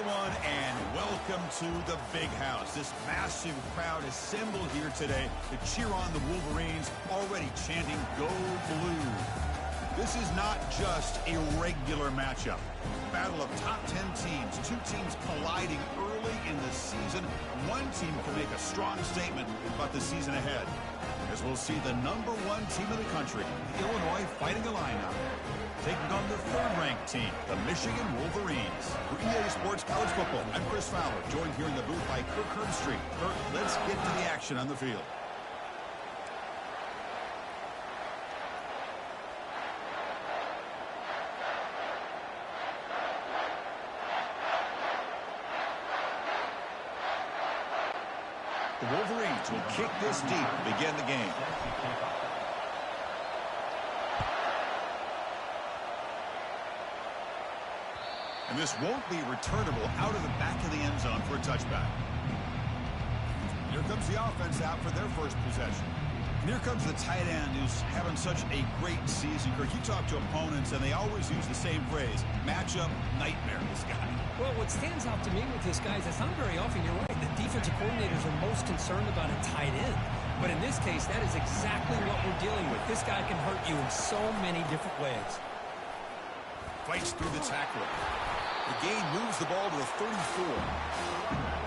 everyone, and welcome to the Big House. This massive crowd assembled here today to cheer on the Wolverines, already chanting "Go Blue." This is not just a regular matchup. Battle of top 10 teams, two teams colliding early in the season. One team can make a strong statement about the season ahead, as we'll see the #1 team in the country, the Illinois Fighting Illini, taking on the third-ranked team, the Michigan Wolverines. For EA Sports College Football, I'm Chris Fowler, joined here in the booth by Kirk Herbstreit. Kirk, let's get to the action on the field. The Wolverines will kick this deep to begin the game. And this won't be returnable out of the back of the end zone for a touchback. Here comes the offense out for their first possession. And here comes the tight end who's having such a great season. Kirk, you talk to opponents, and they always use the same phrase, matchup nightmare, this guy. Well, what stands out to me with this guy is it's not very often, you're right, the defensive coordinators are most concerned about a tight end. But in this case, that is exactly what we're dealing with. This guy can hurt you in so many different ways. Fights through the tackler. The gain moves the ball to the 34.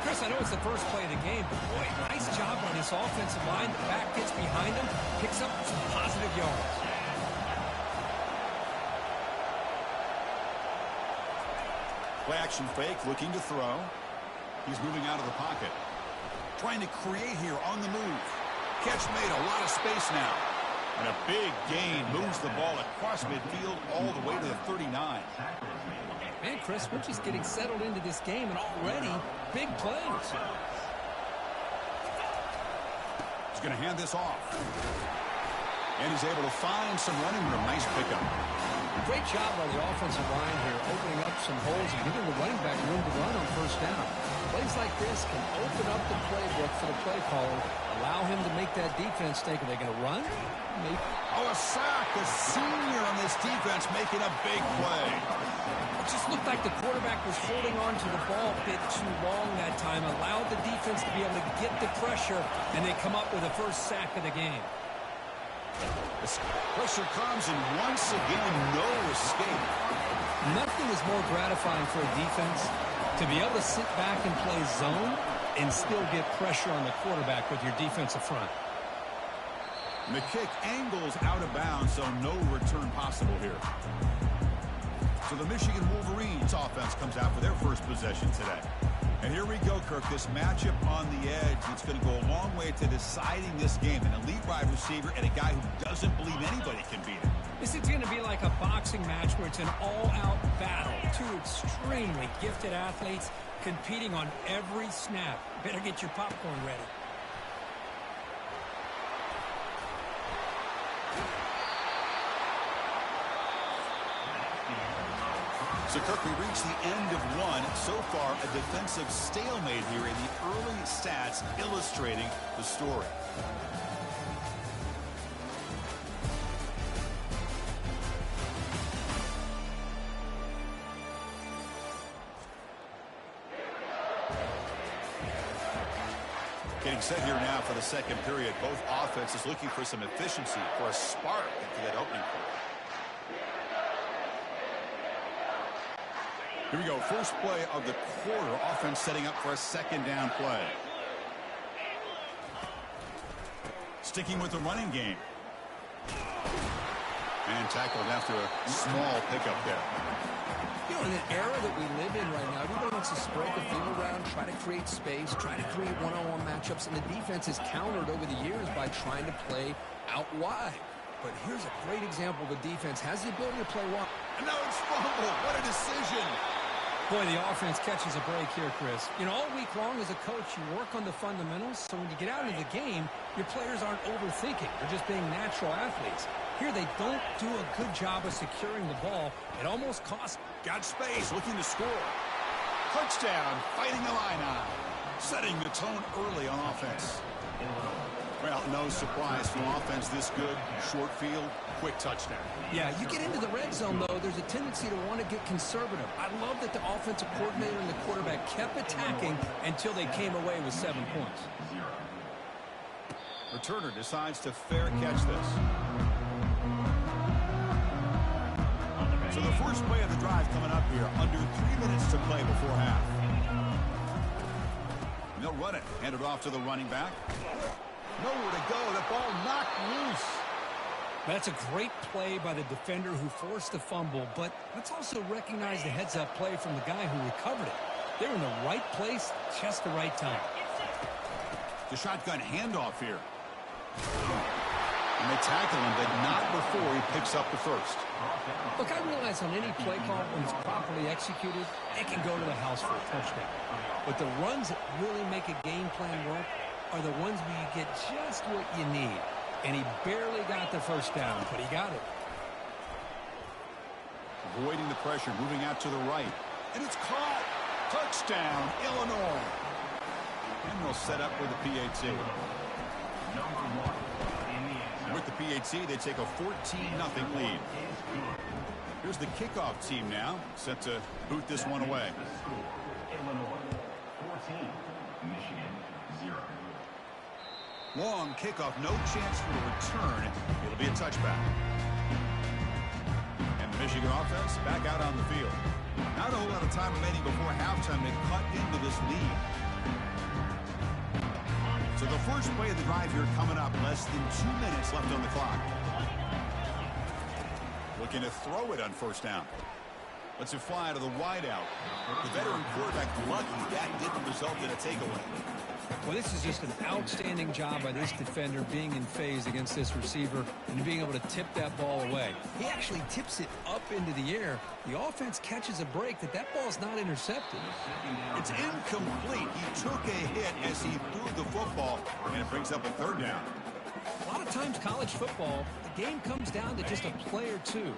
Chris, I know it's the first play of the game, but boy, nice job on this offensive line. The back gets behind him, picks up some positive yards. Play action fake, looking to throw. He's moving out of the pocket. Trying to create here on the move. Catch made, a lot of space now. And a big gain moves the ball across midfield all the way to the 39. Man, Chris, we're just getting settled into this game, and already big plays. He's going to hand this off. And he's able to find some running room. Nice pickup. Great job by the offensive line here, opening up some holes and giving the running back room to run on first down. Plays like this can open up the playbook for the play caller, allow him to make that defense think, are they going to run? Maybe. Oh, a sack. A senior on this defense making a big play. It just looked like the quarterback was holding on to the ball a bit too long that time, allowed the defense to be able to get the pressure, and they come up with the first sack of the game. The pressure comes, and once again, no escape. Nothing is more gratifying for a defense to be able to sit back and play zone and still get pressure on the quarterback with your defensive front. And the kick angles out of bounds, so no return possible here. So the Michigan Wolverines offense comes out for their first possession today. And here we go, Kirk. This matchup on the edge, it's going to go a long way to deciding this game. An elite wide receiver and a guy who doesn't believe anybody can beat him. This is going to be like a boxing match where it's an all-out battle. Two extremely gifted athletes competing on every snap. Better get your popcorn ready. So, Kirk, we reach the end of one. So far, a defensive stalemate here in the early stats illustrating the story. Getting set here now for the second period. Both offenses looking for some efficiency, for a spark into that opening quarter. Here we go, first play of the quarter. Offense setting up for a second down play. Sticking with the running game. And tackled after a small pickup there. You know, in an era that we live in right now, everybody wants to spread the field around, try to create space, try to create one-on-one matchups, and the defense is countered over the years by trying to play out wide. But here's a great example. The defense has the ability to play wide. And now it's fumble. What a decision. Boy, the offense catches a break here, Chris. You know, all week long as a coach, you work on the fundamentals, so when you get out into the game, your players aren't overthinking. They're just being natural athletes. Here, they don't do a good job of securing the ball. It almost costs. Got space, looking to score. Touchdown, Fighting Illini. Setting the tone early on offense. Well, no surprise from offense this good. Short field, quick touchdown. Yeah, you get into the red zone, though, there's a tendency to want to get conservative. I love that the offensive coordinator and the quarterback kept attacking until they came away with 7 points. Returner decides to fair catch this. So the first play of the drive coming up here. Under 3 minutes to play before half. And they'll run it. Hand it off to the running back. Nowhere to go. The ball knocked loose. That's a great play by the defender who forced the fumble, but let's also recognize the heads-up play from the guy who recovered it. They're in the right place, just the right time. The shotgun handoff here. And they tackle him, but not before he picks up the first. Look, I realize on any play call, when it's properly executed, it can go to the house for a touchdown. But the runs that really make a game plan work are the ones where you get just what you need. And he barely got the first down, but he got it. Avoiding the pressure, moving out to the right. And it's caught. Touchdown, Illinois. And they'll set up with the PAT. With the PAT, they take a 14-0 lead. Here's the kickoff team now, set to boot this one away. Illinois 14, Michigan 0. Long kickoff, no chance for a return. It'll be a touchback. And the Michigan offense back out on the field. Not a whole lot of time remaining before halftime to cut into this lead. So the first play of the drive here coming up. Less than 2 minutes left on the clock. Looking to throw it on first down. Lets it fly to the wideout. The veteran quarterback lucky that didn't result in a takeaway. Well, this is just an outstanding job by this defender being in phase against this receiver and being able to tip that ball away. He actually tips it up into the air. The offense catches a break that ball's not intercepted. It's incomplete. He took a hit as he threw the football, and it brings up a third down. A lot of times college football, the game comes down to just a play or two.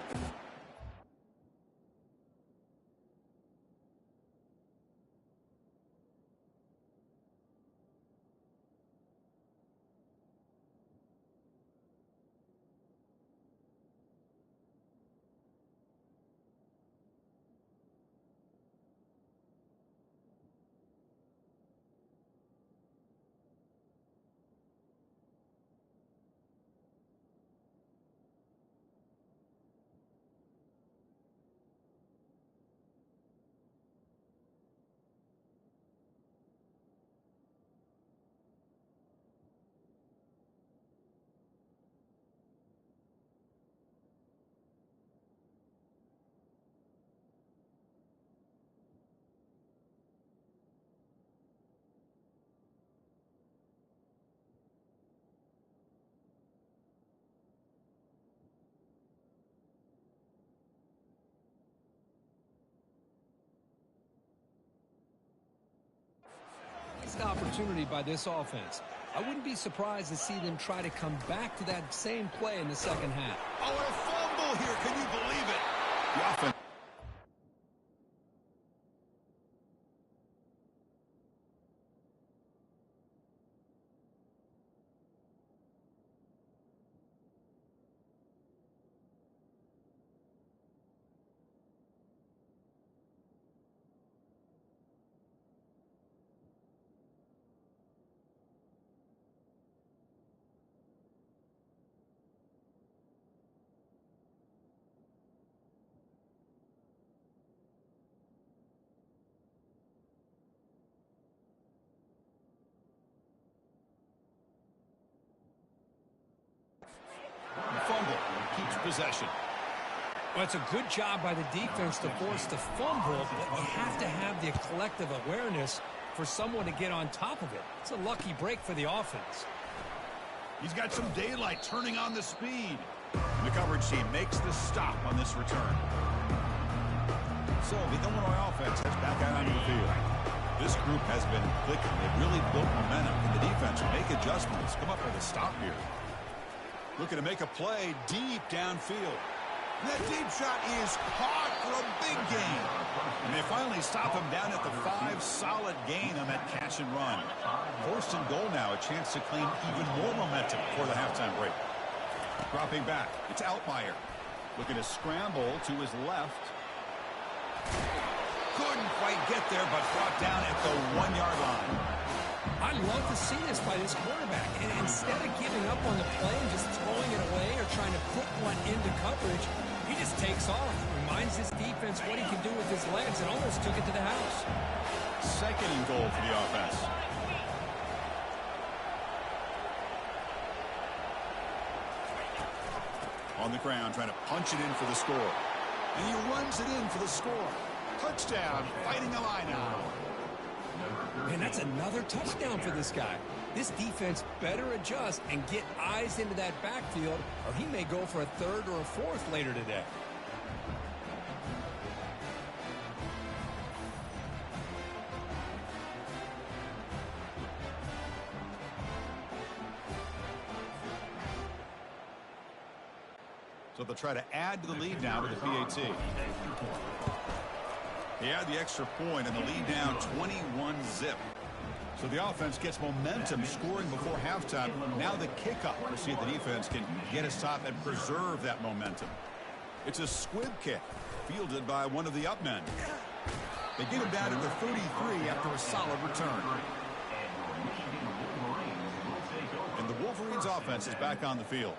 Opportunity by this offense. I wouldn't be surprised to see them try to come back to that same play in the second half. Oh, and a fumble here. Can you believe it? The offense. Fumble. Keeps possession. Well, it's a good job by the defense to force the fumble, but you have to have the collective awareness for someone to get on top of it. It's a lucky break for the offense. He's got some daylight turning on the speed. The coverage team makes the stop on this return. So the Illinois offense heads back out onto the field. This group has been clicking. They've really built momentum. And the defense will make adjustments. Come up with a stop here. Looking to make a play deep downfield. That deep shot is caught for a big gain. And they finally stop him down at the 5. Solid gain on that catch and run. First and goal now, a chance to claim even more momentum for the halftime break. Dropping back, it's Altmaier. Looking to scramble to his left. Couldn't quite get there, but brought down at the 1-yard line. I love to see this by this quarterback. And instead of giving up on the play and just throwing it away or trying to put one into coverage, he just takes off. Reminds his defense what he can do with his legs and almost took it to the house. Second and goal for the offense. On the ground, trying to punch it in for the score. And he runs it in for the score. Touchdown, Fighting Illini. And that's another touchdown for this guy. This defense better adjust and get eyes into that backfield, or he may go for a 3rd or a 4th later today. So they'll try to add to the lead now with the PAT. He had the extra point and the lead down 21-zip. So the offense gets momentum scoring before halftime. Now the kickoff. We'll see if the defense can get a stop and preserve that momentum. It's a squib kick fielded by one of the up men. They get him down to the 33 after a solid return. And the Wolverines offense is back on the field.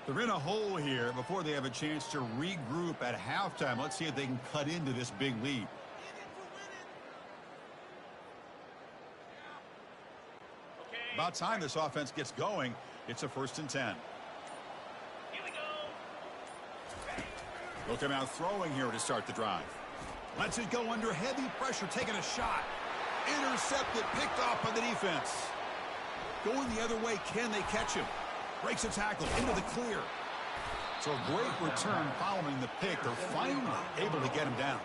They're in a hole here before they have a chance to regroup at halftime. Let's see if they can cut into this big lead. About time this offense gets going. It's a 1st and 10. They'll come out throwing here to start the drive. Lets it go under heavy pressure, taking a shot. Intercepted, picked off by the defense. Going the other way, can they catch him? Breaks a tackle into the clear. So a great return following the pick. They're finally able to get him down.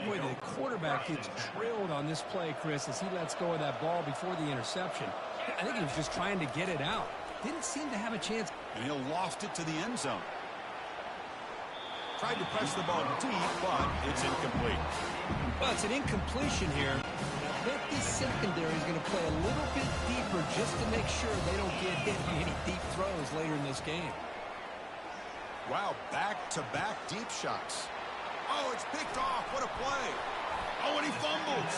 Boy, the quarterback gets drilled on this play, Chris, as he lets go of that ball before the interception. I think he was just trying to get it out. Didn't seem to have a chance. And he lost it to the end zone. Tried to press the ball deep, but it's incomplete. Well, it's an incompletion here. I bet this secondary is going to play a little bit deeper just to make sure they don't get hit by any deep throws later in this game. Wow, back-to-back deep shots. Oh, it's picked off. What a play. Oh, and he fumbles.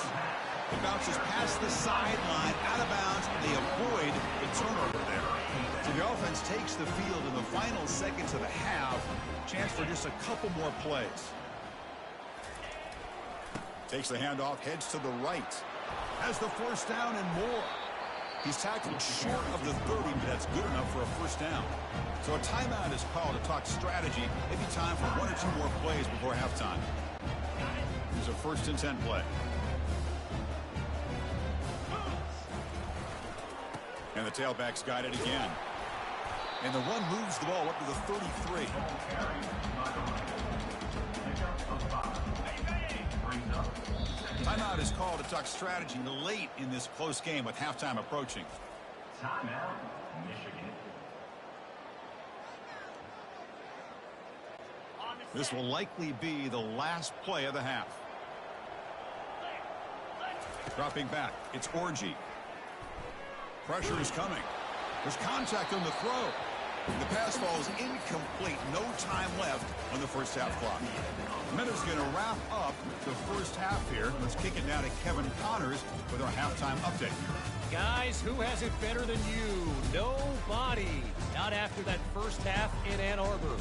It bounces past the sideline, out of bounds, and they avoid the turnover there. So the offense takes the field in the final seconds of the half. Chance for just a couple more plays. Takes the handoff, heads to the right. Has the 1st down and more. He's tackled short of the 30, but that's good enough for a 1st down. So a timeout is called to talk strategy. Maybe time for 1 or 2 more plays before halftime. Here's a 1st and 10 play. And the tailback's got it again. And the run moves the ball up to the 33. Timeout is called to talk strategy late in this close game with halftime approaching. Timeout, Michigan. This will likely be the last play of the half. Dropping back, it's Orji. Pressure is coming. There's contact on the throw. The pass falls incomplete. No time left on the 1st half clock. Minutes going to wrap up the 1st half here. Let's kick it now to Kevin Connors with our halftime update. Guys, who has it better than you? Nobody. Not after that 1st half in Ann Arbor.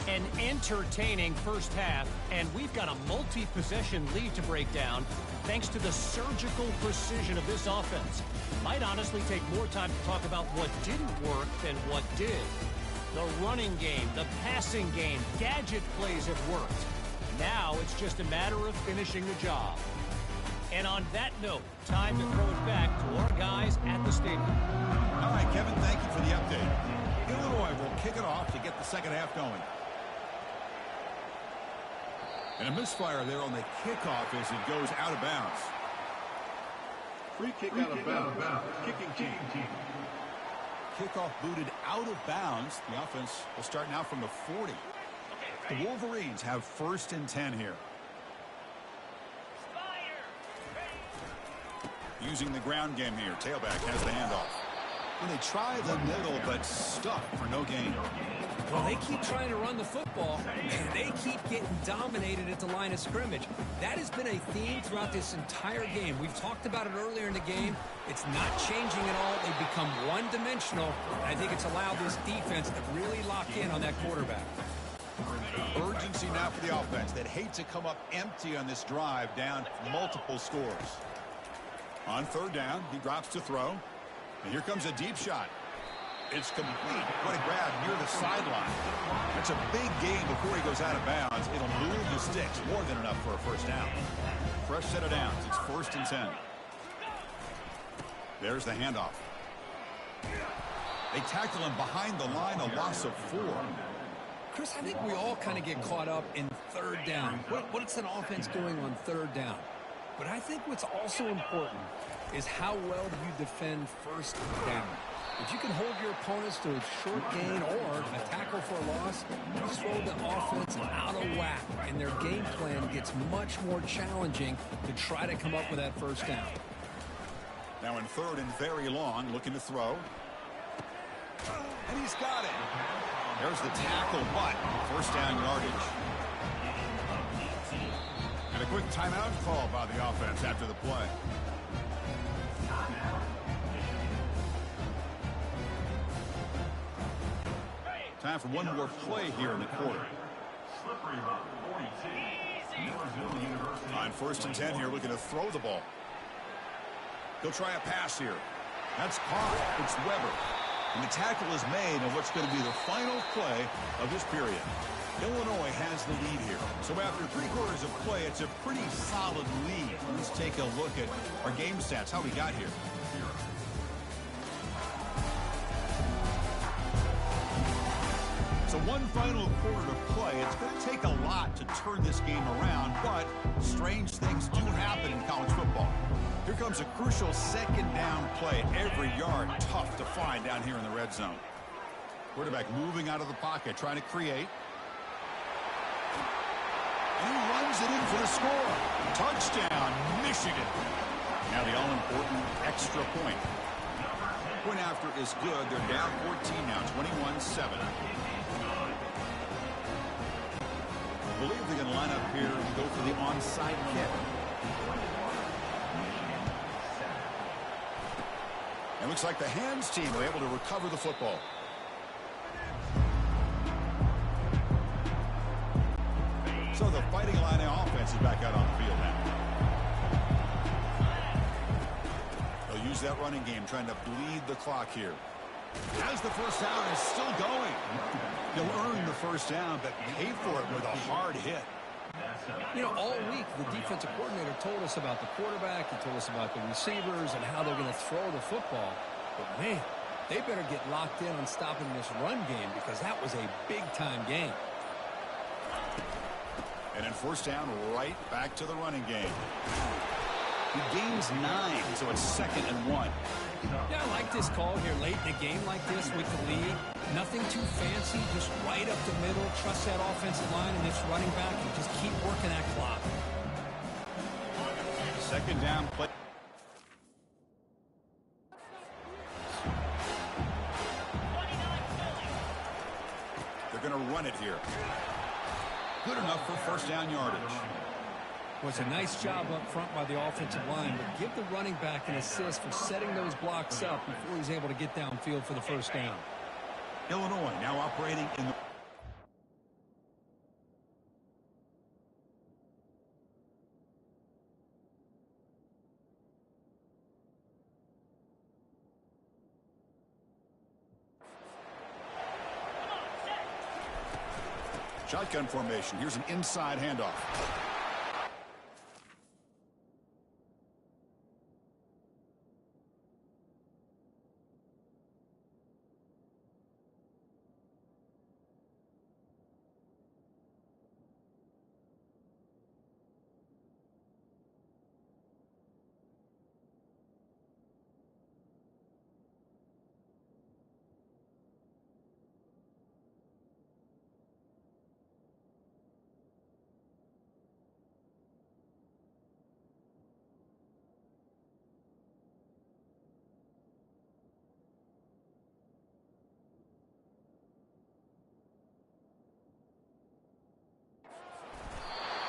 An entertaining 1st half, and we've got a multi-possession lead to break down thanks to the surgical precision of this offense. Might honestly take more time to talk about what didn't work than what did. The running game, the passing game, gadget plays have worked. Now it's just a matter of finishing the job. And on that note, time to throw it back to our guys at the stadium. All right, Kevin, thank you for the update. Illinois will kick it off to get the 2nd half going. And a misfire there on the kickoff as it goes out of bounds. Free kick out of bounds. Kicking team. Kickoff booted out of bounds. The offense will start now from the 40. The Wolverines have 1st and 10 here. Using the ground game here. Tailback has the handoff. And they try the middle, but stuck for no gain. Well, they keep trying to run the football, and they keep getting dominated at the line of scrimmage. That has been a theme throughout this entire game. We've talked about it earlier in the game. It's not changing at all. They've become one-dimensional. I think it's allowed this defense to really lock in on that quarterback. Urgency now for the offense. They'd hate to come up empty on this drive, down multiple scores. On 3rd down, he drops to throw. And here comes a deep shot. It's complete. What a grab near the sideline. It's a big gain before he goes out of bounds. It'll move the sticks. More than enough for a 1st down. Fresh set of downs. It's 1st and 10. There's the handoff. They tackle him behind the line, a loss of 4. Chris, I think we all kind of get caught up in 3rd down. What's an offense doing on 3rd down? But I think what's also important is how well do you defend 1st down. If you can hold your opponents to a short gain or a tackle for a loss, you throw the offense out of whack, and their game plan gets much more challenging to try to come up with that 1st down. Now in 3rd and very long, looking to throw. And he's got it. There's the tackle, but 1st down yardage. And a quick timeout call by the offense after the play. Time for one more play here in the quarter. On 1st and 10 here, looking to throw the ball. He'll try a pass here. That's caught. It's Weber. And the tackle is made on what's going to be the final play of this period. Illinois has the lead here. So after 3/4 of play, it's a pretty solid lead. Let's take a look at our game stats, how we got here. So one final quarter to play. It's going to take a lot to turn this game around, but strange things do happen in college football. Here comes a crucial 2nd down play. Every yard tough to find down here in the red zone. Quarterback moving out of the pocket, trying to create. And he runs it in for the score. Touchdown, Michigan. Now the all-important extra point. Point after is good. They're down 14 now, 21-7. I believe they're going to line up here and go for the onside kick. It looks like the hands team were able to recover the football. So the Fighting Illini offense is back out on the field now. They'll use that running game, trying to bleed the clock here. As the 1st down is still going. He'll earn the 1st down, but pay for it with a hard hit. You know, all week, the defensive coordinator told us about the quarterback. He told us about the receivers and how they're going to throw the football. But, man, they better get locked in on stopping this run game because that was a big-time game. And in 1st down, right back to the running game. He gains 9, so it's 2nd and 1. Yeah, I like this call here late in a game like this with the lead. Nothing too fancy, just right up the middle. Trust that offensive line and this running back and just keep working that clock. 2nd down play. They're going to run it here. Good enough for 1st down yardage. Well, it's a nice job up front by the offensive line, but give the running back an assist for setting those blocks up before he's able to get downfield for the 1st down. Illinois now operating in the... Shotgun formation. Here's an inside handoff.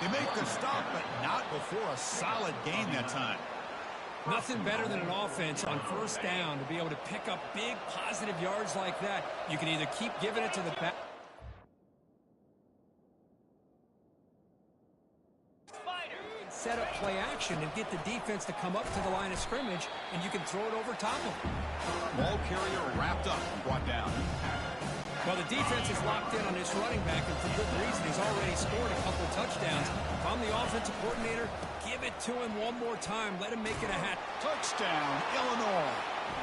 They make the stop, but not before a solid gain that time. Nothing better than an offense on first down to be able to pick up big positive yards like that. You can either keep giving it to the back. Set up play action and get the defense to come up to the line of scrimmage, and you can throw it over top of them. Ball carrier wrapped up and brought down. Well, the defense is locked in on this running back, and for good reason. He's already scored a couple touchdowns. If I'm the offensive coordinator, give it to him one more time. Let him make it a hat. Touchdown, Illinois.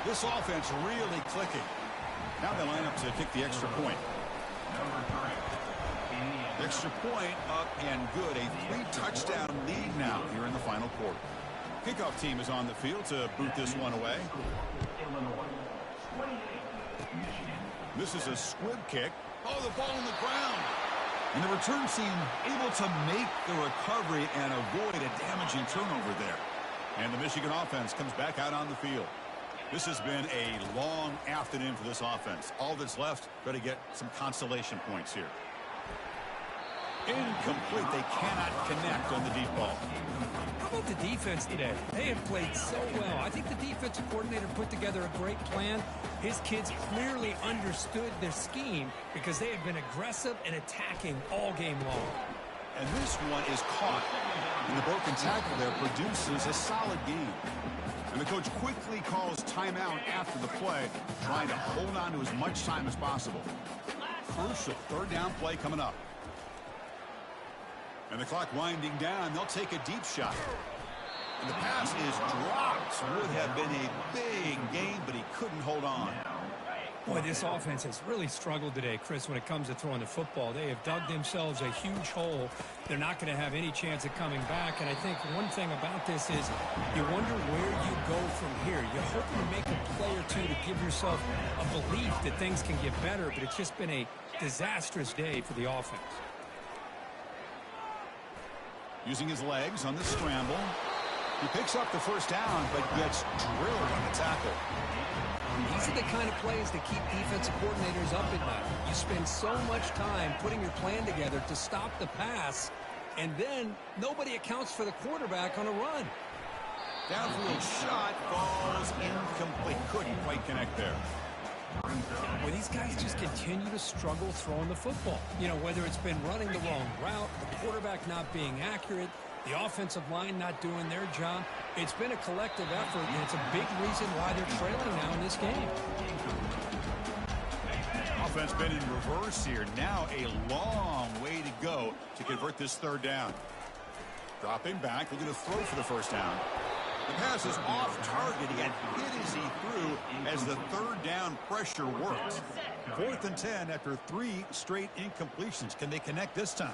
This offense really clicking. Now they line up to kick the extra point. Extra point up and good. A 3-touchdown lead now here in the final quarter. Kickoff team is on the field to boot this one away. This is a squib kick. Oh, the ball on the ground. And the return team able to make the recovery and avoid a damaging turnover there. And the Michigan offense comes back out on the field. This has been a long afternoon for this offense. All that's left, try to get some consolation points here. Incomplete. They cannot connect on the deep ball. How about the defense today? They have played so well. I think the defensive coordinator put together a great plan. His kids clearly understood their scheme because they have been aggressive and attacking all game long. And this one is caught. And the broken tackle there produces a solid game. And the coach quickly calls timeout after the play, trying to hold on to as much time as possible. Crucial third down play coming up. And the clock winding down, they'll take a deep shot. And the pass is dropped. Would have been a big game, but he couldn't hold on. Boy, this offense has really struggled today, Chris, when it comes to throwing the football. They have dug themselves a huge hole. They're not going to have any chance of coming back. And I think one thing about this is you wonder where you go from here. You're hoping to make a play or two to give yourself a belief that things can get better, but it's just been a disastrous day for the offense. Using his legs on the scramble. He picks up the first down, but gets drilled on the tackle. These are the kind of plays that keep defensive coordinators up at night. You spend so much time putting your plan together to stop the pass, and then nobody accounts for the quarterback on a run. Downfield shot falls incomplete. Couldn't quite connect there. Well, these guys just continue to struggle throwing the football. You know, whether it's been running the wrong route, the quarterback not being accurate, the offensive line not doing their job. It's been a collective effort, and it's a big reason why they're trailing now in this game. Offense been in reverse here. Now a long way to go to convert this third down. Dropping back, looking to throw for the first down. The pass is off target. He got hit as he threw as the third down pressure worked. 4th and 10 after 3 straight incompletions. Can they connect this time?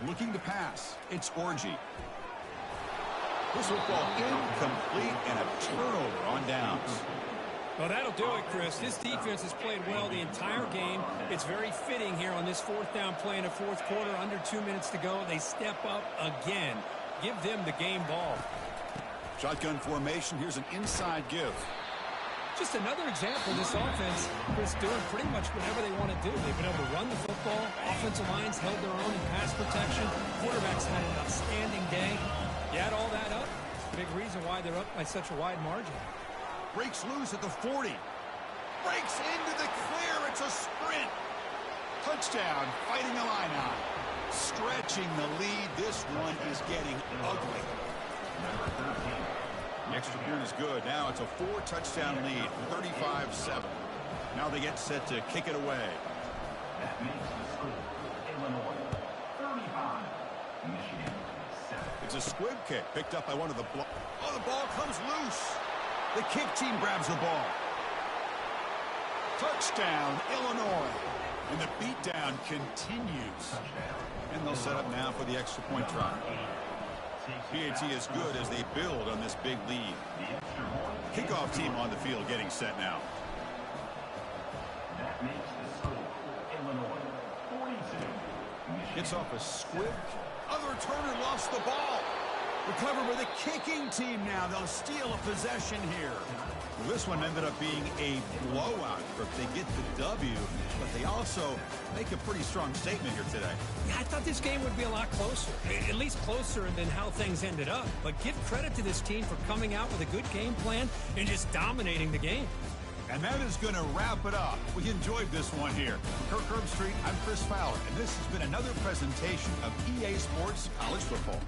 Looking to pass. It's Orgy. This football incomplete and a turnover on downs. Well, that'll do it, Chris. This defense has played well the entire game. It's very fitting here on this 4th down play in the 4th quarter. Under 2 minutes to go. They step up again. Give them the game ball. Shotgun formation. Here's an inside give. Just another example of this offense, Chris, doing pretty much whatever they want to do. They've been able to run the football. Offensive lines held their own in pass protection. Quarterbacks had an outstanding day. You add all that up, big reason why they're up by such a wide margin. Breaks loose at the 40. Breaks into the clear. It's a sprint. Touchdown, fighting the line out. Stretching the lead. This one is getting ugly. The extra point is good. Now it's a 4-touchdown lead, 35-7. Now they get set to kick it away. That makes the score Illinois 35, Michigan 7. It's a squib kick picked up by one of the block. Oh, the ball comes loose. The kick team grabs the ball. Touchdown, Illinois. And the beatdown continues. And they'll set up now for the extra point try. PAT is good as they build on this big lead. Kickoff team on the field getting set now. That makes the score Illinois 42. Gets off a squib. Other returner lost the ball. Recovered by the kicking team now. They'll steal a possession here. Well, this one ended up being a blowout if they get the W, but they also make a pretty strong statement here today. Yeah, I thought this game would be a lot closer, at least closer than how things ended up. But give credit to this team for coming out with a good game plan and just dominating the game. And that is going to wrap it up. We enjoyed this one here. For Kirk Herbstreit, I'm Chris Fowler, and this has been another presentation of EA Sports College Football.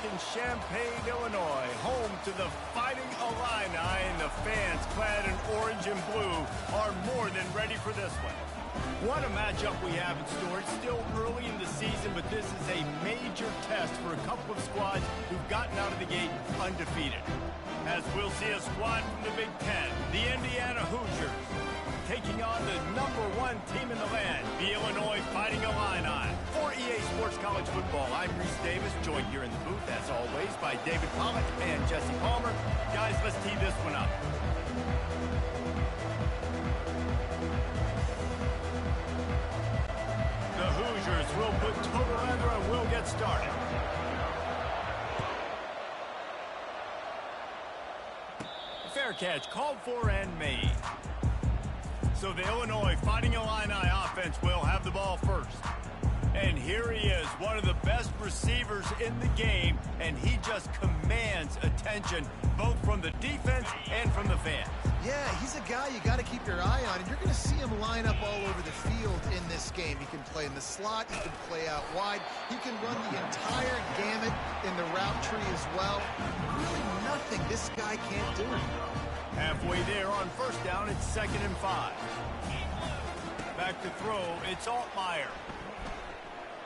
in Champaign, Illinois, home to the Fighting Illini, and the fans clad in orange and blue are more than ready for this one. What a matchup we have in store. It's still early in the season, but this is a major test for a couple of squads who've gotten out of the gate undefeated. As we'll see a squad from the Big Ten, the Indiana Hoosiers, taking on the #1 team in the land, the Illinois Fighting Illini. For EA Sports College Football, I'm Reese Davis, joined here in the booth, as always, by David Pollock and Jesse Palmer. Guys, let's tee this one up. The Hoosiers will put total leather and we'll get started. Fair catch, called for and made. So the Illinois Fighting Illini offense will have the ball first. And here he is, one of the best receivers in the game, and he just commands attention, both from the defense and from the fans. Yeah, he's a guy you got to keep your eye on, and you're going to see him line up all over the field in this game. He can play in the slot, he can play out wide, he can run the entire gamut in the route tree as well. Really nothing this guy can't do. Halfway there on first down, it's 2nd and 5. Back to throw, it's Altmaier.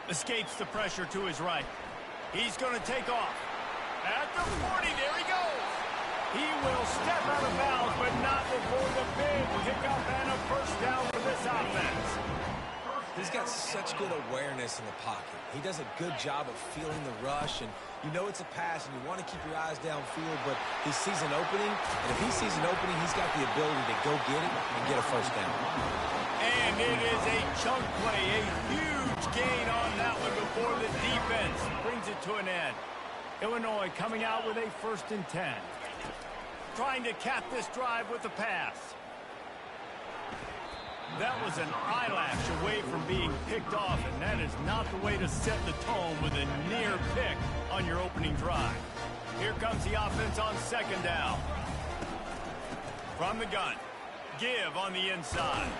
Escapes the pressure to his right. He's going to take off. At the 40, there he goes. He will step out of bounds, but not before the big pickup and a first down for this offense. He's got such good awareness in the pocket. He does a good job of feeling the rush, and you know it's a pass, and you want to keep your eyes downfield, but he sees an opening, and if he sees an opening, he's got the ability to go get it and get a first down. And it is a chunk play, a huge gain on that one before the defense brings it to an end. Illinois coming out with a 1st and 10. Trying to cap this drive with a pass. That was an eyelash away from being picked off, and that is not the way to set the tone with a near pick on your opening drive. Here comes the offense on 2nd down. From the gun, give on the inside.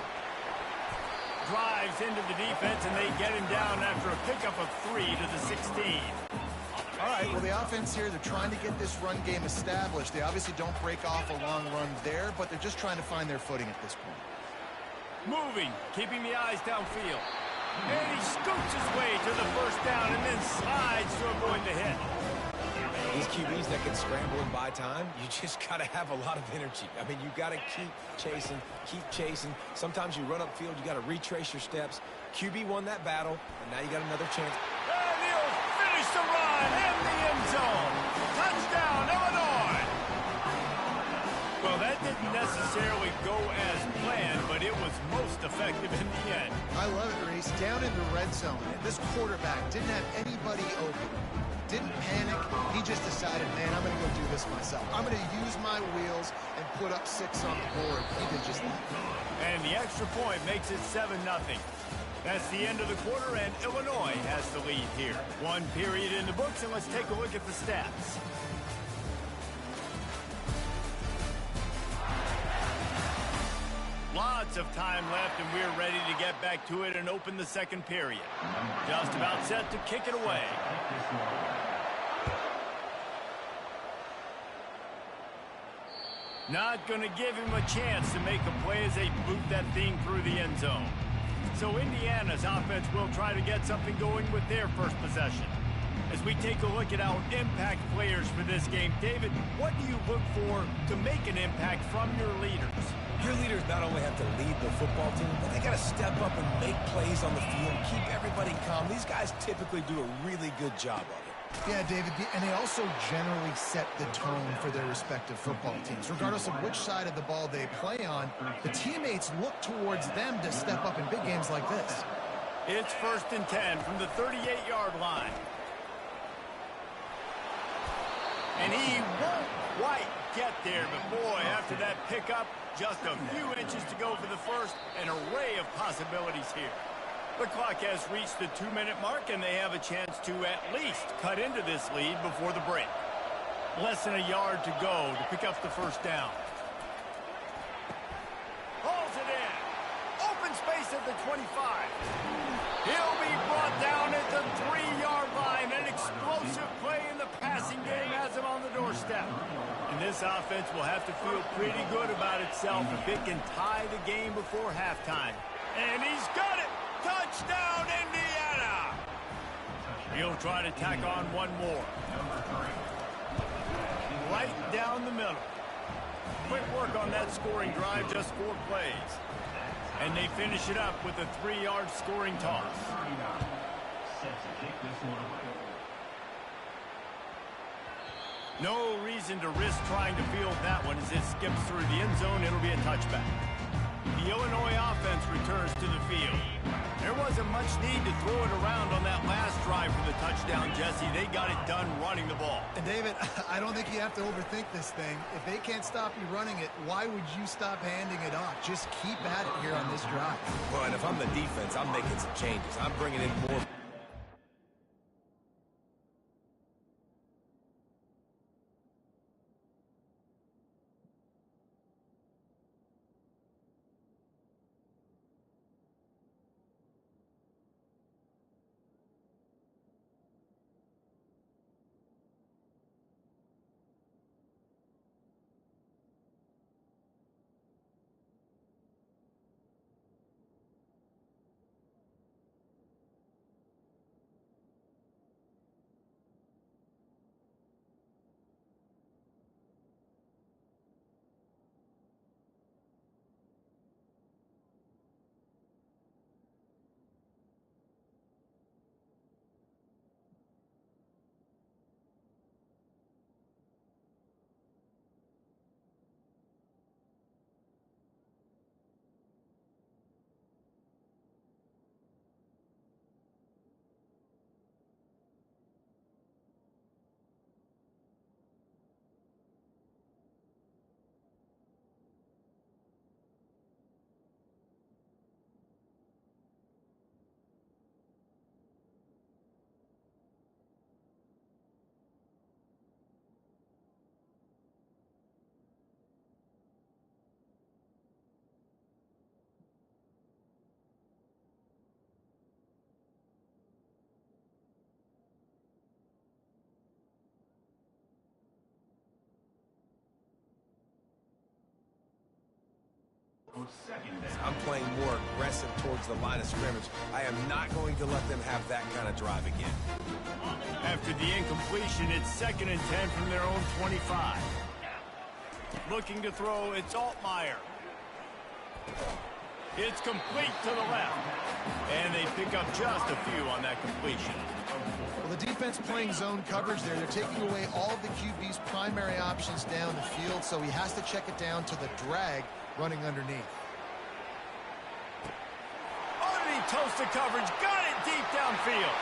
Drives into the defense, and they get him down after a pickup of 3 to the 16. All right, well, the offense here, they're trying to get this run game established. They obviously don't break off a long run there, but they're just trying to find their footing at this point. Moving, keeping the eyes downfield. And he scoots his way to the first down and then slides to avoid the hit. These QBs that can scramble and buy time, you just got to have a lot of energy. I mean, you got to keep chasing, keep chasing. Sometimes you run upfield, you got to retrace your steps. QB won that battle, and now you got another chance. And he'll finish the run in the end zone. Touchdown, Illinois. Well, that didn't necessarily go as planned, but it was most effective in the end. I love it, Reese. Down in the red zone, this quarterback didn't have anybody open. Didn't panic. He just decided, man, I'm going to go do this myself. I'm going to use my wheels and put up 6 on the board. He did just that. And the extra point makes it 7-0. That's the end of the quarter, and Illinois has the lead here. 1 period in the books, and let's take a look at the stats. Lots of time left, and we're ready to get back to it and open the 2nd period. Just about set to kick it away. Not going to give him a chance to make a play as they boot that thing through the end zone. So Indiana's offense will try to get something going with their first possession. As we take a look at our impact players for this game, David, what do you look for to make an impact from your leaders? Your leaders not only have to lead the football team, but they got to step up and make plays on the field, keep everybody calm. These guys typically do a really good job of it. Yeah, David, and they also generally set the tone for their respective football teams. Regardless of which side of the ball they play on, the teammates look towards them to step up in big games like this. It's 1st and 10 from the 38-yard line. And he won't quite get there, but boy, after that pickup, just a few inches to go for the first, an array of possibilities here. The clock has reached the 2-minute mark, and they have a chance to at least cut into this lead before the break. Less than a yard to go to pick up the first down. Hauls it in. Open space at the 25. He'll be brought down at the 3-yard line. An explosive play in the passing game has him on the doorstep. And this offense will have to feel pretty good about itself if it can tie the game before halftime. And he's got it! Touchdown, Indiana! He'll try to tack on one more. Right down the middle. Quick work on that scoring drive, just 4 plays. And they finish it up with a 3-yard scoring toss. Set to kick this one away. No reason to risk trying to field that one as it skips through the end zone. It'll be a touchback. The Illinois offense returns to the field. There wasn't much need to throw it around on that last drive for the touchdown, Jesse. They got it done running the ball. And David, I don't think you have to overthink this thing. If they can't stop you running it, why would you stop handing it off? Just keep at it here on this drive. Well, and if I'm the defense, I'm making some changes. I'm bringing in more. I'm playing more aggressive towards the line of scrimmage. I am not going to let them have that kind of drive again. After the incompletion, it's 2nd and 10 from their own 25. Looking to throw, it's Altmaier. It's complete to the left. And they pick up just a few on that completion. Well, the defense playing zone coverage there. They're taking away all of the QB's primary options down the field, so he has to check it down to the drag running underneath. Underneath toasted coverage, got it deep downfield.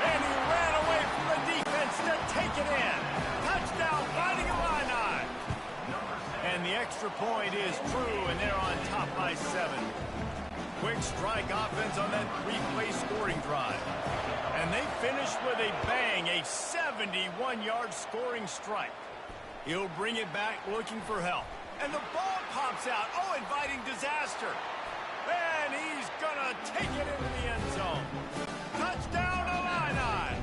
And he ran away from the defense to take it in. Touchdown, Fighting Illini. And the extra point is true, and they're on top by 7. Quick strike offense on that 3-play scoring drive. And they finish with a bang, a 71-yard scoring strike. He'll bring it back looking for help. And the ball pops out. Oh, inviting disaster. And he's going to take it into the end zone. Touchdown, Illini.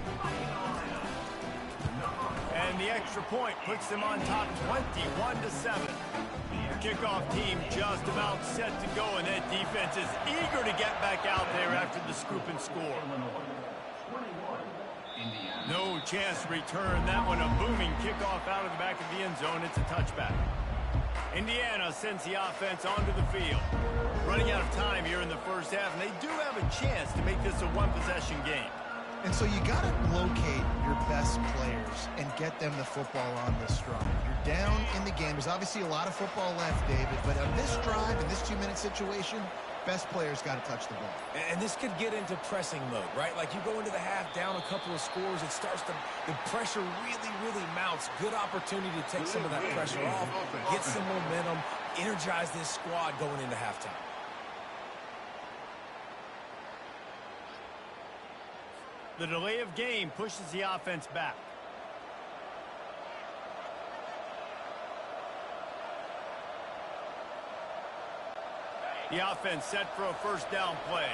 And the extra point puts them on top 21-7. The kickoff team just about set to go, and that defense is eager to get back out there after the scoop and score. No chance to return that one. A booming kickoff out of the back of the end zone. It's a touchback. Indiana sends the offense onto the field. Running out of time here in the first half, and they do have a chance to make this a one-possession game. And so you got to locate your best players and get them the football on this drive. You're down in the game. There's obviously a lot of football left, David, but on this drive, in this 2-minute situation, best players got to touch the ball. And this could get into pressing mode, right? Like you go into the half down a couple of scores, it starts to, the pressure really mounts. Good opportunity to take some of that pressure off, get some momentum, energize this squad going into halftime. The delay of game pushes the offense back. The offense set for a first down play.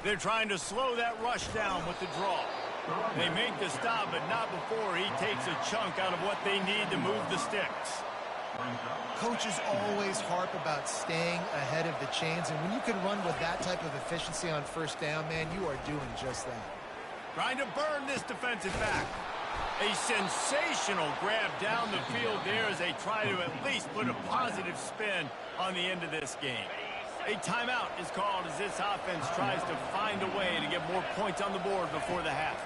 They're trying to slow that rush down with the draw. They make the stop, but not before he takes a chunk out of what they need to move the sticks. Coaches always harp about staying ahead of the chains, and when you can run with that type of efficiency on first down, man, you are doing just that. Trying to burn this defensive back. A sensational grab down the field there as they try to at least put a positive spin on the end of this game. A timeout is called as this offense tries to find a way to get more points on the board before the half.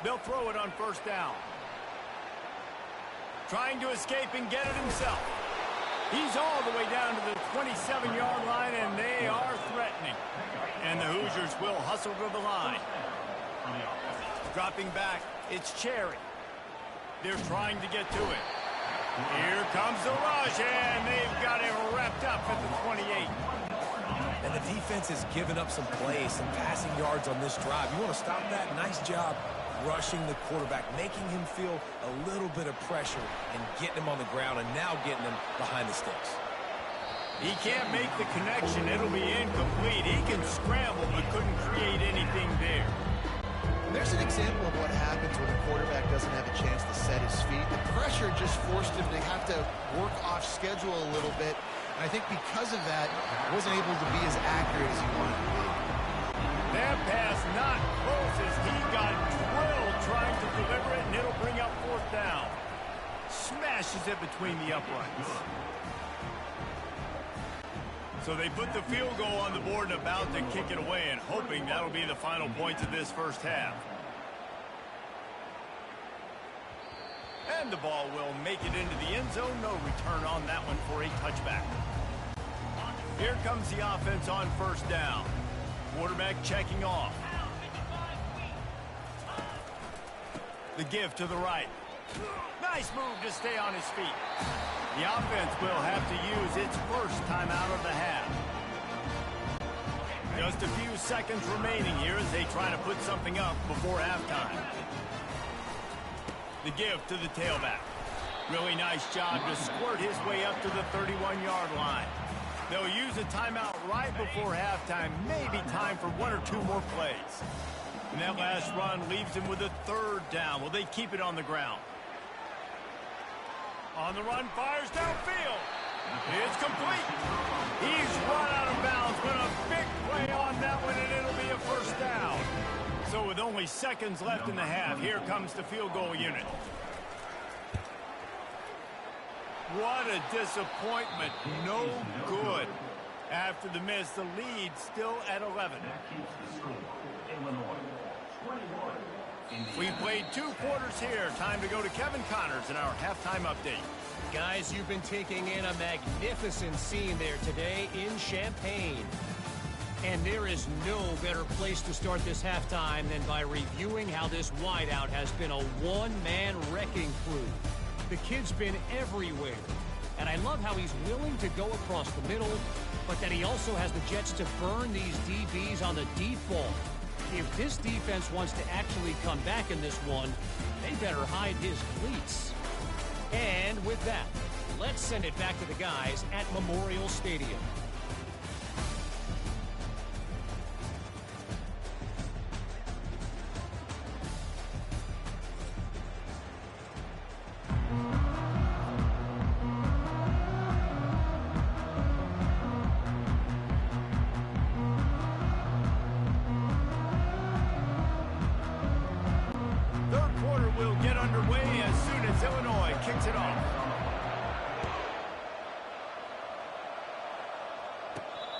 They'll throw it on first down. Trying to escape and get it himself. He's all the way down to the 27-yard line, and they are threatening. And the Hoosiers will hustle to the line. Dropping back, it's Cherry. They're trying to get to it. Here comes the rush, and they've got it wrapped up at the 28. And the defense has given up some plays, some passing yards on this drive. You want to stop that? Nice job rushing the quarterback, making him feel a little bit of pressure and getting him on the ground and now getting him behind the sticks. He can't make the connection. It'll be incomplete. He can scramble but couldn't create anything there. There's an example of what happens when a quarterback doesn't have a chance to set his feet. The pressure just forced him to have to work off schedule a little bit. And I think because of that, he wasn't able to be as accurate as he wanted to be. That pass not close as he got drilled trying to deliver it, and it'll bring up fourth down. Smashes it between the uprights. So they put the field goal on the board and about to kick it away, and hoping that'll be the final points of this first half. And the ball will make it into the end zone. No return on that one for a touchback. Here comes the offense on first down. Quarterback checking off. The give to the right. Nice move to stay on his feet. The offense will have to use its first timeout of the half. Just a few seconds remaining here as they try to put something up before halftime. The give to the tailback. Really nice job to squirt his way up to the 31-yard line. They'll use a timeout right before halftime. Maybe time for one or two more plays. And that last run leaves him with a third down. Will they keep it on the ground? On the run, fires downfield. It's complete. He's run out of bounds, but a big play on that one, and it'll be a first down. So with only seconds left in the half, here comes the field goal unit. What a disappointment. No good. After the miss, the lead still at 11. We've played 2 quarters here. Time to go to Kevin Connors in our halftime update. Guys, you've been taking in a magnificent scene there today in Champaign. And there is no better place to start this halftime than by reviewing how this wideout has been a one-man wrecking crew. The kid's been everywhere. And I love how he's willing to go across the middle, but that he also has the jets to burn these DBs on the deep ball. If this defense wants to actually come back in this one, they better hide his cleats. And with that, let's send it back to the guys at Memorial Stadium.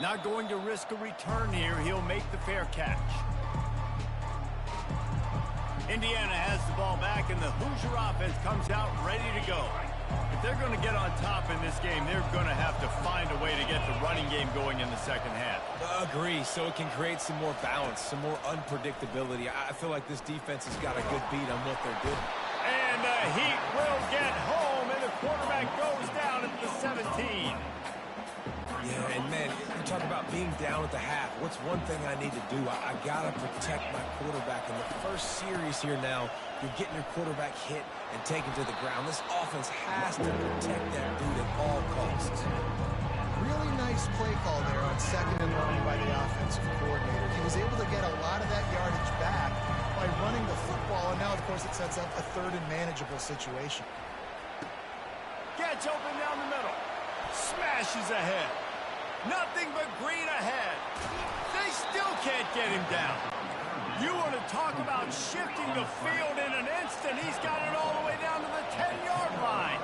Not going to risk a return here. He'll make the fair catch. Indiana has the ball back, and the Hoosier offense comes out ready to go. If they're going to get on top in this game, they're going to have to find a way to get the running game going in the second half. Agree, so it can create some more balance, some more unpredictability. I feel like this defense has got a good beat on what they're doing. And the Heat will get home, and the quarterback goes down at the 17. Yeah, and man, you talk about being down at the half. What's one thing I need to do? I got to protect my quarterback. In the first series here now, you're getting your quarterback hit and taken to the ground. This offense has to protect that dude at all costs. Really nice play call there on second and long by the offensive coordinator. He was able to get a lot of that yardage back by running the football, and now, of course, it sets up a third and manageable situation. Gets open down the middle. Smashes ahead. Nothing but green ahead. They still can't get him down. You want to talk about shifting the field in an instant. He's got it all the way down to the 10-yard line.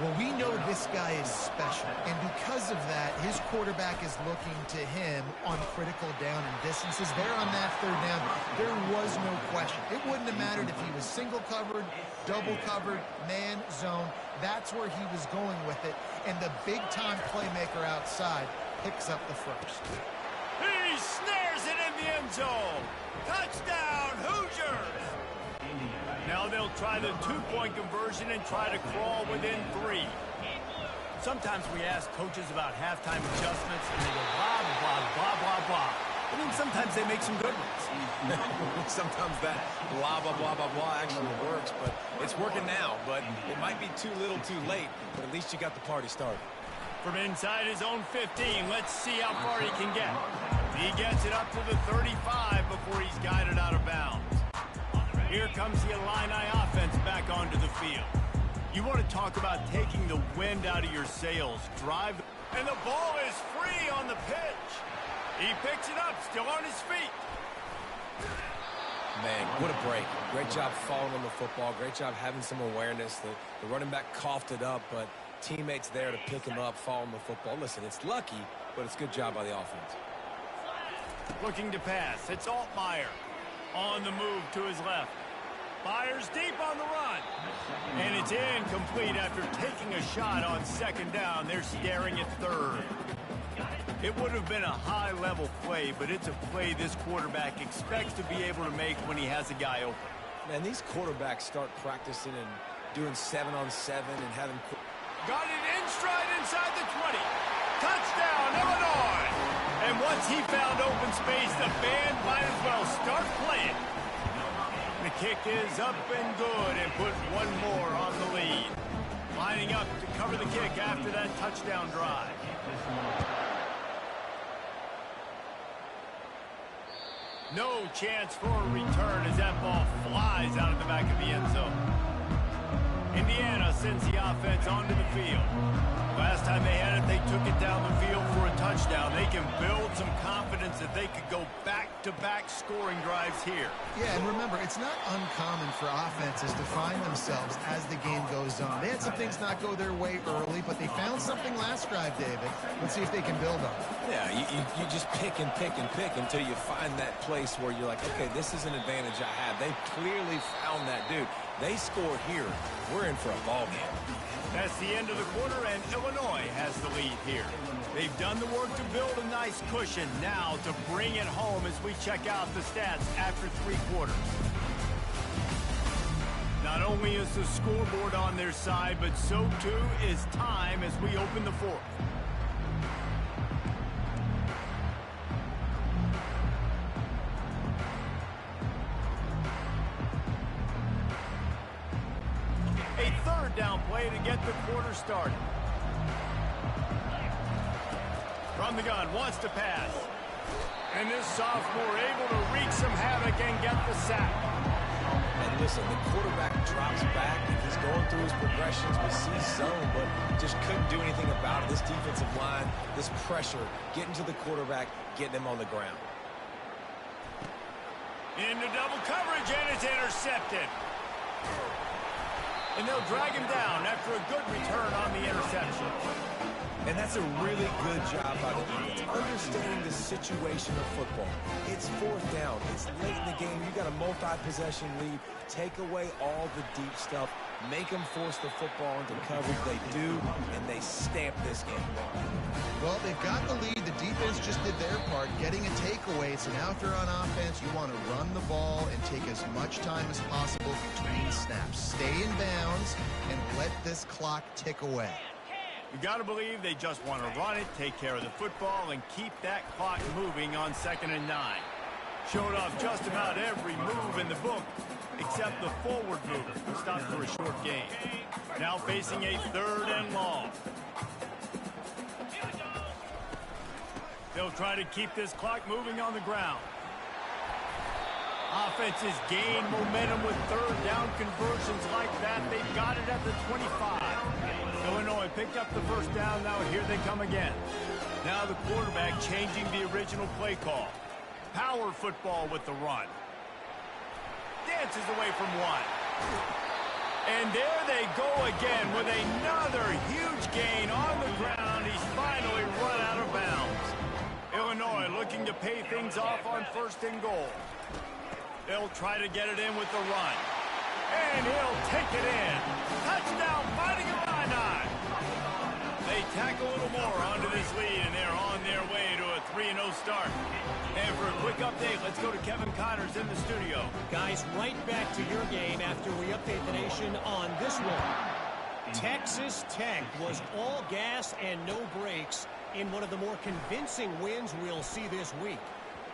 Well, we know this guy is special, and because of that, his quarterback is looking to him on critical down and distances. There on that third down, there was no question. It wouldn't have mattered if he was single covered, double covered, man, zone. That's where he was going with it, and the big-time playmaker outside picks up the first. He snares it in the end zone. Touchdown, Hoosiers! Now they'll try the two-point conversion and try to crawl within 3. Sometimes we ask coaches about halftime adjustments, and they go blah, blah, blah, blah, blah. I mean, sometimes they make some good ones. Sometimes that blah, blah, blah, blah, blah actually works, but it's working now. But it might be too little too late, but at least you got the party started. From inside his own 15, let's see how far he can get. He gets it up to the 35 before he's guided out of bounds. Here comes the Illini offense back onto the field. You want to talk about taking the wind out of your sails. Drive, and the ball is free on the pitch. He picks it up, still on his feet. Man, what a break. Great job falling on the football. Great job having some awareness. The running back coughed it up, but teammates there to pick him up, fall on the football. Listen, it's lucky, but it's a good job by the offense. Looking to pass. It's Altmaier. On the move to his left. Fires deep on the run. And it's incomplete after taking a shot on second down. They're staring at third. It would have been a high-level play, but it's a play this quarterback expects to be able to make when he has a guy open. Man, these quarterbacks start practicing and doing 7-on-7 and having... Got it in stride inside the 20. Touchdown, Illinois! And once he found open space, the band might as well start playing. The kick is up and good and put one more on the lead. Lining up to cover the kick after that touchdown drive. No chance for a return as that ball flies out of the back of the end zone. Indiana sends the offense onto the field. Last time they had it, they took it down the field for a touchdown. They can build some confidence that they could go back-to-back scoring drives here. Yeah, and remember, it's not uncommon for offenses to find themselves as the game goes on. They had some things not go their way early, but they found something last drive, David. Let's see if they can build on it. Yeah, you just pick and pick and pick until you find that place where you're like, okay, this is an advantage I have. They clearly found that dude. They score here. We're in for a ball game. That's the end of the quarter, and Illinois has the lead here. They've done the work to build a nice cushion. Now to bring it home as we check out the stats after 3 quarters. Not only is the scoreboard on their side, but so too is time as we open the 4th. A third down play to get the quarter started. From the gun, wants to pass. And this sophomore able to wreak some havoc and get the sack. And listen, the quarterback drops back, and he's going through his progressions. We see zone, but just couldn't do anything about it. This defensive line, this pressure, getting to the quarterback, getting him on the ground. Into double coverage, and it's intercepted. And they'll drag him down after a good return on the interception. And that's a really good job by the defense, understanding the situation of football. It's 4th down. It's late in the game. You got a multi-possession lead. Take away all the deep stuff. Make them force the football into coverage. They do, and they stamp this game. Well, they've got the lead. The defense just did their part, getting a takeaway. So now if they're on offense, you want to run the ball and take as much time as possible between snaps. Stay in bounds and let this clock tick away. You got to believe they just want to run it, take care of the football, and keep that clock moving on 2nd and 9. Showed off just about every move in the book, except the forward move, stopped for a short gain. Now facing a 3rd and long. They'll try to keep this clock moving on the ground. Offenses gain momentum with third down conversions like that. They've got it at the 25. Illinois picked up the first down. Now here they come again. Now the quarterback changing the original play call. Power football with the run. Dances away from one. And there they go again with another huge gain on the ground. He's finally run out of bounds. Illinois looking to pay things off on 1st and goal. They'll try to get it in with the run. And he'll take it in. Touchdown, Fighting Illini. They tack a little more onto this lead, and they're on their way to a 3-0 start. And for a quick update, let's go to Kevin Connors in the studio. Guys, right back to your game after we update the nation on this one. Texas Tech was all gas and no brakes in one of the more convincing wins we'll see this week.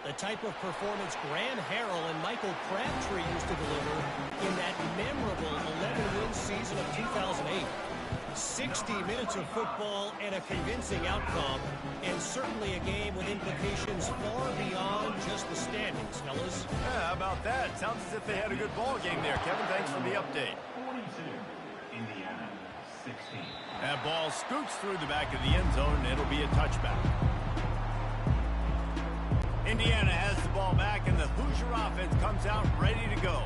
The type of performance Graham Harrell and Michael Crabtree used to deliver in that memorable 11-win season of 2008. 60 minutes of football and a convincing outcome, and certainly a game with implications far beyond just the standings, fellas. Yeah, how about that? Sounds as if they had a good ball game there. Kevin, thanks for the update. 42, Indiana, 16. That ball scoots through the back of the end zone, and it'll be a touchback. Indiana has the ball back, and the Hoosier offense comes out ready to go.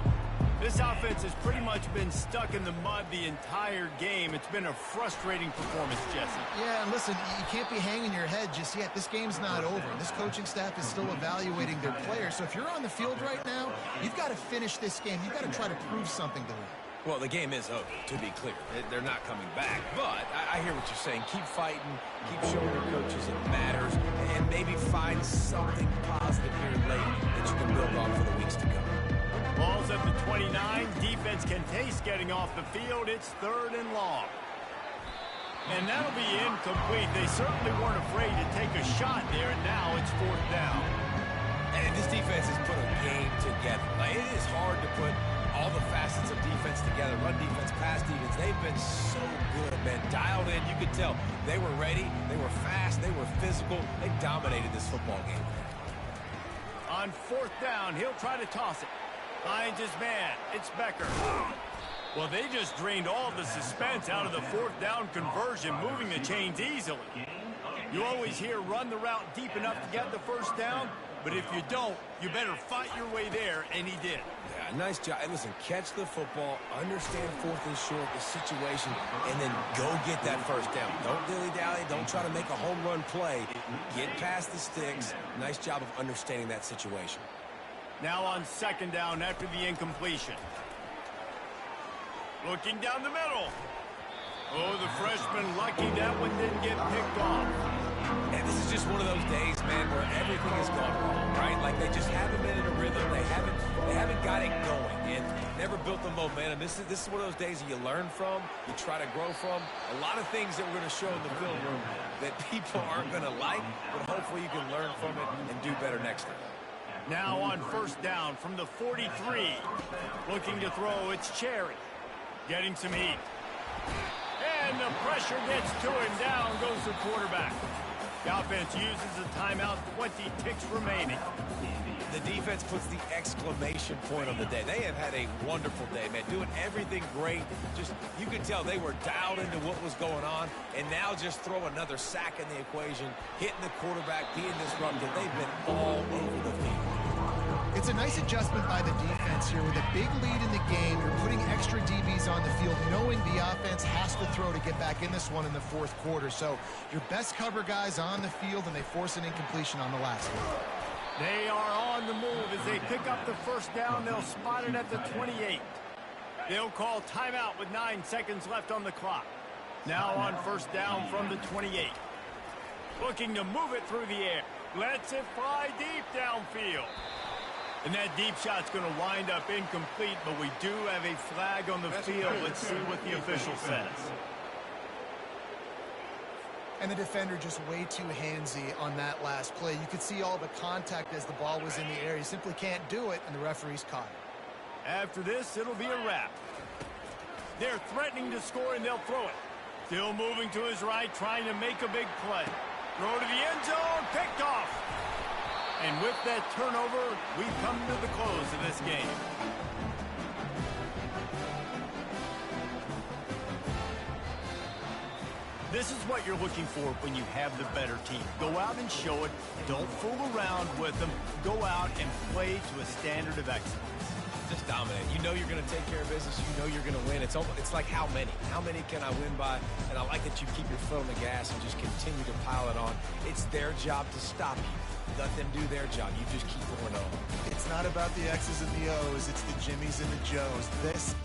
This offense has pretty much been stuck in the mud the entire game. It's been a frustrating performance, Jesse. Yeah, and listen, you can't be hanging your head just yet. This game's not over. This coaching staff is still evaluating their players. So if you're on the field right now, you've got to finish this game. You've got to try to prove something to them. Well, the game is over, to be clear. They're not coming back. But I hear what you're saying. Keep fighting. Keep showing your coaches it matters. And maybe find something positive here late that you can build on for the weeks to come. Ball's at the 29. Defense can taste getting off the field. It's 3rd and long. And that'll be incomplete. They certainly weren't afraid to take a shot there, and now it's 4th down. And this defense has put a game together. Like, it is hard to put all the facets of defense together. Run defense, pass defense. They've been so good, man. Dialed in. You could tell they were ready. They were fast. They were physical. They dominated this football game. On 4th down, he'll try to toss it. Finds his man. It's Becker. Well, they just drained all the suspense out of the 4th down conversion, moving the chains easily. You always hear run the route deep enough to get the 1st down, but if you don't, you better fight your way there, and he did. Yeah, nice job. And listen, catch the football, understand 4th and short, the situation, and then go get that 1st down. Don't dilly-dally. Don't try to make a home run play. Get past the sticks. Nice job of understanding that situation. Now on 2nd down after the incompletion. Looking down the middle. Oh, the freshman lucky that one didn't get picked off. And this is just one of those days, man, where everything has gone wrong, right? Like they just haven't been in a rhythm. They haven't got it going and never built the momentum. This is one of those days that you learn from, you try to grow from. A lot of things that we're going to show in the film room that people aren't going to like, but hopefully you can learn from it and do better next time. Now on 1st down from the 43. Looking to throw, it's Cherry. Getting some heat. And the pressure gets to him. Down goes the quarterback. The offense uses a timeout, 20 ticks remaining. The defense puts the exclamation point on the day. They have had a wonderful day, man. Doing everything great. Just, you could tell they were dialed into what was going on. And now just throw another sack in the equation. Hitting the quarterback, being disruptive. They've been all over the field. It's a nice adjustment by the defense here. With a big lead in the game, you're putting extra DBs on the field, knowing the offense has to throw to get back in this one in the 4th quarter. So your best cover guys on the field, and they force an incompletion on the last one. They are on the move as they pick up the 1st down. They'll spot it at the 28. They'll call timeout with 9 seconds left on the clock. Now on 1st down from the 28. Looking to move it through the air. Lets it fly deep downfield. And that deep shot's going to wind up incomplete, but we do have a flag on the field. Let's see what the official says. And the defender just way too handsy on that last play. You could see all the contact as the ball was in the air. He simply can't do it, and the referee's caught it. After this, it'll be a wrap. They're threatening to score, and they'll throw it. Still moving to his right, trying to make a big play. Throw to the end zone, picked off. And with that turnover, we come to the close of this game. This is what you're looking for when you have the better team. Go out and show it. Don't fool around with them. Go out and play to a standard of excellence. Just dominate. You know you're going to take care of business. You know you're going to win. It's like how many? How many can I win by? And I like that you keep your foot on the gas and just continue to pile it on. It's their job to stop you. Let them do their job. You just keep going on. It's not about the X's and the O's. It's the Jimmies and the Joes. This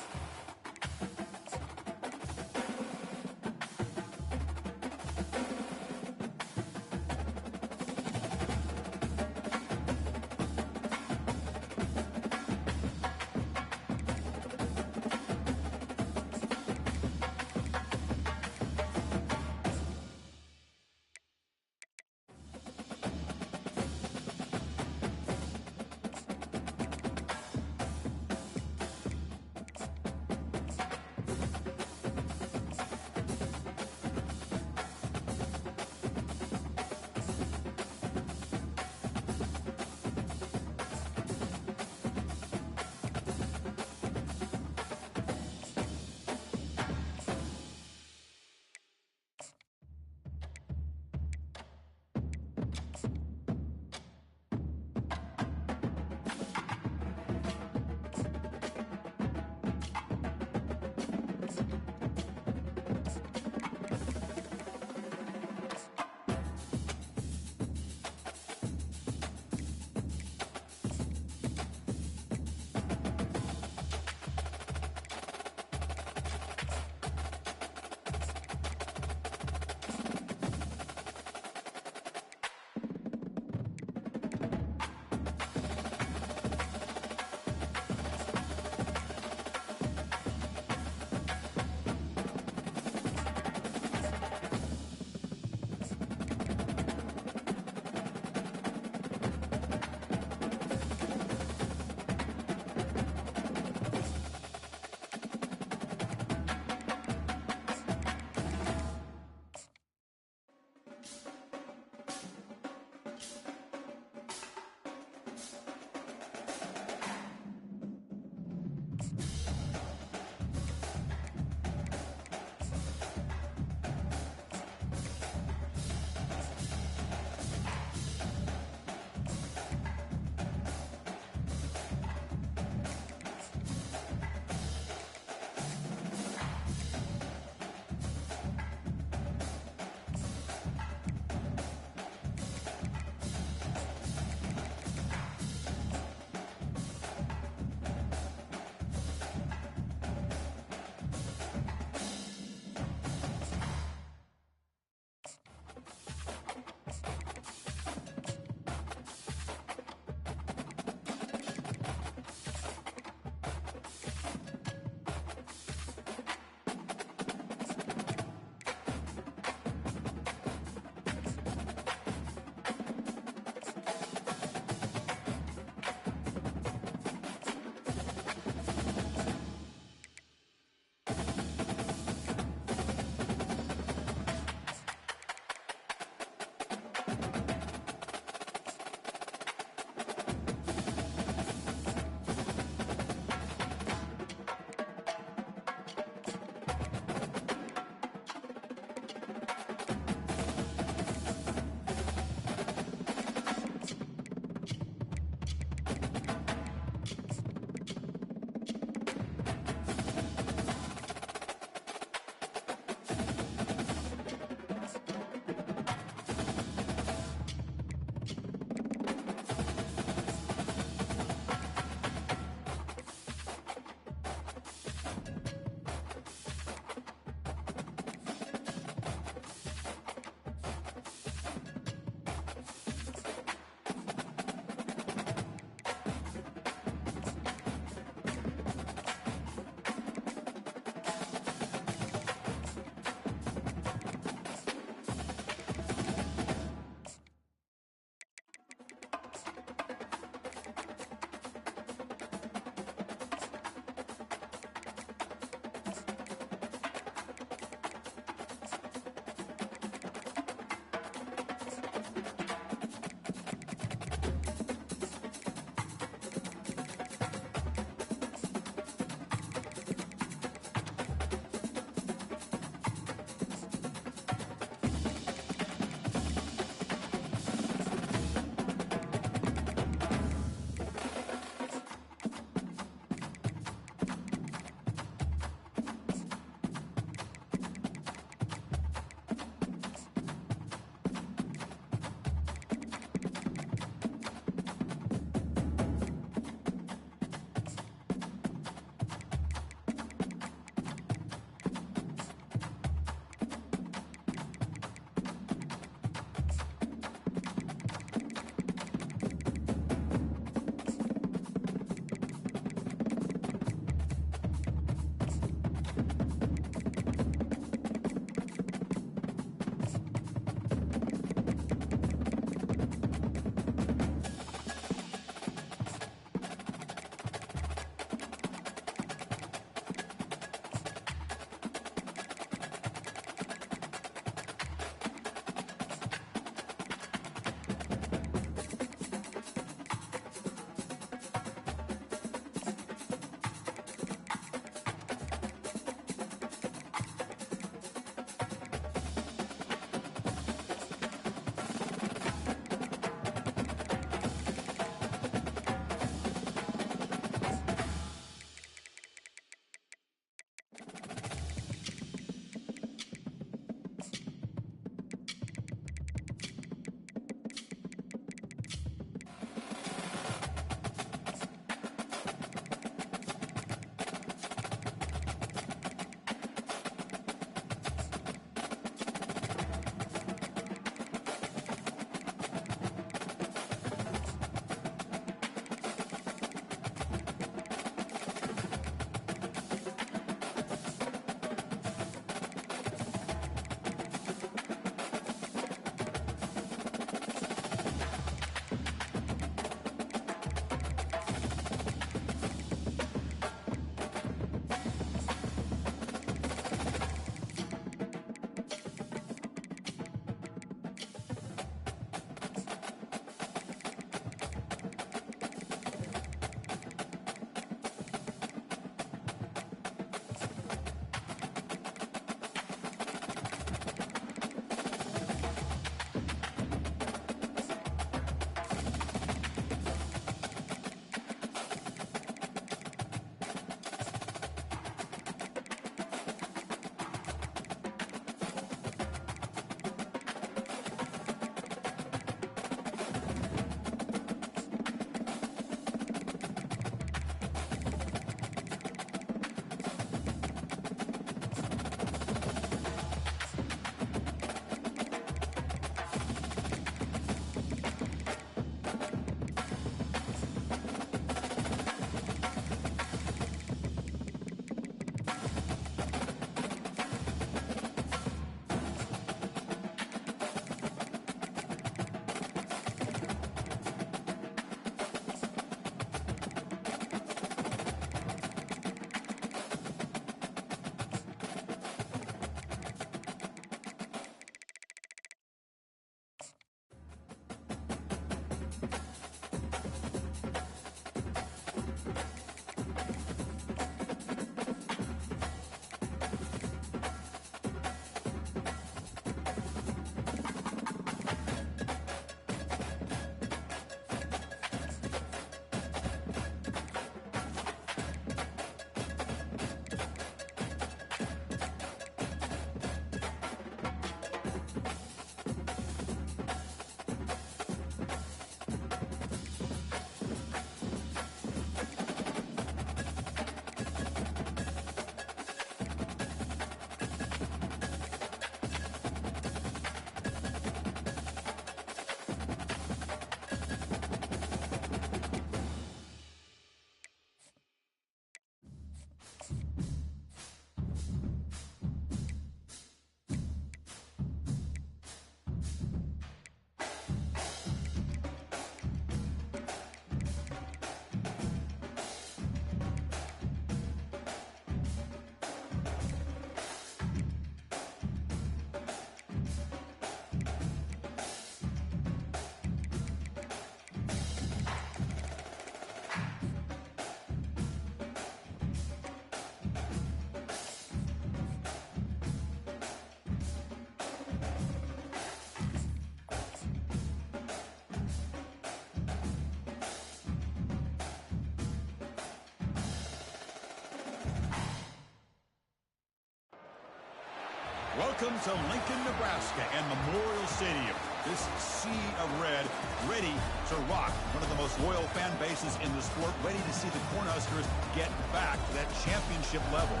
Welcome to Lincoln, Nebraska and Memorial Stadium. This sea of red ready to rock. One of the most loyal fan bases in the sport, ready to see the Cornhuskers get back to that championship level.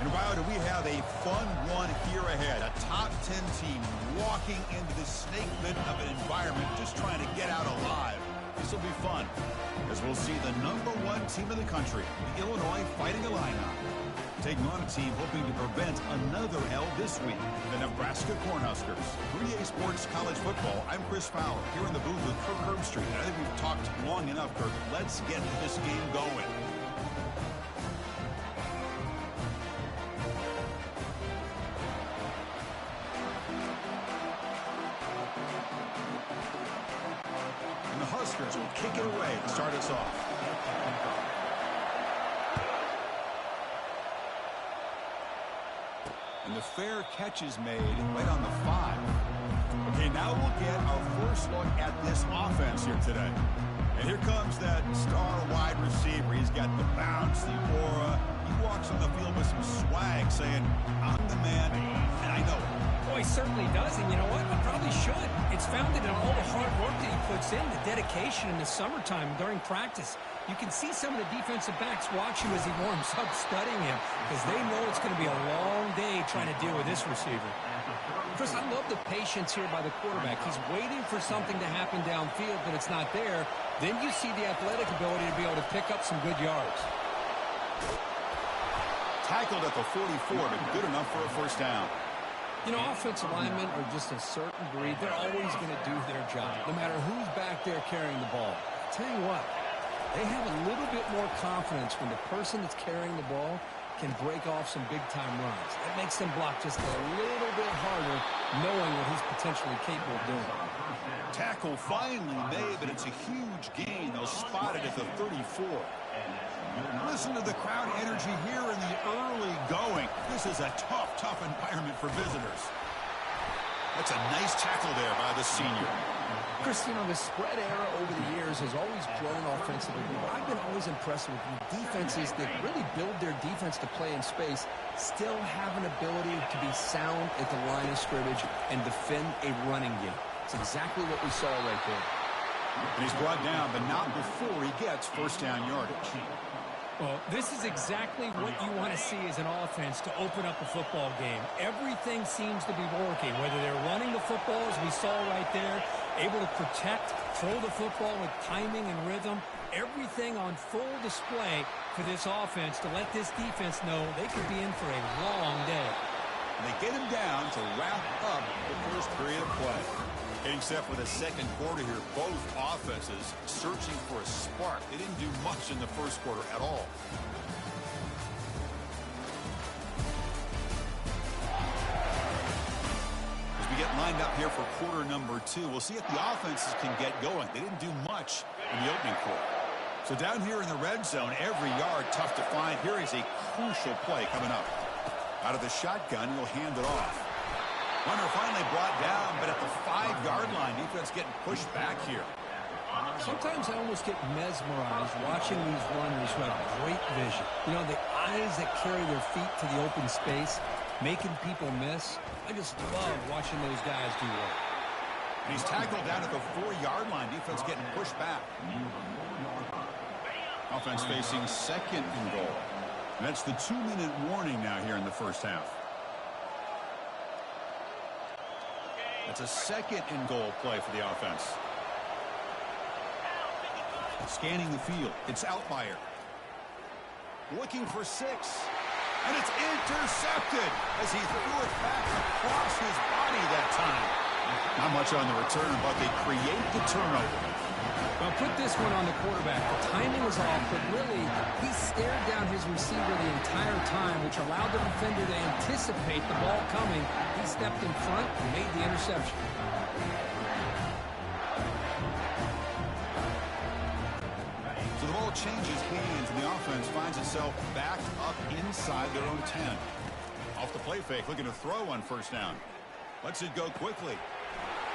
And wow, do we have a fun one here ahead. A top 10 team walking into the snake pit of an environment, just trying to get out alive. This will be fun, as we'll see the #1 team in the country, the Illinois Fighting Illini, taking on a team hoping to prevent another L this week, the Nebraska Cornhuskers. 3A Sports College Football, I'm Chris Fowler, here in the booth with Kirk Herbstreit. I think we've talked long enough, Kirk. Let's get this game going. And the Huskers will kick it away to start us off. And the fair catch is made right on the 5. Okay, now we'll get our first look at this offense here today. And here comes that star wide receiver. He's got the bounce, the aura. He walks on the field with some swag, saying, I'm the man, and I know it. Well, he certainly does, and you know what? He probably should. It's founded in all the hard work that he puts in, the dedication in the summertime during practice. You can see some of the defensive backs watch him as he warms up, studying him, because they know it's going to be a long day trying to deal with this receiver. Chris, I love the patience here by the quarterback. He's waiting for something to happen downfield, but it's not there. Then you see the athletic ability to be able to pick up some good yards. Tackled at the 44, but good enough for a first down. You know, offensive linemen are just a certain breed. They're always going to do their job, no matter who's back there carrying the ball. I'll tell you what, they have a little bit more confidence when the person that's carrying the ball can break off some big-time runs. That makes them block just a little bit harder, knowing what he's potentially capable of doing. Tackle finally made, but it's a huge gain. They'll spot it at the 34. Listen to the crowd energy here in the early going. This is a tough environment for visitors. That's a nice tackle there by the senior. Chris, you know, the spread era over the years has always grown offensively. But I've been always impressed with defenses that really build their defense to play in space, still have an ability to be sound at the line of scrimmage and defend a running game. It's exactly what we saw right there. And he's brought down, but not before he gets first down yardage. Well, this is exactly what you want to see as an offense to open up a football game. Everything seems to be working, whether they're running the football, as we saw right there, able to protect, throw the football with timing and rhythm. Everything on full display for this offense to let this defense know they could be in for a long day. And they get him down to wrap up the first period of play. Getting set for the second quarter here, both offenses searching for a spark. They didn't do much in the first quarter at all. As we get lined up here for quarter number 2, we'll see if the offenses can get going. They didn't do much in the opening quarter. So down here in the red zone, every yard tough to find. Here is a crucial play coming up. Out of the shotgun, he'll hand it off. Runner finally brought down, but at the 5-yard line, defense getting pushed back here. Sometimes I almost get mesmerized watching these runners who have great vision. You know, the eyes that carry their feet to the open space, making people miss. I just love watching those guys do work. And he's tackled down at the 4-yard line. Defense getting pushed back. Offense facing second and goal. And that's the 2-minute warning now here in the first half. That's a second and goal play for the offense. Scanning the field. It's Outlier. Looking for 6. And it's intercepted as he threw it back across his body that time. Not much on the return, but they create the turnover. Well, put this one on the quarterback. The timing was off, but really, he stared down his receiver the entire time, which allowed the defender to anticipate the ball coming. He stepped in front and made the interception. So the ball changes hands, and the offense finds itself backed up inside their own 10. Off the play fake, looking to throw on first down. Lets it go quickly.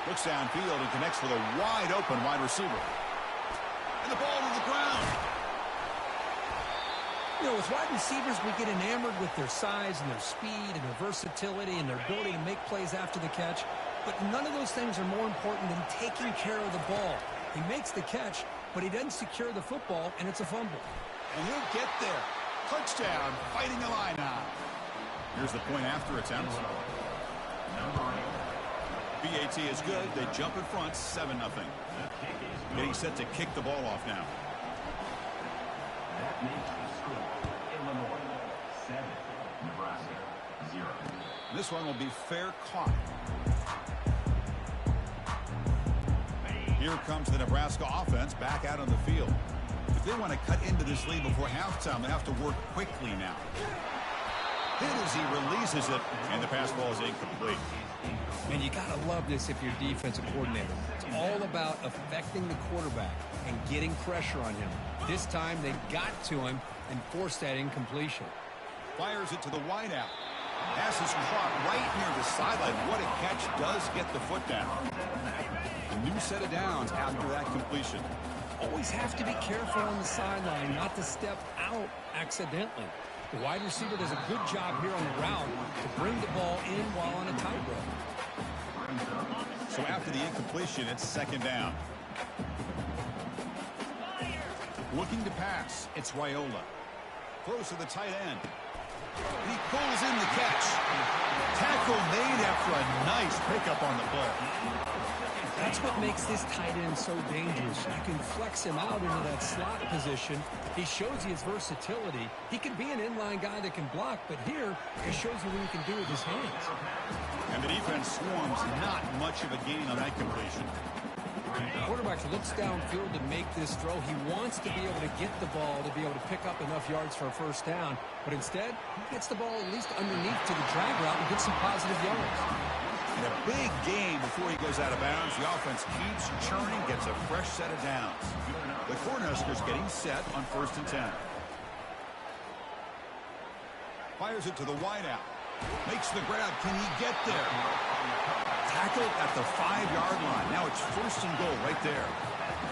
Looks downfield and connects with a wide-open wide receiver. And the ball to the ground. You know, with wide receivers, we get enamored with their size and their speed and their versatility and their ability to make plays after the catch. But none of those things are more important than taking care of the ball. He makes the catch, but he doesn't secure the football, and it's a fumble. And he'll get there. Touchdown, Fighting Illini. Here's the point after attempt. BAT is good. They jump in front, 7-0. Getting set to kick the ball off now. That makes the score Illinois 7, Nebraska 0. This one will be fair caught. Here comes the Nebraska offense back out on the field. If they want to cut into this lead before halftime, they have to work quickly now. Hit as he releases it, and the pass ball is incomplete. And you got to love this if you're defensive coordinator. It's all about affecting the quarterback and getting pressure on him. This time they got to him and forced that incompletion. Fires it to the wideout. Pass is caught right near the sideline. What a catch, does get the foot down. A new set of downs after that completion. Always have to be careful on the sideline not to step out accidentally. The wide receiver does a good job here on the route to bring the ball in while on a tightrope. So after the incompletion, it's 2nd down. Looking to pass, it's Raiola. Throws to the tight end. And he pulls in the catch. Tackle made after a nice pickup on the play. That's what makes this tight end so dangerous. You can flex him out into that slot position. He shows you his versatility. He can be an inline guy that can block, but here, he shows you what he can do with his hands. And the defense swarms, not much of a gain on that completion. The quarterback looks downfield to make this throw. He wants to be able to get the ball to be able to pick up enough yards for a first down, but instead, he gets the ball at least underneath to the drag route and gets some positive yards. And a big gain before he goes out of bounds. The offense keeps churning, gets a fresh set of downs. The Cornhuskers getting set on 1st and 10. Fires it to the wideout. Makes the grab. Can he get there? Tackled at the 5-yard line. Now it's 1st and goal right there.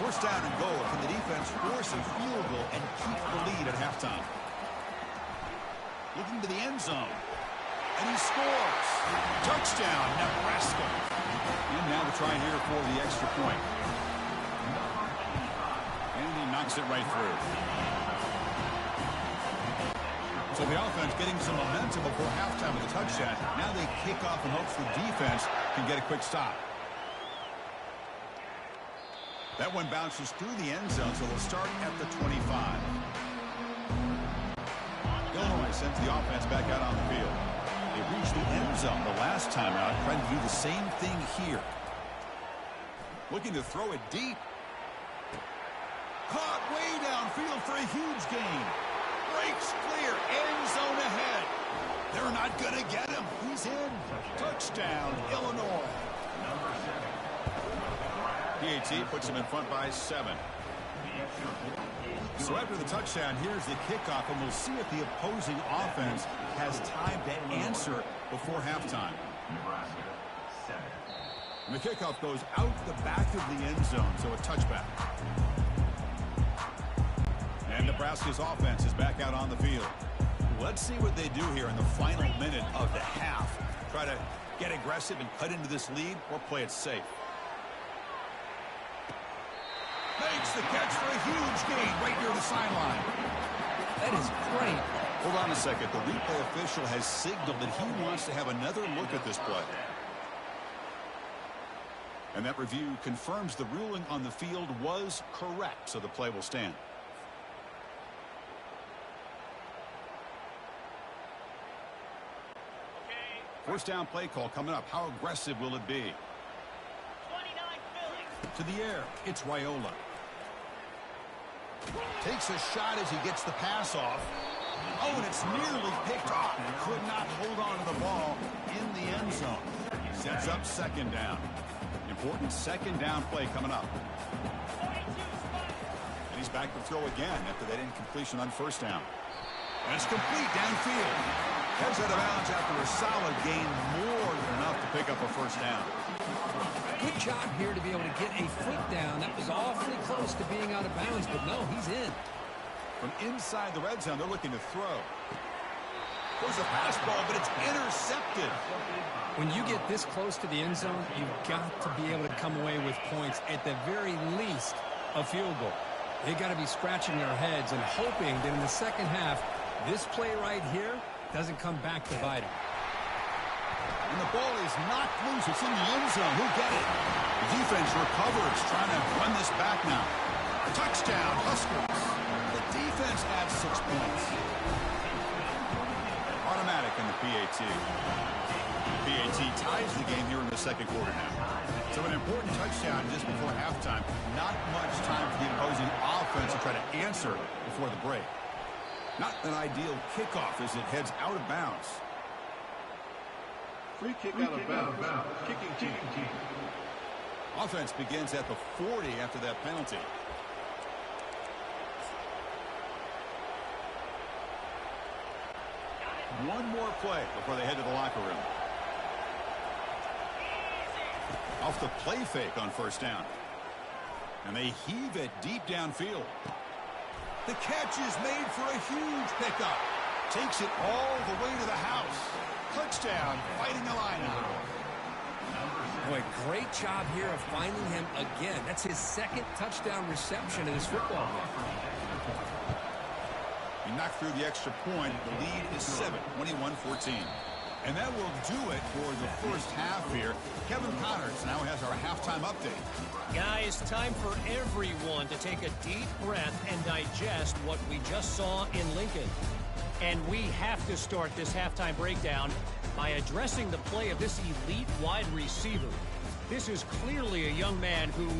1st down and goal. Can the defense force a field goal and keep the lead at halftime? Looking to the end zone. And he scores. Touchdown, Nebraska. And now the try here for the extra point. And he knocks it right through. So the offense getting some momentum before halftime with a touchdown. Now they kick off in hopes the defense can get a quick stop. That one bounces through the end zone, so they'll start at the 25. Illinois sends the offense back out on the field. They reached the end zone the last time out, trying to do the same thing here. Looking to throw it deep. Caught way downfield for a huge gain. Breaks clear, end zone ahead. They're not going to get him. He's in. Touchdown, Illinois. PAT puts him in front by 7. So after the touchdown, here's the kickoff, and we'll see if the opposing offense has time to answer before halftime. And the kickoff goes out the back of the end zone, so a touchback. And Nebraska's offense is back out on the field. Let's see what they do here in the final minute of the half. Try to get aggressive and cut into this lead, or play it safe. Makes the catch for a huge gain right near the sideline. That is great. Hold on a second. The replay official has signaled that he wants to have another look at this play. And that review confirms the ruling on the field was correct, so the play will stand. First down play call coming up. How aggressive will it be? To the air, it's Raiola. Takes a shot as he gets the pass off. Oh, and it's nearly picked off. Could not hold on to the ball in the end zone. Sets up 2nd down. Important 2nd down play coming up. And he's back to throw again after that incompletion on 1st down. And it's complete downfield. Heads out of bounds after a solid gain, more than enough to pick up a 1st down. Good job here to be able to get a foot down. That was awfully close to being out of bounds, but no, he's in. From inside the red zone, they're looking to throw. There's a pass ball, but it's intercepted. When you get this close to the end zone, you've got to be able to come away with points, at the very least, a field goal. They got to be scratching their heads and hoping that in the second half, this play right here doesn't come back to bite them. And the ball is knocked loose. It's in the end zone. Who'll get it? The defense recovers, trying to run this back now. Touchdown, Huskers. The defense adds 6 points. Automatic in the PAT. PAT ties the game here in the second quarter now. So an important touchdown just before halftime. Not much time for the opposing offense to try to answer before the break. Not an ideal kickoff as it heads out of bounds. Free kick out of bounds. Kicking team. Offense begins at the 40 after that penalty. One more play before they head to the locker room. Off the play fake on first down. And they heave it deep downfield. The catch is made for a huge pickup. Takes it all the way to the house. Touchdown, Fighting Illini. Boy, great job here of finding him again. That's his second touchdown reception in this football game. He knocked through the extra point. The lead is 7, 21-14. And that will do it for the first half here. Kevin Connors now has our halftime update. Guys, time for everyone to take a deep breath and digest what we just saw in Lincoln. And we have to start this halftime breakdown by addressing the play of this elite wide receiver. This is clearly a young man who,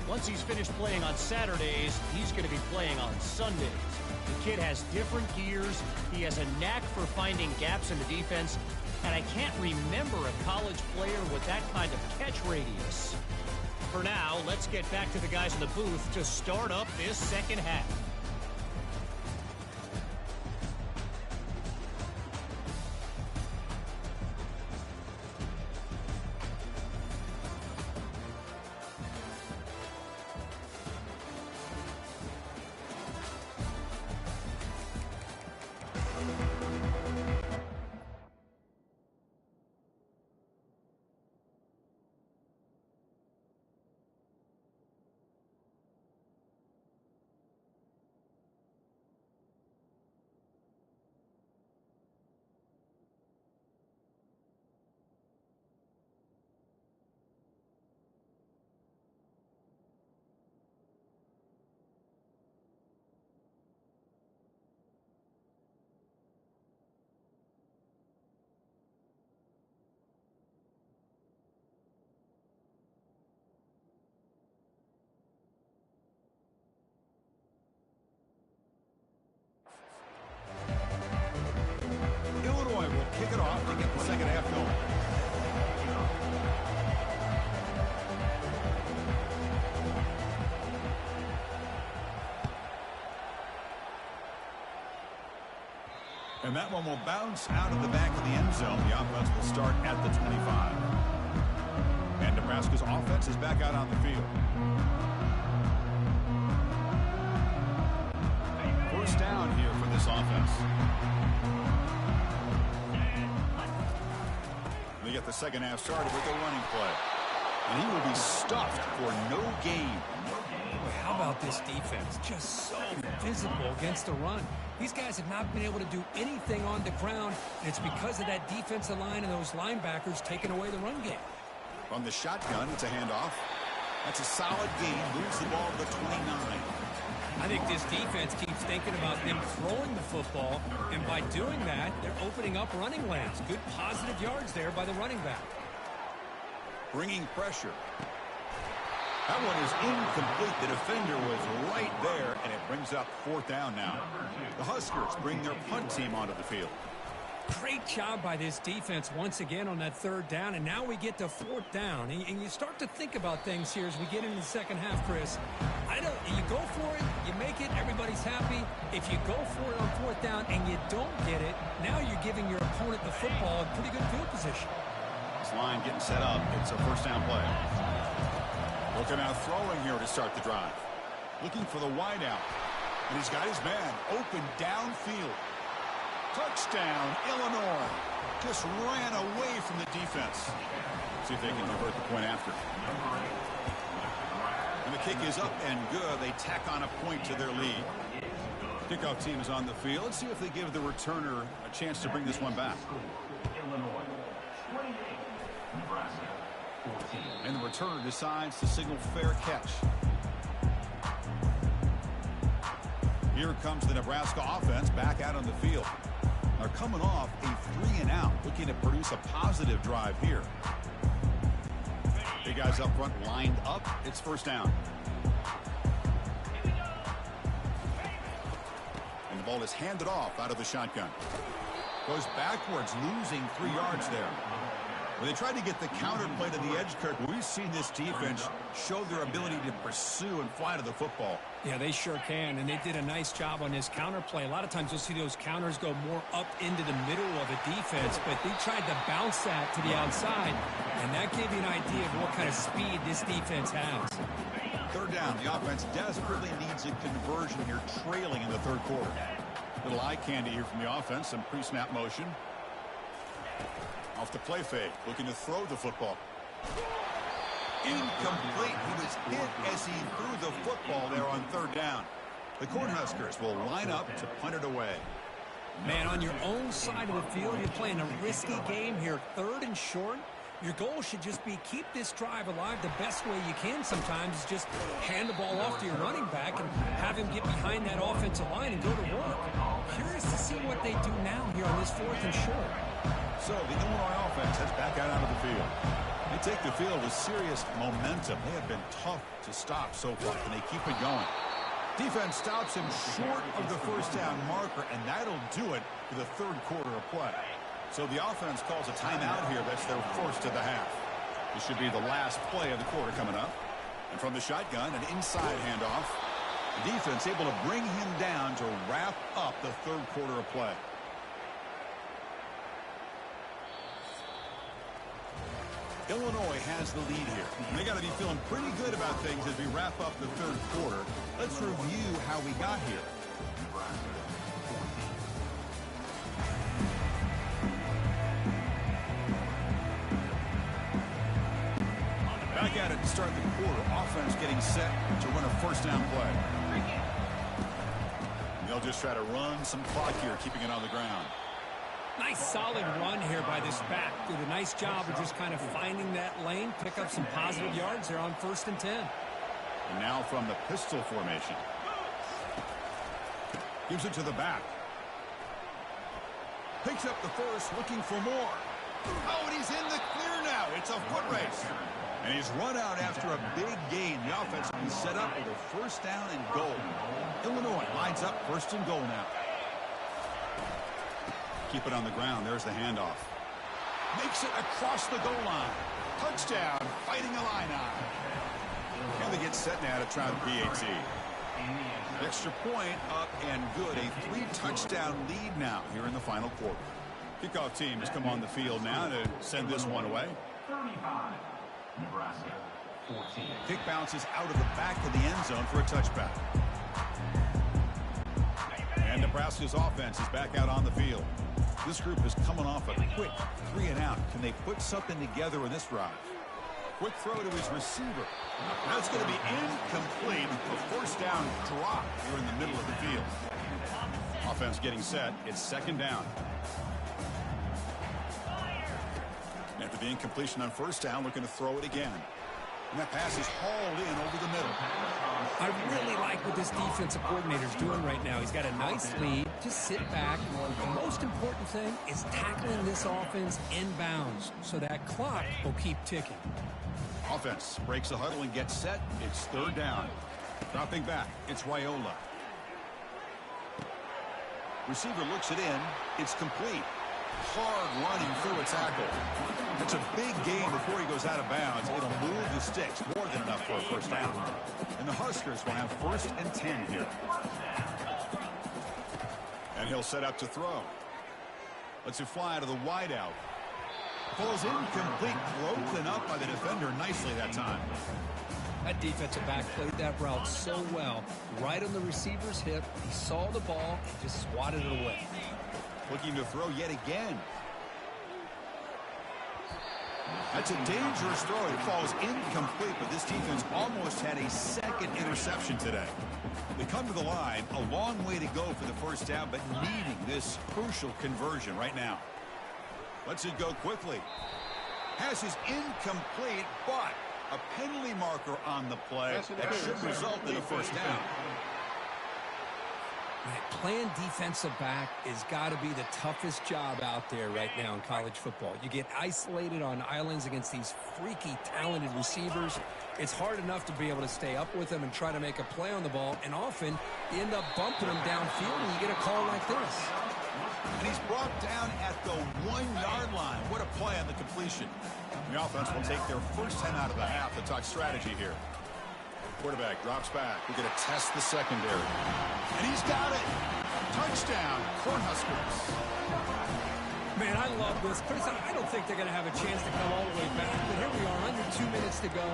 once he's finished playing on Saturdays, he's going to be playing on Sundays. The kid has different gears. He has a knack for finding gaps in the defense. And I can't remember a college player with that kind of catch radius. For now, let's get back to the guys in the booth to start up this second half. Illinois will kick it off to get the second half going. And that one will bounce out of the back of the end zone. The offense will start at the 25. And Nebraska's offense is back out on the field. First down here for this offense. They get the second half started with a running play. And he will be stuffed for no gain. How about this defense? Just so physical against the run. These guys have not been able to do anything on the ground, and it's because of that defensive line and those linebackers taking away the run game. From the shotgun, it's a handoff. That's a solid gain. Moves the ball to the 29. I think this defense keeps thinking about them throwing the football, and by doing that, they're opening up running lanes. Good positive yards there by the running back. Bringing pressure. That one is incomplete. The defender was right there, and it brings up fourth down now. The Huskers bring their punt team onto the field. Great job by this defense once again on that third down, and now we get to fourth down. And you start to think about things here as we get into the second half, Chris. You go for it, you make it, everybody's happy. If you go for it on fourth down and you don't get it, now you're giving your opponent the football in pretty good field position. This line getting set up. It's a first down play. Looking out throwing here to start the drive. Looking for the wideout. And he's got his man open downfield. Touchdown, Illinois. Just ran away from the defense. See if they can convert the point after. And the kick is up and good. They tack on a point to their lead. Kickoff team is on the field. Let's see if they give the returner a chance to bring this one back. Illinois 28, Nebraska 14. And the returner decides to signal fair catch. Here comes the Nebraska offense back out on the field. They're coming off a 3-and-out, looking to produce a positive drive here. Big guys up front lined up. It's first down. And the ball is handed off out of the shotgun. Goes backwards, losing 3 yards there. When they tried to get the counter play to the edge, Kirk, we've seen this defense show their ability to pursue and fly to the football. Yeah, they sure can, and they did a nice job on this counter play. A lot of times you'll see those counters go more up into the middle of a defense, but they tried to bounce that to the outside, and that gave you an idea of what kind of speed this defense has. Third down. The offense desperately needs a conversion here, trailing in the third quarter. Little eye candy here from the offense, some pre-snap motion. Off the play fake, looking to throw the football. Incomplete. He was hit as he threw the football there on third down. The Cornhuskers will line up to punt it away. Man, on your own side of the field, you're playing a risky game here. 3rd and short. Your goal should just be keep this drive alive the best way you can sometimes. Is just hand the ball off to your running back and have him get behind that offensive line and go to work. Curious to see what they do now here on this 4th and short. So the Illinois offense heads back out onto the field. They take the field with serious momentum. They have been tough to stop so far, and they keep it going. Defense stops him short of the first down marker, and that'll do it for the third quarter of play. So the offense calls a timeout here. That's their first of the half. This should be the last play of the quarter coming up. And from the shotgun, an inside handoff. The defense able to bring him down to wrap up the third quarter of play. Illinois has the lead here. And they got to be feeling pretty good about things as we wrap up the third quarter. Let's review how we got here. Back at it to start the quarter. Offense getting set to run a first down play. They'll just try to run some clock here, keeping it on the ground. Nice solid run here by this back. Did a nice job of just kind of finding that lane, pick up some positive yards there on 1st and 10. And now from the pistol formation. Gives it to the back. Picks up the first, looking for more. Oh, and he's in the clear now. It's a foot race. And he's run out after a big gain. The offense will be set up with a first down and goal. Illinois lines up 1st and goal now. Keep it on the ground. There's the handoff. Makes it across the goal line. Touchdown, Fighting Illini. And they get set now to try the PAT. Extra point up and good. A 3-touchdown lead now here in the final quarter. Kickoff team has come on the field now to send this one away. 35, Nebraska 14. Kick bounces out of the back of the end zone for a touchback. And Nebraska's offense is back out on the field. This group is coming off a quick 3-and-out. Can they put something together in this drive? Quick throw to his receiver. That's going to be incomplete. A first down drop here in the middle of the field. Offense getting set. It's 2nd down. After the incompletion on first down, looking to throw it again. And that pass is hauled in over the middle. I really like what this defensive coordinator's doing right now. He's got a nice lead. Just sit back. The most important thing is tackling this offense inbounds so that clock will keep ticking. Offense breaks the huddle and gets set. It's 3rd down. Dropping back, it's Raiola. Receiver looks it in. It's complete. Hard running through a tackle. It's a big game before he goes out of bounds. It'll move the sticks more than enough for a first down. And the Huskers will have 1st and 10 here. And he'll set up to throw. Lets it fly to the wideout. Falls incomplete, broken up by the defender nicely that time. That defensive back played that route so well. Right on the receiver's hip, he saw the ball and just swatted it away. Looking to throw yet again. That's a dangerous throw. It falls incomplete, but this defense almost had a second interception today. They come to the line, a long way to go for the first down, but needing this crucial conversion right now. Lets it go quickly. Pass is incomplete, but a penalty marker on the play that should result in a first down. Playing defensive back has got to be the toughest job out there right now in college football. You get isolated on islands against these freaky, talented receivers. It's hard enough to be able to stay up with them and try to make a play on the ball, and often you end up bumping them downfield and you get a call like this. And he's brought down at the 1-yard line. What a play on the completion. The offense will take their first 10 out of the half to talk strategy here. Quarterback drops back. We're going to test the secondary. And he's got it. Touchdown, Cornhuskers. Man, I love this. Chris, I don't think they're going to have a chance to come all the way back, but here we are, under 2 minutes to go,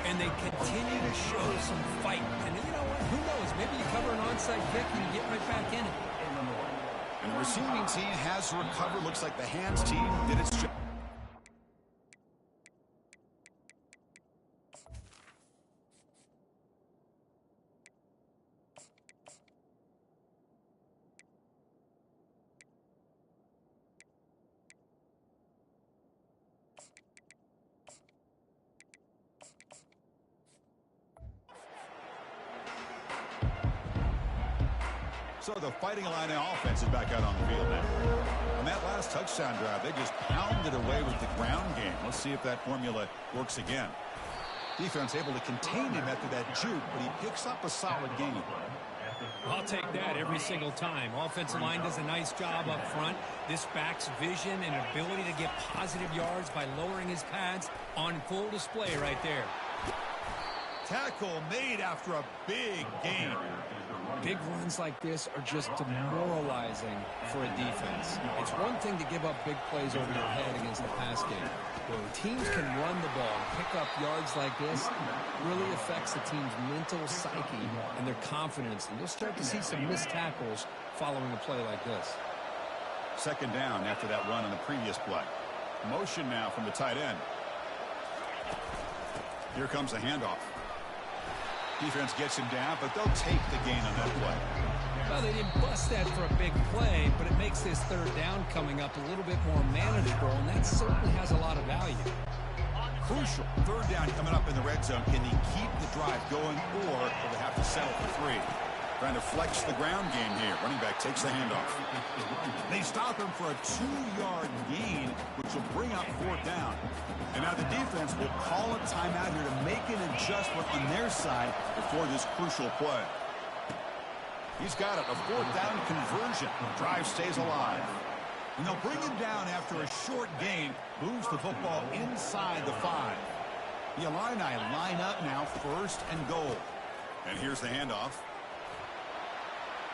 and they continue to show some fight. And you know what? Who knows? Maybe you cover an onside kick and you get right back in it. And the receiving team has recovered. Looks like the hands team did its job. So the Fighting Illini offense is back out on the field now. On that last touchdown drive, they just pounded away with the ground game. Let's see if that formula works again. Defense able to contain him after that juke, but he picks up a solid gain. I'll take that every single time. Offensive line does a nice job up front. This back's vision and ability to get positive yards by lowering his pads on full display right there. Tackle made after a big gain. Big runs like this are just demoralizing for a defense. It's one thing to give up big plays over your head against the pass game. When teams can run the ball and pick up yards like this, it really affects the team's mental psyche and their confidence. And you'll start to see some missed tackles following a play like this. Second down after that run on the previous play. Motion now from the tight end. Here comes the handoff. Defense gets him down, but they'll take the gain on that play. Well, they didn't bust that for a big play, but it makes this third down coming up a little bit more manageable, and that certainly has a lot of value. Crucial. Third down coming up in the red zone. Can they keep the drive going, or will they have to settle for 3? Trying to flex the ground game here. Running back takes the handoff. They stop him for a 2-yard gain, which will bring up fourth down. And now the defense will call a timeout here to make an adjustment on their side before this crucial play. He's got it, a fourth down conversion. Drive stays alive. And they'll bring him down after a short gain. Moves the football inside the 5. The Illini line up now, first and goal. And here's the handoff.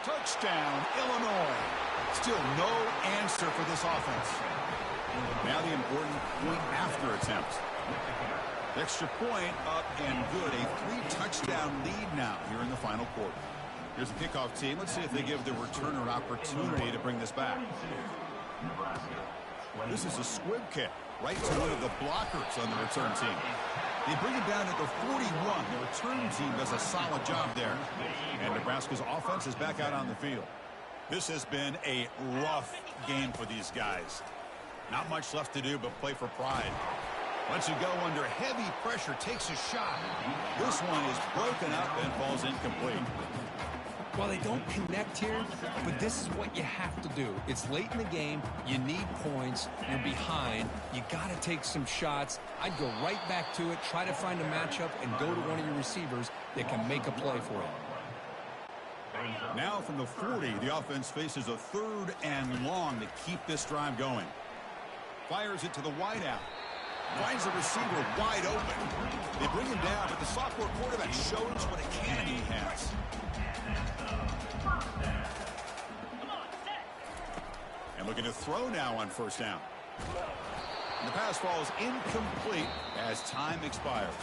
Touchdown, Illinois. Still no answer for this offense. Now the important point after attempt. Extra point up and good. A 3-touchdown lead now here in the final quarter. Here's the kickoff team. Let's see if they give the returner an opportunity to bring this back. This is a squib kick right to one of the blockers on the return team. They bring it down at the 41. The return team does a solid job there. And Nebraska's offense is back out on the field. This has been a rough game for these guys. Not much left to do but play for pride. Lets it go under heavy pressure, takes a shot. This one is broken up and falls incomplete. Well, they don't connect here, but this is what you have to do. It's late in the game. You need points. You're behind. You got to take some shots. I'd go right back to it, try to find a matchup, and go to one of your receivers that can make a play for it. Now from the 40, the offense faces a 3rd and long to keep this drive going. Fires it to the wideout. Finds the receiver wide open. They bring him down, but the sophomore quarterback shows what a cannon he has. And looking to throw now on first down. And the pass falls incomplete as as time expires.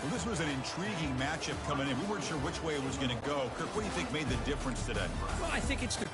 Well, this was an intriguing matchup coming in. We weren't sure which way it was going to go. Kirk, what do you think made the difference today? Well, I think it's the...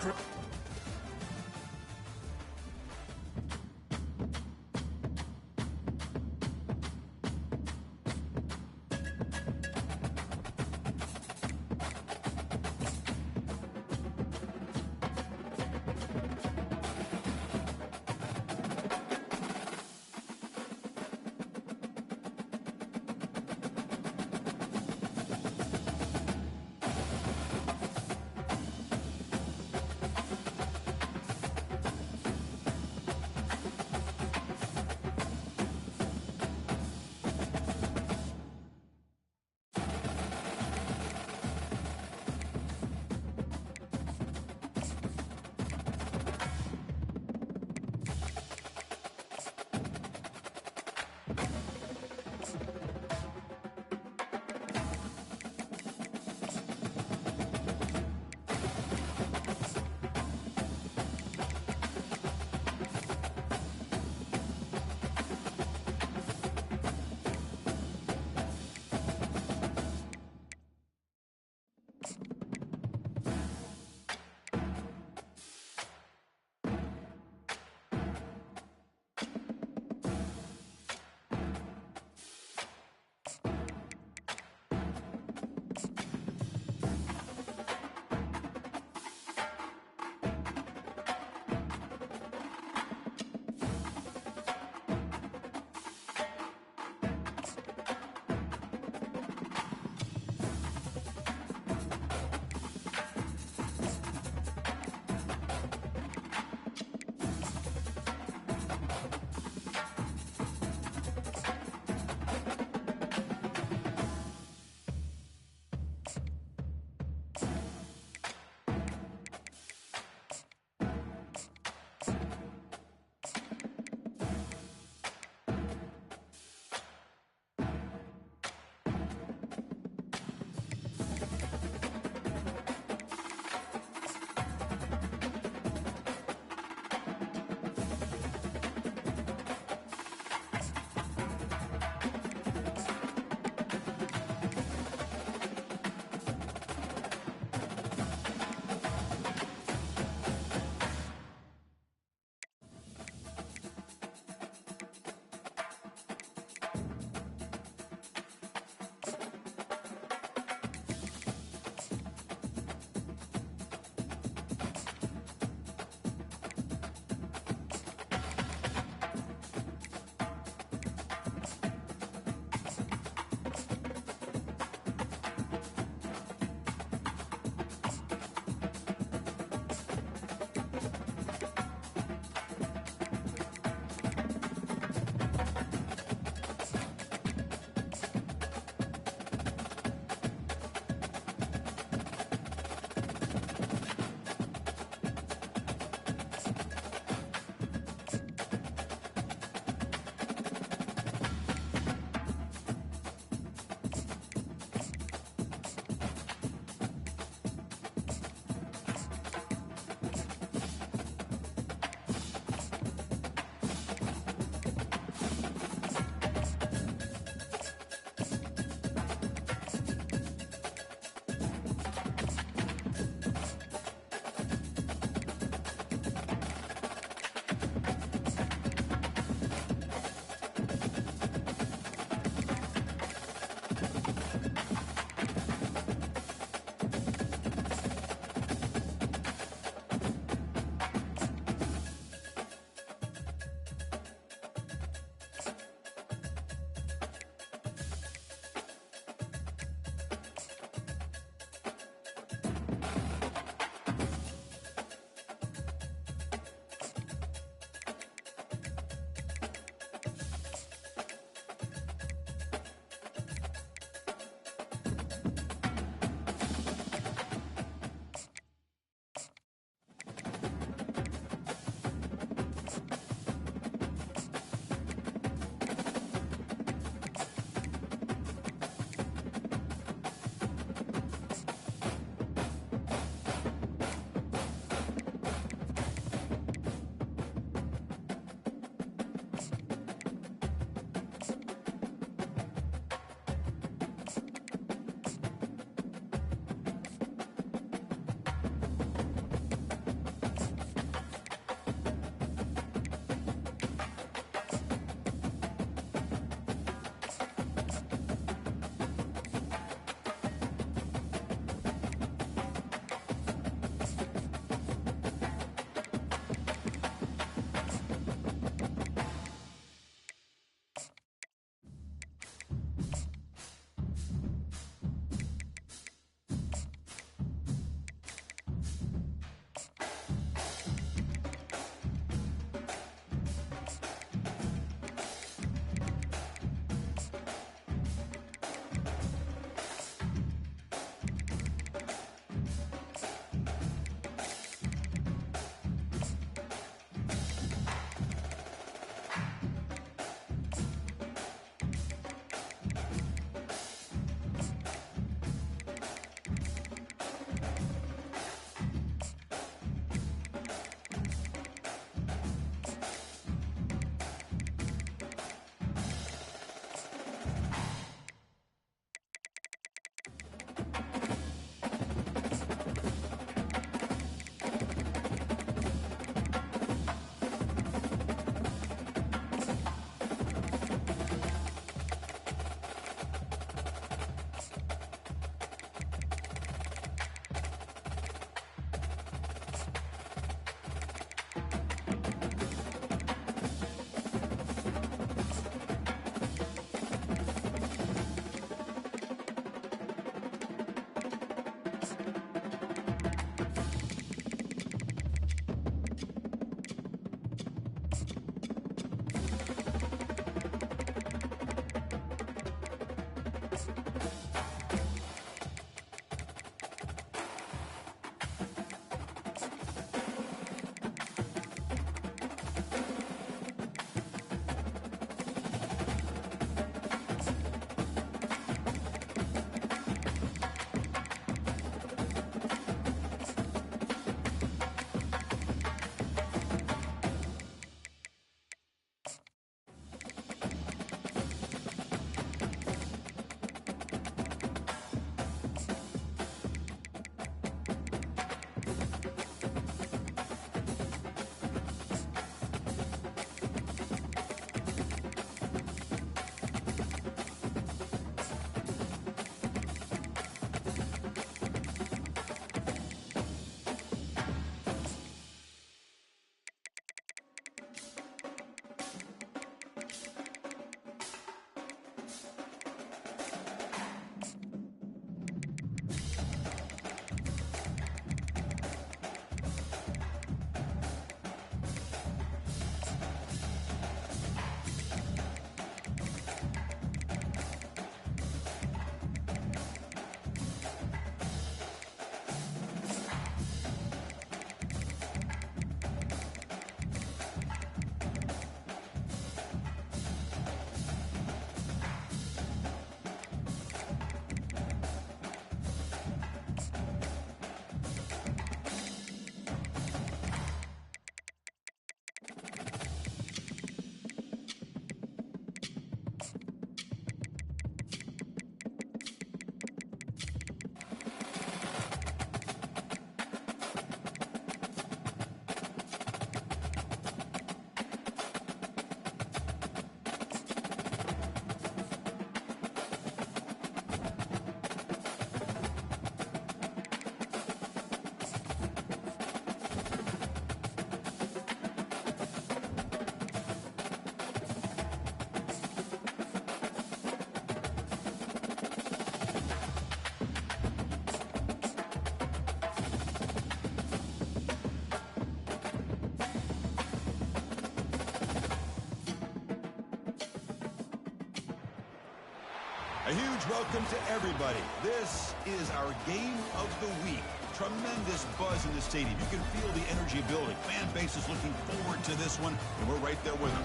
A huge welcome to everybody. This is our game of the week. Tremendous buzz in the stadium. You can feel the energy building. Fan base is looking forward to this one, and we're right there with them.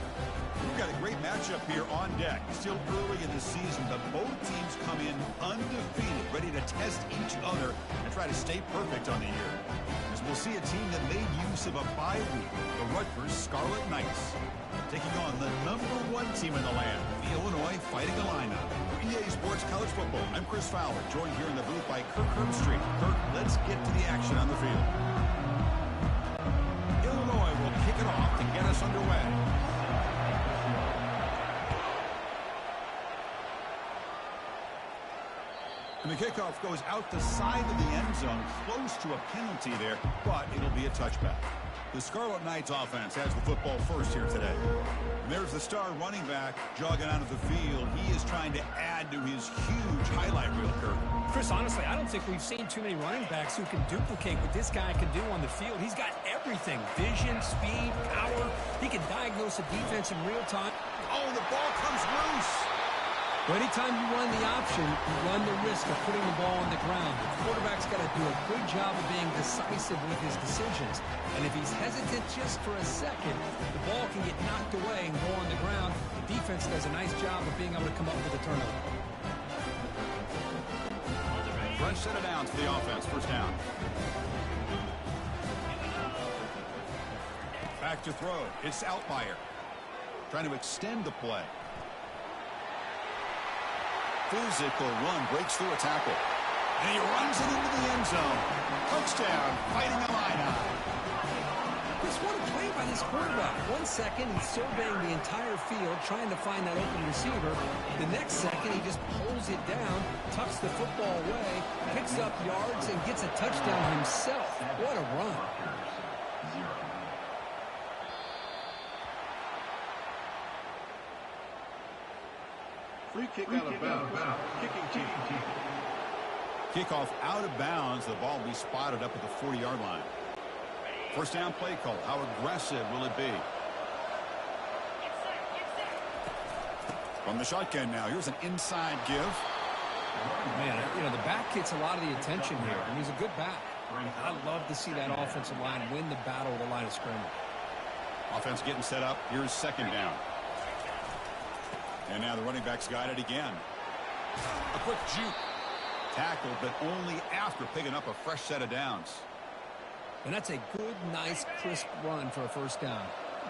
We've got a great matchup here on deck. Still early in the season, but both teams come in undefeated, ready to test each other and try to stay perfect on the year. As we'll see a team that made use of a bye week, the Rutgers Scarlet Knights, taking on the #1 team in the land, the Illinois Fighting Illini. For EA Sports College Football, I'm Chris Fowler, joined here in the booth by Kirk Herbstreit. Kirk, let's get to the action on the field. Illinois will kick it off to get us underway. And the kickoff goes out the side of the end zone, close to a penalty there, but it'll be a touchback. The Scarlet Knights offense has the football first here today. And there's the star running back jogging out of the field. He is trying to add to his huge highlight reel, Kirk. Chris, honestly, I don't think we've seen too many running backs who can duplicate what this guy can do on the field. He's got everything: vision, speed, power. He can diagnose a defense in real time. Oh, the ball comes loose. But anytime you run the option, you run the risk of putting the ball on the ground. The quarterback's got to do a good job of being decisive with his decisions. And if he's hesitant just for a second, the ball can get knocked away and go on the ground. The defense does a nice job of being able to come up with a turnover. Fresh set of downs for the offense. First down. Back to throw. It's Outlier. Trying to extend the play. Physical run, breaks through a tackle. And he runs it into the end zone. Touchdown, Fighting Illini. Just what a play by this quarterback. 1 second, he's surveying the entire field, trying to find that open receiver. The next second, he just pulls it down, tucks the football away, picks up yards, and gets a touchdown himself. What a run. Free kick out of bounds. Kicking team. Kickoff out of bounds. The ball will be spotted up at the 40-yard line. First down play call. How aggressive will it be? From the shotgun now. Here's an inside give. Man, you know, the back gets a lot of the attention here, and he's a good back. I love to see that offensive line win the battle at the line of scrimmage. Offense getting set up. Here's second down. And now the running back's got it again. A quick juke. Tackle, but only after picking up a fresh set of downs. And that's a good, nice, crisp run for a first down.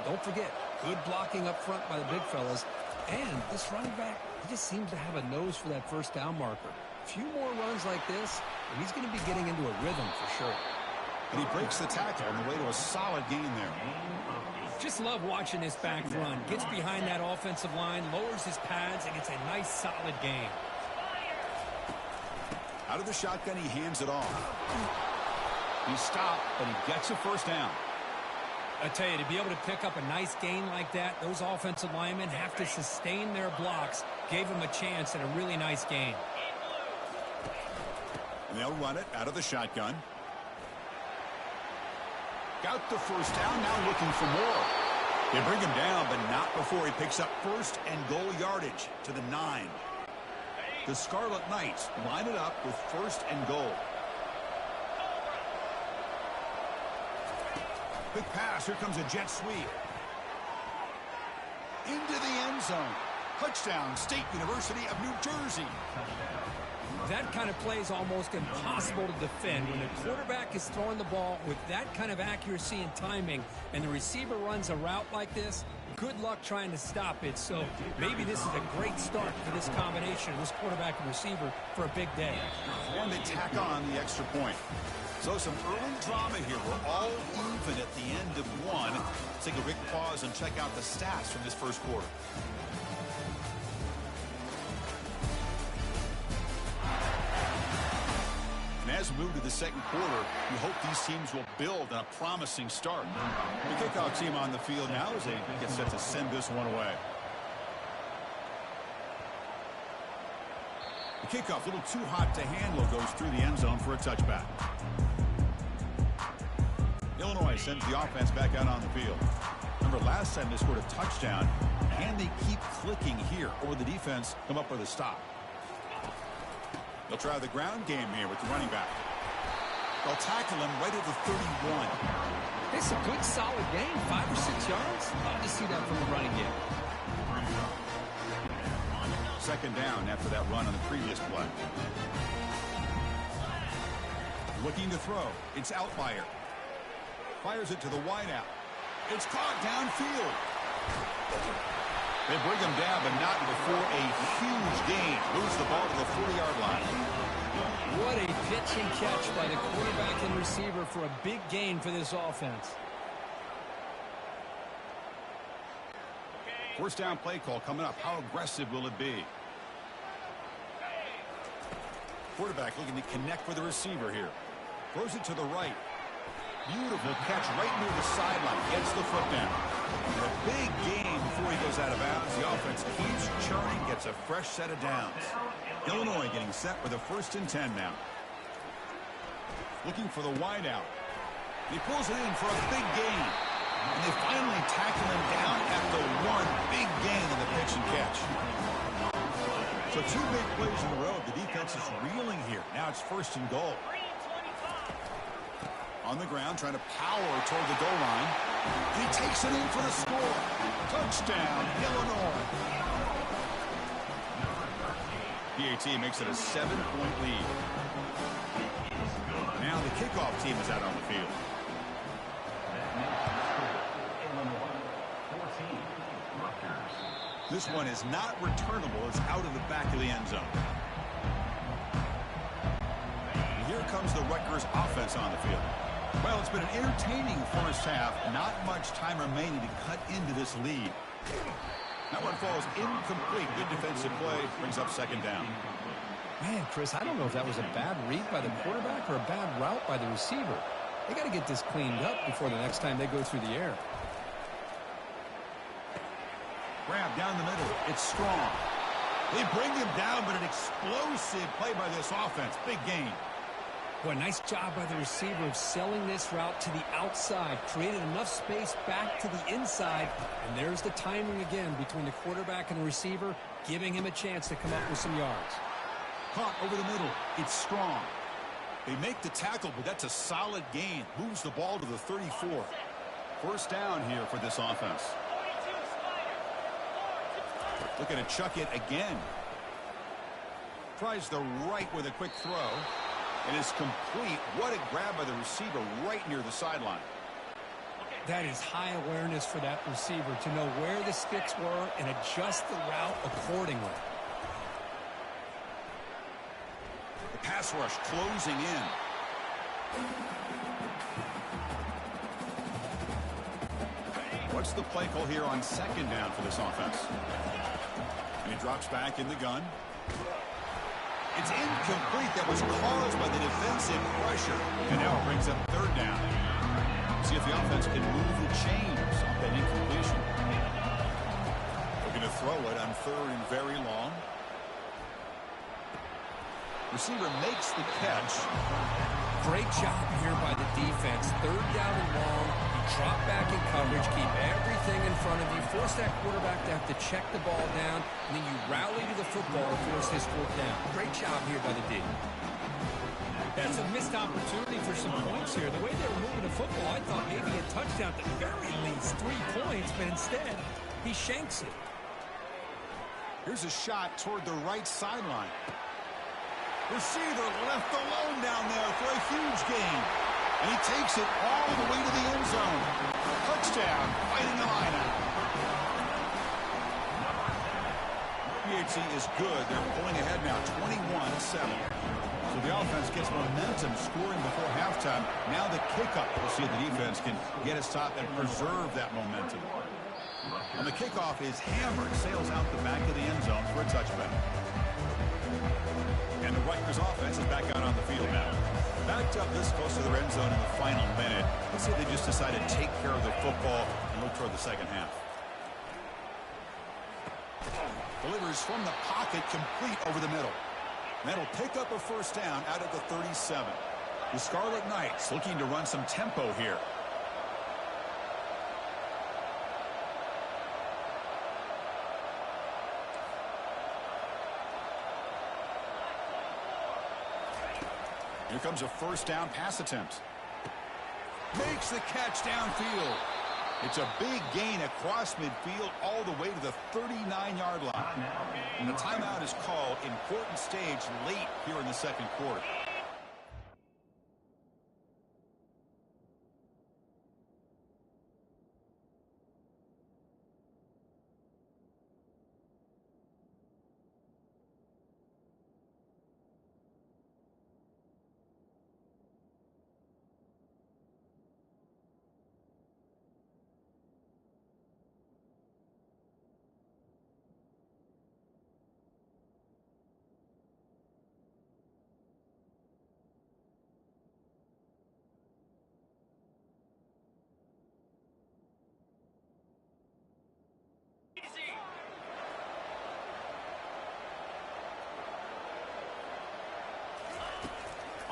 Don't forget, good blocking up front by the big fellas. And this running back, he just seems to have a nose for that first down marker. A few more runs like this, and he's going to be getting into a rhythm for sure. And he breaks the tackle on the way to a solid gain there. Just love watching this back run. Gets behind that offensive line, lowers his pads, and gets a nice, solid gain. Out of the shotgun, he hands it off. He stopped, but he gets a first down. I tell you, to be able to pick up a nice gain like that, those offensive linemen have to sustain their blocks. Gave him a chance at a really nice gain. And they'll run it out of the shotgun. Got the first down, now looking for more. They bring him down, but not before he picks up first and goal yardage to the 9. The Scarlet Knights line it up with first and goal. Big pass, here comes a jet sweep. Into the end zone. Touchdown, State University of New Jersey. That kind of play is almost impossible to defend. When the quarterback is throwing the ball with that kind of accuracy and timing, and the receiver runs a route like this, good luck trying to stop it. So maybe this is a great start for this combination, this quarterback and receiver, for a big day. And they tack on the extra point. So some early drama here. We're all even at the end of one. Let's take a quick pause and check out the stats from this first quarter. And as we move to the second quarter, we hope these teams will build on a promising start. The kickoff team on the field now as they get set to send this one away. The kickoff, a little too hot to handle, goes through the end zone for a touchback. Illinois sends the offense back out on the field. Remember, last time they scored a touchdown, and they keep clicking here, or the defense come up with a stop. They'll try the ground game here with the running back. They'll tackle him right at the 31. It's a good, solid gain, 5 or 6 yards. Love to see that from the running game. Second down after that run on the previous play. Looking to throw. It's Outlier. Fires it to the wideout. It's caught downfield. They bring him down, but not before a huge gain. Moves the ball to the 40-yard line. What a pitch and catch by the quarterback and receiver for a big gain for this offense. First down play call coming up. How aggressive will it be? Quarterback looking to connect with the receiver here. Throws it to the right. Beautiful catch right near the sideline. Gets the foot down. A big gain before he goes out of bounds. The offense keeps churning, gets a fresh set of downs. Illinois getting set with a 1st and 10 now. Looking for the wideout. He pulls it in for a big gain. And they finally tackle him down after one big gain in the pitch and catch. So 2 big plays in a row. The defense is reeling here. Now it's 1st and goal. On the ground, trying to power toward the goal line. And he takes it in for the score. Touchdown, Illinois. PAT makes it a 7-point lead. Now the kickoff team is out on the field. This one is not returnable. It's out of the back of the end zone. And here comes the Rutgers offense on the field. Well, it's been an entertaining first half. Not much time remaining to cut into this lead. That one falls incomplete. Good defensive play. Brings up 2nd down. Man, Chris, I don't know if that was a bad read by the quarterback or a bad route by the receiver. They got to get this cleaned up before the next time they go through the air. Grab down the middle. It's Strong. They bring him down, but an explosive play by this offense. Big gain. Boy, nice job by the receiver of selling this route to the outside. Created enough space back to the inside. And there's the timing again between the quarterback and the receiver, giving him a chance to come up with some yards. Caught over the middle. It's Strong. They make the tackle, but that's a solid gain. Moves the ball to the 34. First down here for this offense. Looking to chuck it again. Tries the right with a quick throw. And it's complete. What a grab by the receiver right near the sideline. That is high awareness for that receiver to know where the sticks were and adjust the route accordingly. The pass rush closing in. What's the play call here on 2nd down for this offense? And he drops back in the gun. It's incomplete. That was caused by the defensive pressure. And now it brings up 3rd down. See if the offense can move the chains off that incompletion. Looking to throw it on 3rd and very long. Receiver makes the catch. Great job here by the defense. 3rd down and long. You drop back in coverage, keep everything in front of you, force that quarterback to have to check the ball down, and then you rally to the football to force his 4th down. Great job here by the D. That's a missed opportunity for some points here. The way they were moving the football, I thought maybe a touchdown, at the very least 3 points, but instead, he shanks it. Here's a shot toward the right sideline. Receiver left alone down there for a huge gain. And he takes it all the way to the end zone. Touchdown, Fighting Illini. PAT is good. They're pulling ahead now, 21-7. So the offense gets momentum, scoring before halftime. Now the kickoff. We'll see if the defense can get a stop and preserve that momentum. On the kickoff is hammered, sails out the back of the end zone for a touchback. And the Rutgers offense is back out on the field now. Backed up this close to the end zone in the final minute. Let's see if they just decide to take care of the football and look toward the second half. Delivers from the pocket, complete over the middle. That'll pick up a 1st down out at the 37. The Scarlet Knights looking to run some tempo here. Here comes a first down pass attempt. Makes the catch downfield. It's a big gain across midfield all the way to the 39-yard line. And the timeout is called. Important stage late here in the second quarter.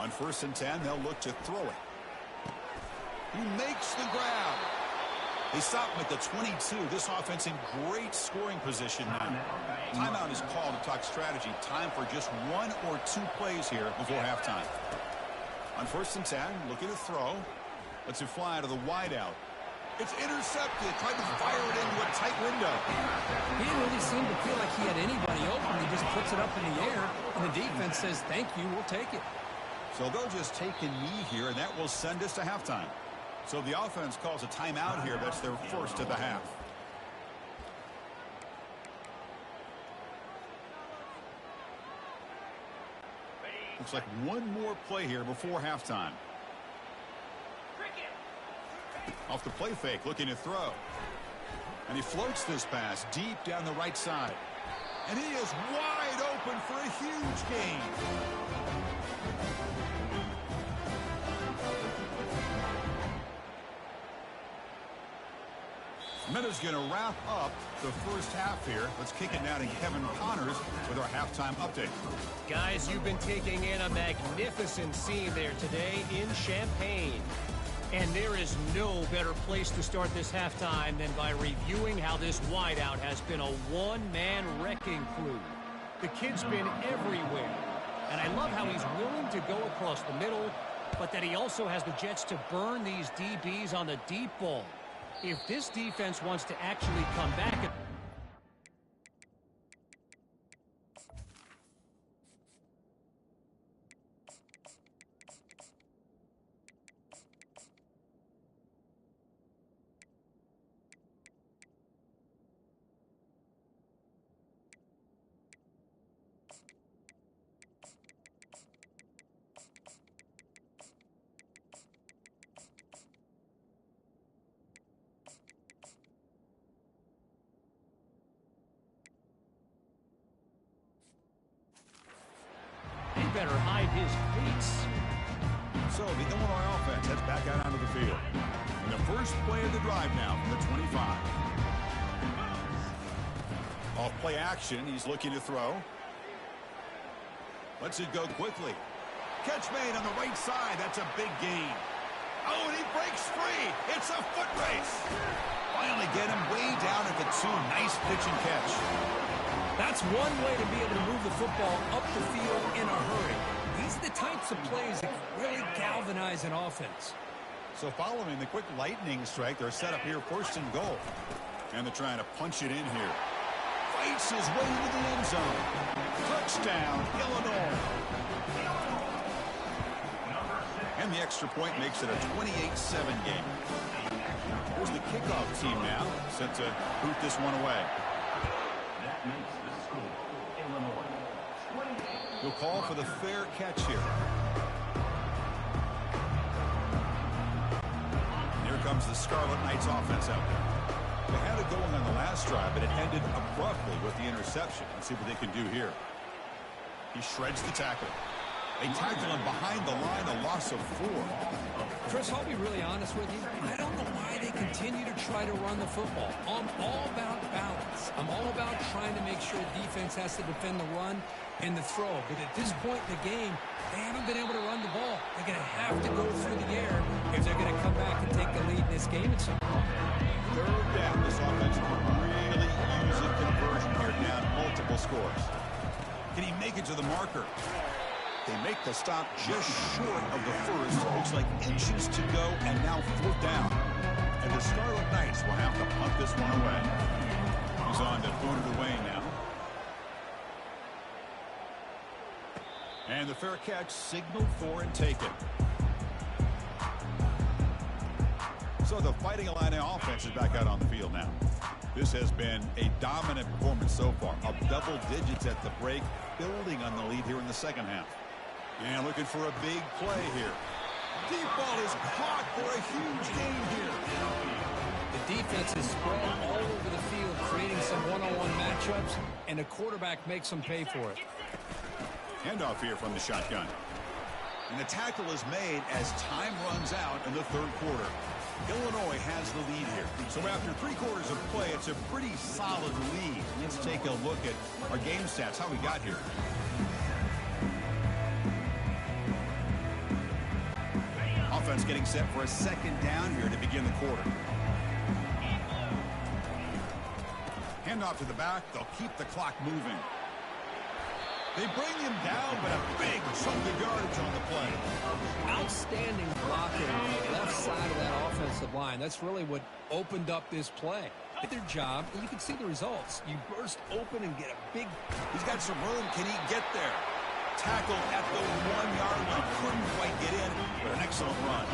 On 1st and 10, they'll look to throw it. He makes the grab. They stop him at the 22. This offense in great scoring position now. Timeout is called to talk strategy. Time for just 1 or 2 plays here before halftime. On 1st and 10, looking to throw. Lets it fly to the wideout. It's intercepted. Tried to fire it into a tight window. He didn't really seem to feel like he had anybody open. He just puts it up in the air, and the defense says, thank you, we'll take it. So they'll just take a knee here, and that will send us to halftime. So the offense calls a timeout here. That's their first of the half. Looks like one more play here before halftime. Off the play fake, looking to throw. And he floats this pass deep down the right side. And he is wide open for a huge gain. Minutes going to wrap up the first half here. Let's kick it now to Kevin Connors with our halftime update. Guys, you've been taking in a magnificent scene there today in Champaign. And there is no better place to start this halftime than by reviewing how this wideout has been a one-man wrecking crew. The kid's been everywhere. And I love how he's willing to go across the middle, but that he also has the jets to burn these DBs on the deep ball. If this defense wants to actually come back... better hide his cleats. So the Illinois offense heads back out onto the field. And the first play of the drive now from the 25. Off play action, he's looking to throw. Lets it go quickly. Catch made on the right side. That's a big gain. Oh, and he breaks free. It's a foot race. Finally get him way down at the 2. Nice pitch and catch. That's one way to be able to move the football up the field in a hurry. These are the types of plays that really galvanize an offense. So following the quick lightning strike, they're set up here 1st and goal. And they're trying to punch it in here. Fights his way into the end zone. Touchdown, Illinois. And the extra point makes it a 28-7 game. Here's the kickoff team now, set to boot this one away. That makes the score Illinois 28. He'll call for the fair catch here. Here comes the Scarlet Knights offense out there. They had it going on the last drive, but it ended abruptly with the interception. Let's see what they can do here. He shreds the tackle. They tackle him behind the line, a loss of 4. Chris, I'll be really honest with you. I don't know why they continue to try to run the football. I'm all about balance. I'm all about trying to make sure defense has to defend the run and the throw. But at this point in the game, they haven't been able to run the ball. They're going to have to go through the air if they're going to come back and take the lead in this game at some point. 3rd down, this offense can really use a conversion here, down multiple scores. Can he make it to the marker? They make the stop just short of the first. Looks like inches to go, and now 4th down. And the Scarlet Knights will have to punt this one away. He's on to boot it away now. And the fair catch signaled for and taken. So the Fighting Illini offense is back out on the field now. This has been a dominant performance so far. Up double digits at the break, building on the lead here in the second half. And looking for a big play here. Deep ball is caught for a huge gain here. The defense is spread all over the field, creating some one-on-one matchups, and the quarterback makes them pay for it. Handoff here from the shotgun. And the tackle is made as time runs out in the 3rd quarter. Illinois has the lead here. So after 3 quarters of play, it's a pretty solid lead. Let's take a look at our game stats, how we got here. Offense getting set for a 2nd down here to begin the quarter. Handoff to the back. They'll keep the clock moving. They bring him down, but a big chunk of yardage on the play. Outstanding blocking on the left side of that offensive line. That's really what opened up this play. Did their job, and you can see the results. You burst open and get a big... He's got some room. Can he get there? Tackled at the 1-yard line. Couldn't quite get in, but an excellent run.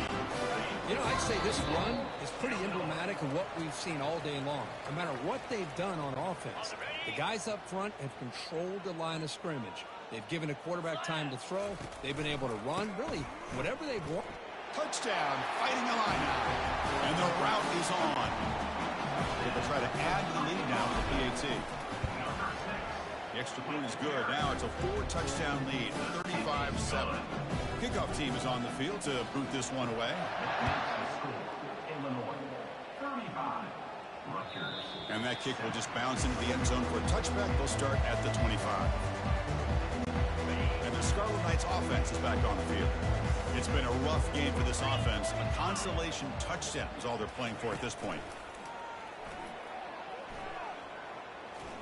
You know, I'd say this run is pretty emblematic of what we've seen all day long. No matter what they've done on offense, the guys up front have controlled the line of scrimmage. They've given the quarterback time to throw. They've been able to run, really, whatever they want. Touchdown, Fighting Illini. And the route is on. They'll try to add to the lead now with the PAT. The extra point is good. Now it's a 4-touchdown lead, 35-7. Kickoff team is on the field to boot this one away. Illinois, 35. Rutgers. And that kick will just bounce into the end zone for a touchback. They'll start at the 25. And the Scarlet Knights offense is back on the field. It's been a rough game for this offense. A consolation touchdown is all they're playing for at this point.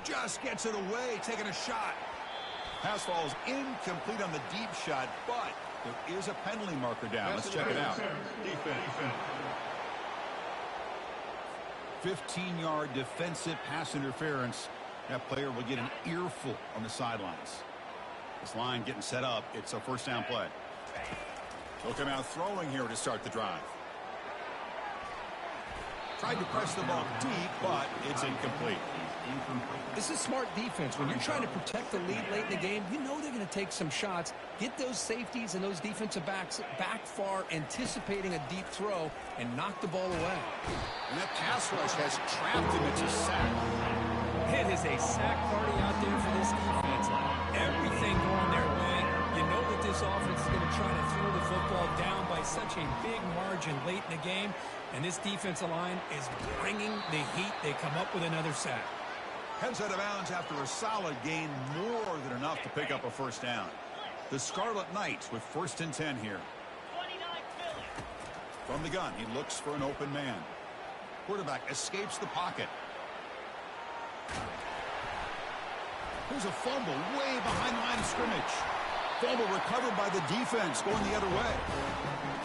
Just gets it away, taking a shot. Pass falls incomplete on the deep shot, but there is a penalty marker down. Let's check it out. Defense. 15-yard defensive pass interference. That player will get an earful on the sidelines. This line getting set up. It's a 1st down play. They'll come out throwing here to start the drive. Tried to press the ball deep, but it's incomplete. This is smart defense. When you're trying to protect the lead late in the game, you know they're going to take some shots, get those safeties and those defensive backs back far, anticipating a deep throw, and knock the ball away. And that pass rush has trapped him. It's a sack. It is a sack party out there for this defense. Everything going their way. You know that this offense is going to try to throw the football down by such a big margin late in the game, and this defensive line is bringing the heat. They come up with another sack. Heads out of bounds after a solid gain, more than enough to pick up a 1st down. The Scarlet Knights with 1st and 10 here. From the gun, he looks for an open man. Quarterback escapes the pocket. There's a fumble way behind the line of scrimmage. Fumble recovered by the defense, going the other way.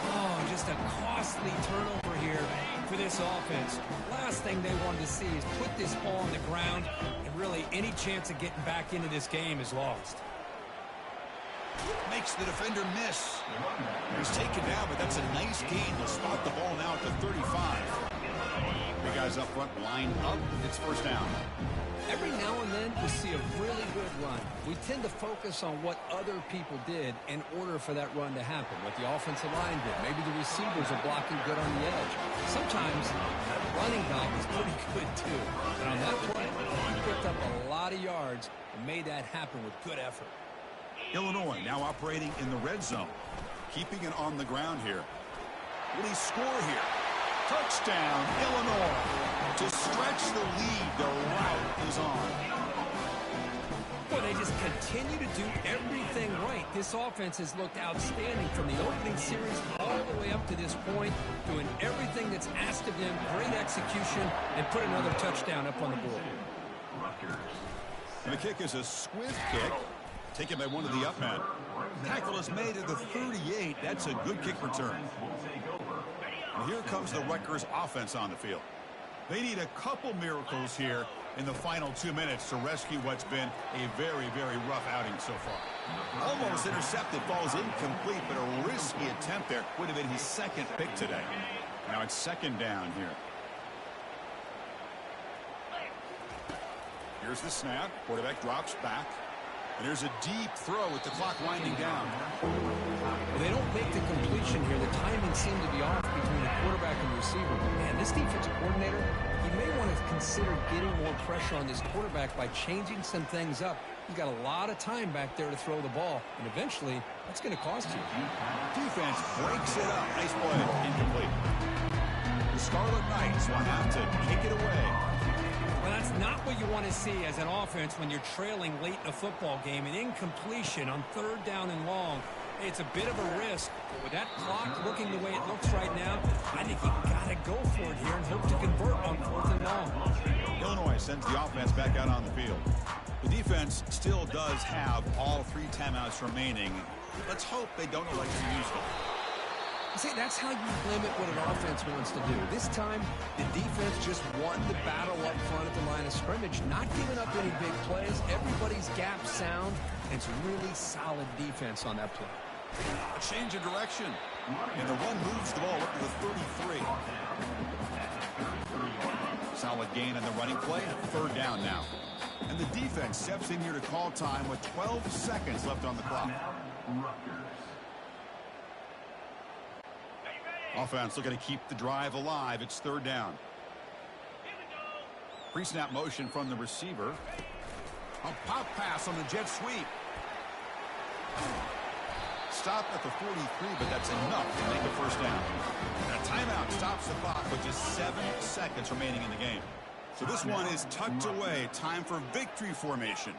Oh, just a costly turnover here for this offense. Last thing they wanted to see is put this ball on the ground, and really any chance of getting back into this game is lost. Makes the defender miss. He's taken down, but that's a nice gain. They'll spot the ball now at the 35. The guys up front line up. It's 1st down. Every now and then we see a really good run. We tend to focus on what other people did in order for that run to happen, what the offensive line did. Maybe the receivers are blocking good on the edge. Sometimes that running back is pretty good too. But on that play, he picked up a lot of yards and made that happen with good effort. Illinois now operating in the red zone, keeping it on the ground here. Will he score here? Touchdown, Illinois. To stretch the lead, the route is on. Well, they just continue to do everything right. This offense has looked outstanding from the opening series all the way up to this point, doing everything that's asked of them, great execution, and put another touchdown up on the board. And the kick is a swift kick. taken by one of the up men. Tackle is made at the 38. That's a good kick return. And here comes the Rutgers offense on the field. They need a couple miracles here in the final 2 minutes to rescue what's been a very, very rough outing so far. Almost intercepted, falls incomplete, but a risky attempt there. Would have been his second pick today. Now it's second down here. Here's the snap. Quarterback drops back. And there's a deep throw with the clock winding down. Well, they don't make the completion here. The timing seemed to be off between the quarterback and the receiver. But man, this defensive coordinator, he may want to consider getting more pressure on this quarterback by changing some things up. He's got a lot of time back there to throw the ball, and eventually that's going to cost you. Defense breaks it up. Nice play. Incomplete. The Scarlet Knights will have to kick it away. Well, that's not what you want to see as an offense when you're trailing late in a football game. An incompletion on 3rd down and long. It's a bit of a risk, but with that clock looking the way it looks right now, I think you got to go for it here and hope to convert on 4th and long. Illinois sends the offense back out on the field. The defense still does have all 3 timeouts remaining. Let's hope they don't elect to use them. See, that's how you limit what an offense wants to do. This time, the defense just won the battle up front at the line of scrimmage, not giving up any big plays. Everybody's gap sound. It's really solid defense on that play. A change of direction. And the run moves the ball up to the 33. Solid gain on the running play. 3rd down now. And the defense steps in here to call time with 12 seconds left on the clock. Offense looking to keep the drive alive. It's 3rd down. Pre-snap motion from the receiver. A pop pass on the jet sweep. Stop at the 43, but that's enough to make a 1st down. And a timeout stops the clock with just 7 seconds remaining in the game. So this one is tucked away. Time for victory formation.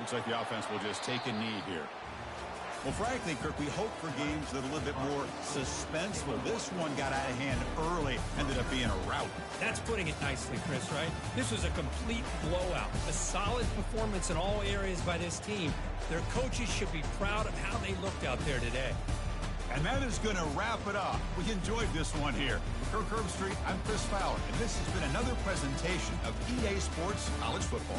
Looks like the offense will just take a knee here. Well, frankly, Kirk, we hope for games that are a little bit more suspenseful. This one got out of hand early, ended up being a rout. That's putting it nicely, Chris, right? This was a complete blowout. A solid performance in all areas by this team. Their coaches should be proud of how they looked out there today. And that is going to wrap it up. We enjoyed this one here. For Kirk Herbstreit, I'm Chris Fowler, and this has been another presentation of EA Sports College Football.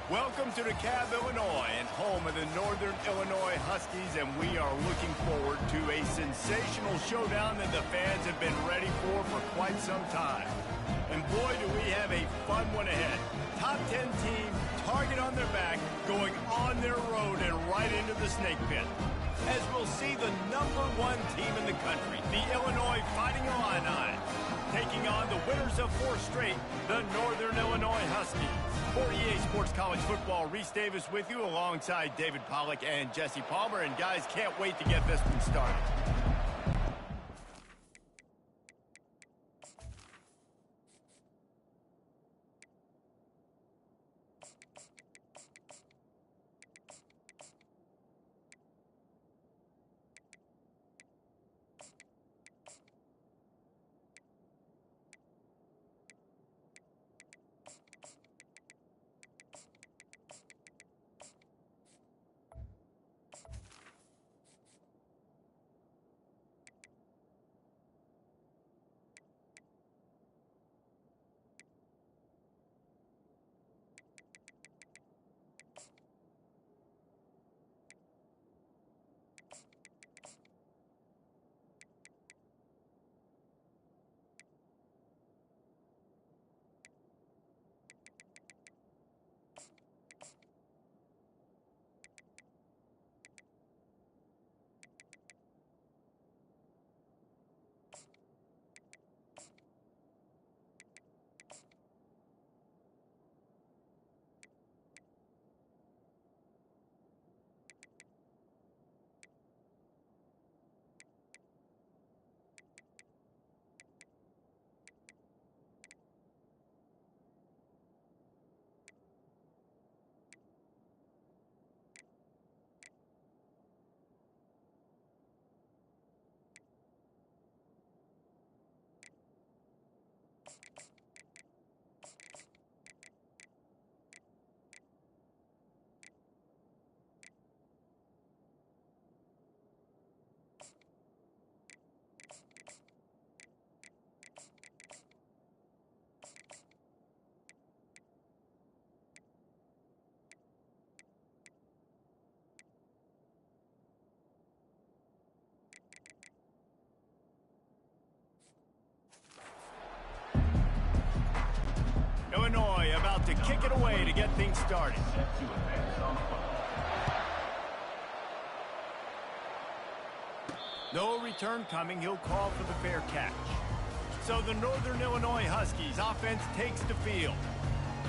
Welcome to DeKalb, Illinois, and home of the Northern Illinois Huskies, and we are looking forward to a sensational showdown that the fans have been ready for quite some time. And boy, do we have a fun one ahead. Top 10 team, target on their back, going on their road and right into the snake pit. As we'll see the #1 team in the country, the Illinois Fighting Illini, taking on the winners of 4 straight, the Northern Illinois Huskies. For EA Sports College Football, Reese Davis with you alongside David Pollack and Jesse Palmer. And guys, can't wait to get this one started. Illinois about to kick it away to get things started. No return coming. He'll call for the fair catch. So the Northern Illinois Huskies offense takes the field.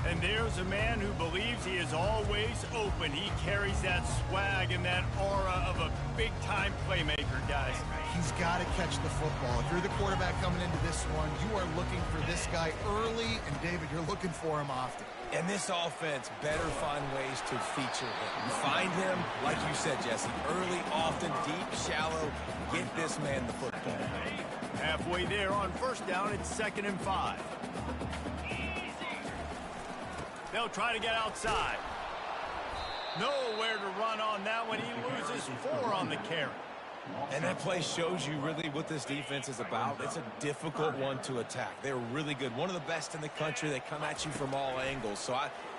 And there's a man who believes he is always open. He carries that swag and that aura of a big-time playmaker, guys. He's got to catch the football. If you're the quarterback coming into this one, you are looking for this guy early, and David, you're looking for him often. And this offense better find ways to feature him. Find him, like you said, Jesse, early, often, deep, shallow. Get this man the football. Halfway there on first down, it's 2nd and 5. They'll try to get outside. Nowhere to run on that one. He loses 4 on the carry. And that play shows you really what this defense is about. It's a difficult one to attack. They're really good. One of the best in the country. They come at you from all angles. So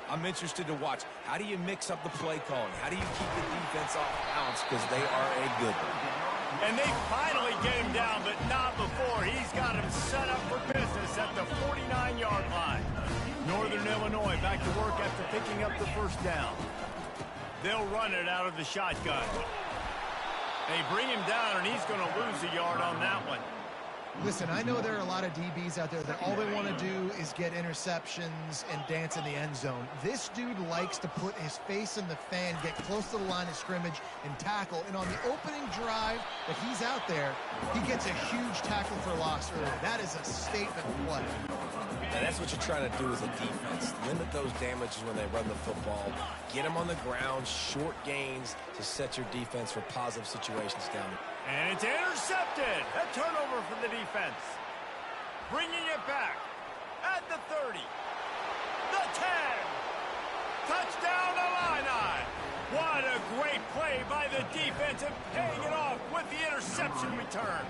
I'm interested to watch. How do you mix up the play calling? How do you keep the defense off balance? Because they are a good one. And they finally get him down, but not before. He's got him set up for business at the 49-yard line. Northern Illinois back to work after picking up the first down. They'll run it out of the shotgun. They bring him down, and he's going to lose a yard on that one. Listen, I know there are a lot of DBs out there that all they want to do is get interceptions and dance in the end zone. This dude likes to put his face in the fan, get close to the line of scrimmage, and tackle. And on the opening drive that he's out there, he gets a huge tackle for loss early. That is a statement play. And that's what you're trying to do as a defense. Limit those damages when they run the football. Get them on the ground, short gains to set your defense for positive situations down there. And it's intercepted. A turnover for the defense. Bringing it back at the 30. The 10. Touchdown Illini. What a great play by the defense and paying it off with the interception return.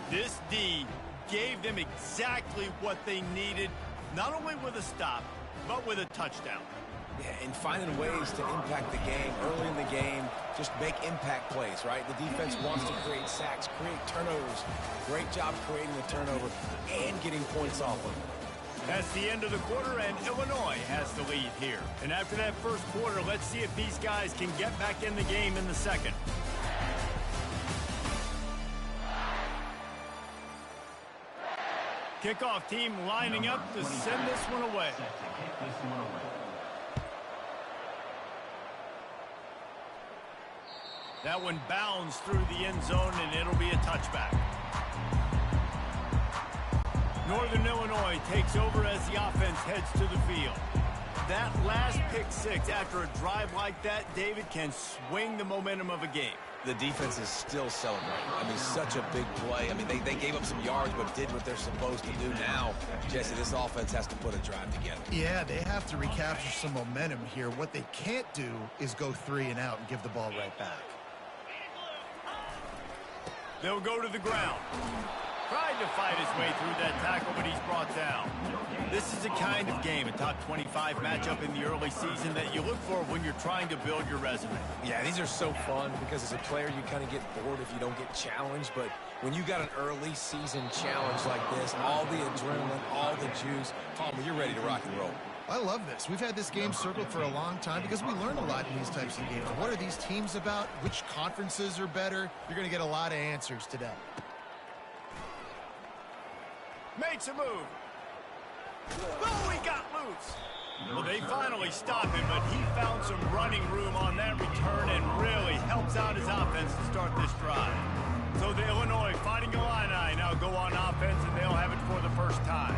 This D gave them exactly what they needed not only with a stop, but with a touchdown. Yeah, and finding ways to impact the game early in the game, just make impact plays, right? The defense wants to create sacks, create turnovers. Great job creating the turnover and getting points off of it. That's the end of the quarter, and Illinois has the lead here. And after that first quarter, let's see if these guys can get back in the game in the second. Kickoff team lining up to send this one away. That one bounds through the end zone, and it'll be a touchback. Northern Illinois takes over as the offense heads to the field. That last pick six after a drive like that, David, can swing the momentum of a game. The defense is still celebrating. I mean, such a big play. I mean, they gave up some yards but did what they're supposed to do now. Jesse, this offense has to put a drive together. Yeah, they have to recapture some momentum here. What they can't do is go 3 and out and give the ball right back. They'll go to the ground. Tried to fight his way through that tackle, but he's brought down. This is the kind of game, a top 25 matchup in the early season, that you look for when you're trying to build your resume. Yeah, these are so fun because as a player, you kind of get bored if you don't get challenged. But when you got an early season challenge like this, all the adrenaline, all the juice, Palmer, you're ready to rock and roll. I love this. We've had this game circled for a long time because we learn a lot in these types of games. What are these teams about? Which conferences are better? You're going to get a lot of answers today. Makes a move. Oh, he got loose. Well, they finally stopped him, but he found some running room on that return and really helps out his offense to start this drive. So the Illinois Fighting Illini now go on offense, and they'll have it for the first time.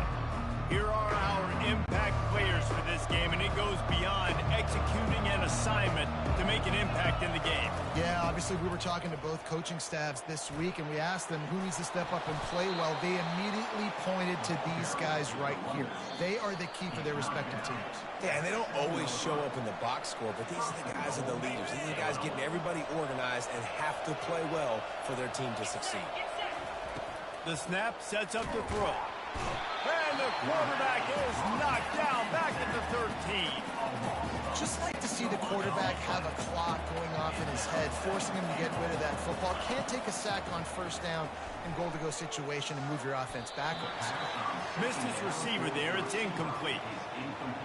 Here are our impact players for this game, and it goes beyond executing an assignment to make an impact in the game. Yeah, obviously we were talking to both coaching staffs this week, and we asked them who needs to step up and play well. They immediately pointed to these guys right here. They are the key for their respective teams. Yeah, and they don't always show up in the box score, but these are the guys that are the leaders. These are the guys getting everybody organized and have to play well for their team to succeed. The snap sets up the throw. And the quarterback is knocked down back at the 13. Just like to see the quarterback have a clock going off in his head, forcing him to get rid of that football. Can't take a sack on first down and goal-to-go situation and move your offense backwards. Missed his receiver there. It's incomplete.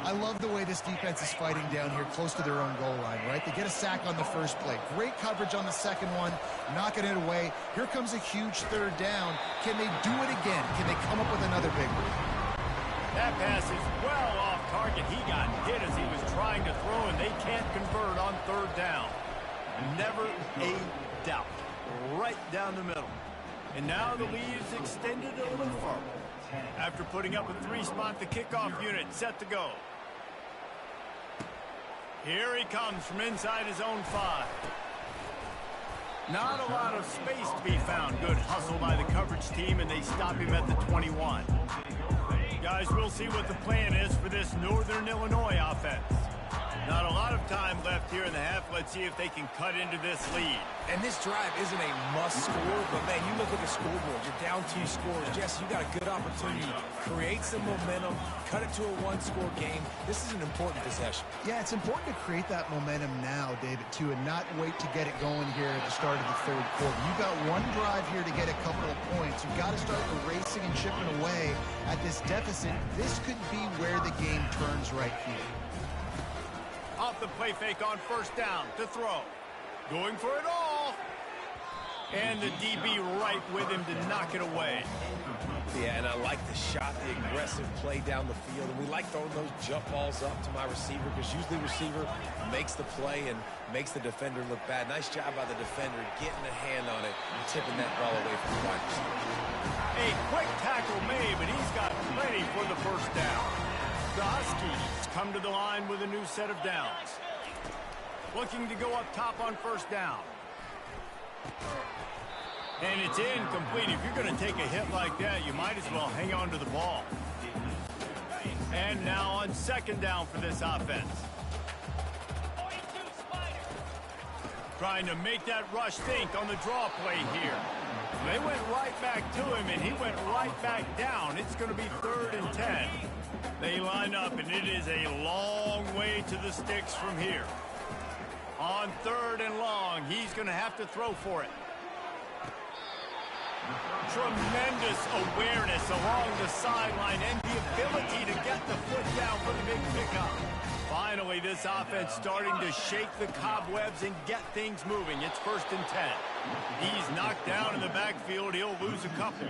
I love the way this defense is fighting down here close to their own goal line, right? They get a sack on the first play. Great coverage on the second one, knocking it away. Here comes a huge third down. Can they do it again? Can they come up with another big one? That pass is well off target. He got hit as he was trying to throw, and they can't convert on third down. Never a doubt. Right down the middle. And now the lead is extended a little further. After putting up a 3-spot, the kickoff unit set to go. Here he comes from inside his own 5. Not a lot of space to be found. Good hustle by the coverage team, and they stop him at the 21. Guys, we'll see what the plan is for this Northern Illinois offense. Not a lot of time left here in the half. Let's see if they can cut into this lead. And this drive isn't a must score, but man, you look at the scoreboard. You're down 2 scores. Jesse, you got a good opportunity to create some momentum, cut it to a 1-score game. This is an important possession. Yeah, it's important to create that momentum now, David, too, and not wait to get it going here at the start of the third quarter. You've got one drive here to get a couple of points. You've got to start erasing and chipping away at this deficit. This could be where the game turns right here. Off the play fake on first down to throw. Going for it all. And the DB right with him to knock it away. Yeah, and I like the shot, the aggressive play down the field. And we like throwing those jump balls up to my receiver because usually the receiver makes the play and makes the defender look bad. Nice job by the defender getting a hand on it and tipping that ball away from the wide receiver. A quick tackle made, but he's got plenty for the first down. The Huskies come to the line with a new set of downs. Looking to go up top on first down. And it's incomplete. If you're going to take a hit like that, you might as well hang on to the ball. And now on second down for this offense. Trying to make that rush think on the draw play here. They went right back to him, and he went right back down. It's going to be 3rd and 10. They line up, and it is a long way to the sticks from here. On 3rd and long, he's going to have to throw for it. Tremendous awareness along the sideline and the ability to get the foot down for the big pickup. Finally, this offense starting to shake the cobwebs and get things moving. It's 1st and 10. He's knocked down in the backfield. He'll lose a couple.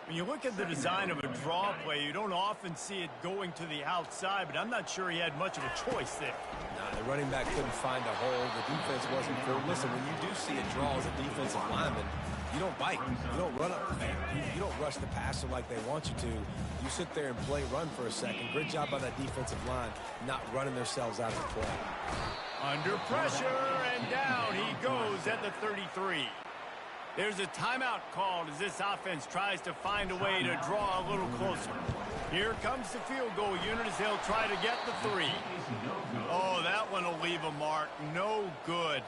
When you look at the design of a draw play, you don't often see it going to the outside, but I'm not sure he had much of a choice there. Nah, the running back couldn't find a hole. The defense wasn't full. Listen, when you do see a draw as a defensive lineman, you don't bite. You don't run up the man. You don't rush the passer like they want you to. You sit there and play run for a second. Great job by that defensive line, not running themselves out of the play. Under pressure, and down he goes at the 33. There's a timeout called as this offense tries to find a way to draw a little closer. Here comes the field goal unit as they'll try to get the 3. Oh, that one will leave a mark. No good.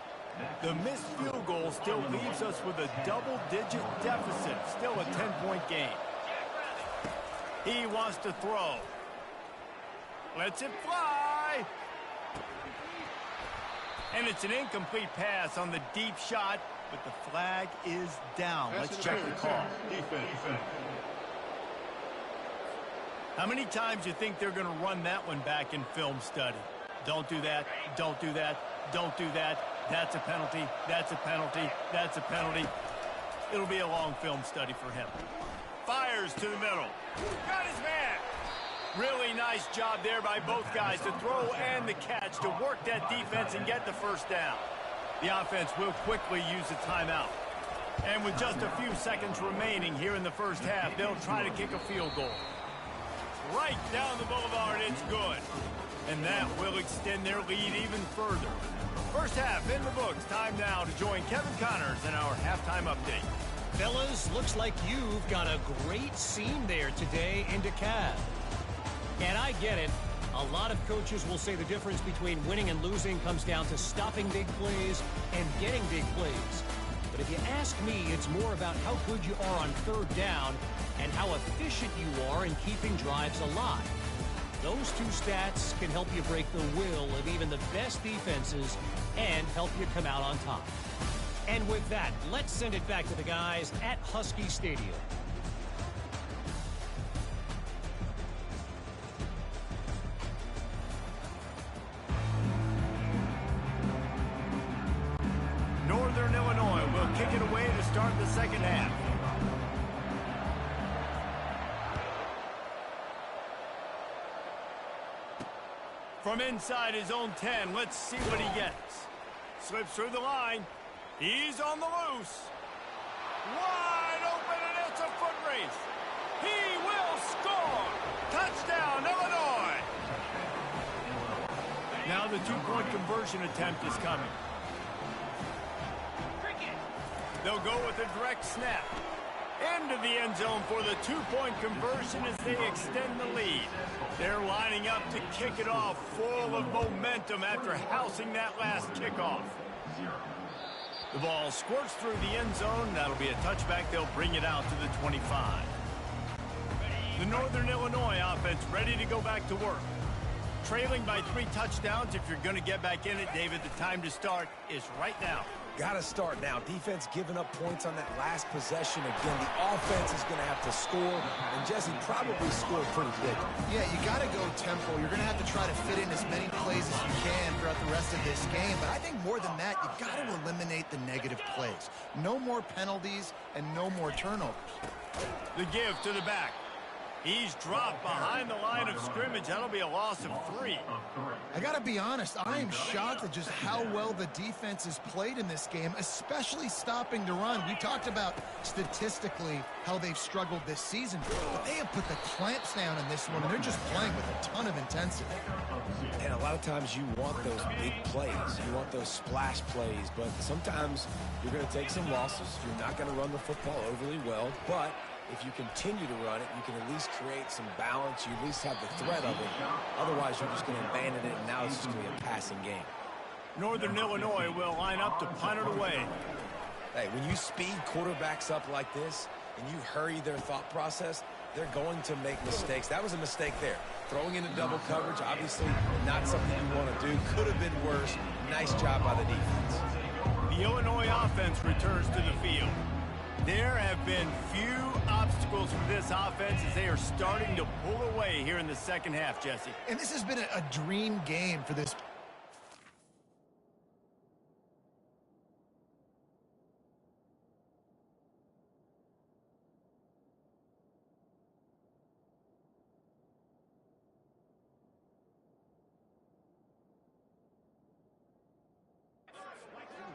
The missed field goal still leaves us with a double-digit deficit. Still a 10-point game. He wants to throw. Lets it fly. And it's an incomplete pass on the deep shot, but the flag is down. Let's check the call. Defense. How many times do you think they're going to run that one back in film study? Don't do that. Don't do that. Don't do that. That's a penalty. That's a penalty. That's a penalty. It'll be a long film study for him. Fires to the middle. Got his man. Really nice job there by both guys to throw and the catch to work that defense and get the 1st down. The offense will quickly use a timeout. And with just a few seconds remaining here in the 1st half, they'll try to kick a field goal. Right down the boulevard, it's good. And that will extend their lead even further. 1st half in the books. Time now to join Kevin Connors in our halftime update. Fellas, looks like you've got a great scene there today in DeKalb. And I get it. A lot of coaches will say the difference between winning and losing comes down to stopping big plays and getting big plays. But if you ask me, it's more about how good you are on 3rd down and how efficient you are in keeping drives alive. Those two stats can help you break the will of even the best defenses and help you come out on top. And with that, let's send it back to the guys at Husky Stadium. Northern Illinois will kick it away to start the 2nd half. From inside his own 10, let's see what he gets. Slips through the line. He's on the loose. Wide open, and it's a foot race. He will score. Touchdown, Illinois. Now the 2-point conversion attempt is coming. They'll go with a direct snap. Into the end zone for the 2-point conversion as they extend the lead. They're lining up to kick it off full of momentum after housing that last kickoff. The ball squirts through the end zone. That'll be a touchback. They'll bring it out to the 25. The Northern Illinois offense ready to go back to work. Trailing by 3 touchdowns. If you're going to get back in it, David, the time to start is right now. Got to start now. Defense giving up points on that last possession. Again, the offense is going to have to score. And Jesse probably scored pretty big. Yeah, you got to go tempo. You're going to have to try to fit in as many plays as you can throughout the rest of this game. But I think more than that, you got to eliminate the negative plays. No more penalties and no more turnovers. The give to the back. He's dropped behind the line of scrimmage. That'll be a loss of 3. I got to be honest, I am shocked at just how well the defense has played in this game, especially stopping the run. We talked about statistically how they've struggled this season, but they have put the clamps down in this one, and they're just playing with a ton of intensity. And a lot of times you want those big plays. You want those splash plays, but sometimes you're going to take some losses. You're not going to run the football overly well, but if you continue to run it, you can at least create some balance. You at least have the threat of it. Otherwise, you're just going to abandon it, and now it's just going to be a passing game. Northern Illinois will line up to punt it away. Hey, when you speed quarterbacks up like this and you hurry their thought process, They're going to make mistakes. That was a mistake there. Throwing into double coverage, obviously not something you want to do. Could have been worse. Nice job by the defense. The Illinois offense returns to the field. There have been few obstacles for this offense as they are starting to pull away here in the second half, Jesse. And this has been a dream game for this.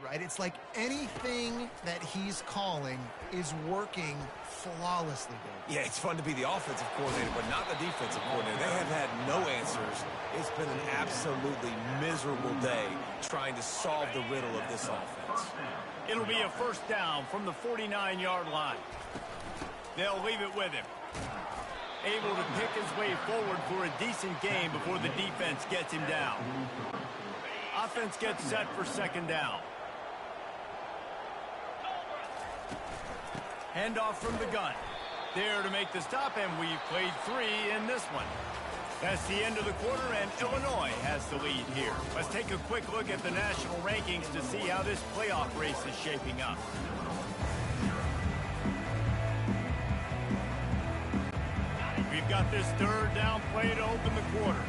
Right? It's like anything that he's calling is working flawlessly, Dave. Yeah, it's fun to be the offensive coordinator, but not the defensive coordinator. They have had no answers. It's been an absolutely miserable day trying to solve the riddle of this offense. It'll be a first down from the 49-yard line. They'll leave it with him. Able to pick his way forward for a decent game before the defense gets him down. Offense gets set for second down. Handoff from the gun. There to make the stop, and we've played 3 in this one. That's the end of the quarter, and Illinois has the lead here. Let's take a quick look at the national rankings to see how this playoff race is shaping up. We've got this third down play to open the quarter.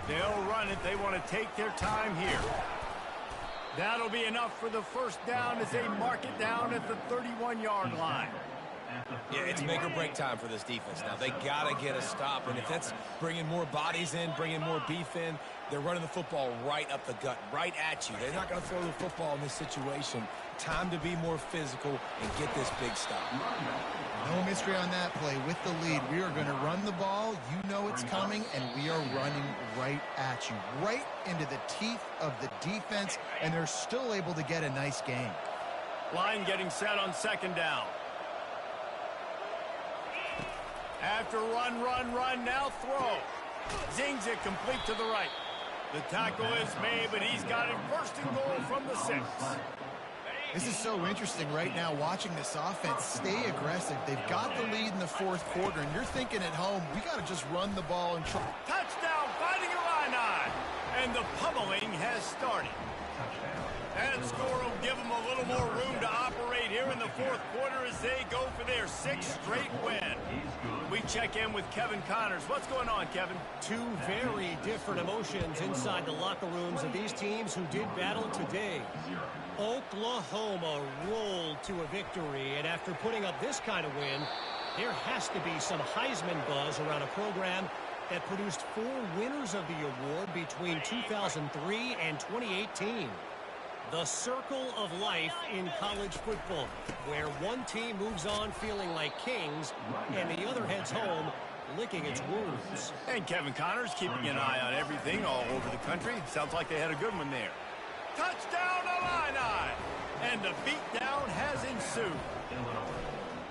They'll run it. They want to take their time here. That'll be enough for the first down as they mark it down at the 31-yard line. Yeah, it's make or break time for this defense now. They got to get a stop, and if that's bringing more bodies in, bringing more beef in, they're running the football right up the gut, right at you. They're not going to throw the football in this situation. Time to be more physical and get this big stop. No mystery on that play. With the lead, we are going to run the ball. You know it's coming, and we are running right at you, right into the teeth of the defense, and they're still able to get a nice game. Line getting set on second down. After run, now throw. Zings it complete to the right. The tackle is made, but he's got it first and goal from the 6. This is so interesting right now, watching this offense stay aggressive. They've got the lead in the fourth quarter, and you're thinking at home, we got to just run the ball and try. Touchdown, fighting Illini. And the pummeling has started. That score will give them a little more room to operate here in the fourth quarter as they go for their 6th straight win. We check in with Kevin Connors. What's going on, Kevin? Two very different emotions inside the locker rooms of these teams who did battle today. Oklahoma rolled to a victory, and after putting up this kind of win, there has to be some Heisman buzz around a program that produced 4 winners of the award between 2003 and 2018. The circle of life in college football, where one team moves on feeling like kings and the other heads home licking its wounds. And Kevin Connors keeping an eye on everything all over the country. Sounds like they had a good one there. Touchdown Illini! And the beatdown has ensued.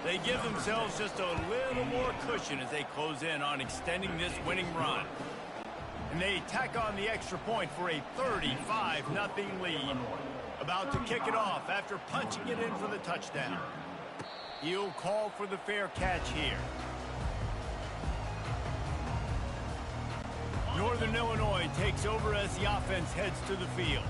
They give themselves just a little more cushion as they close in on extending this winning run. And they tack on the extra point for a 35-0 lead. About to kick it off after punching it in for the touchdown. He'll call for the fair catch here. Northern Illinois takes over as the offense heads to the field.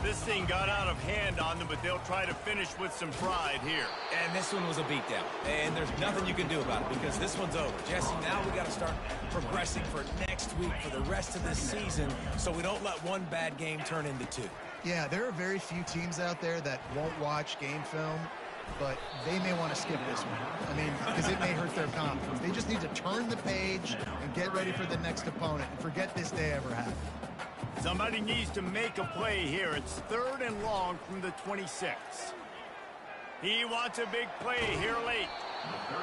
This thing got out of hand on them, but they'll try to finish with some pride here. And this one was a beatdown, and there's nothing you can do about it because this one's over. Jesse, now we got to start progressing for next week, for the rest of this season, so we don't let one bad game turn into 2. Yeah, there are very few teams out there that won't watch game film, but they may want to skip this one. I mean, because it may hurt their confidence. They just need to turn the page and get ready for the next opponent and forget this day ever happened. Somebody needs to make a play here. It's 3rd and long from the 26. He wants a big play here late.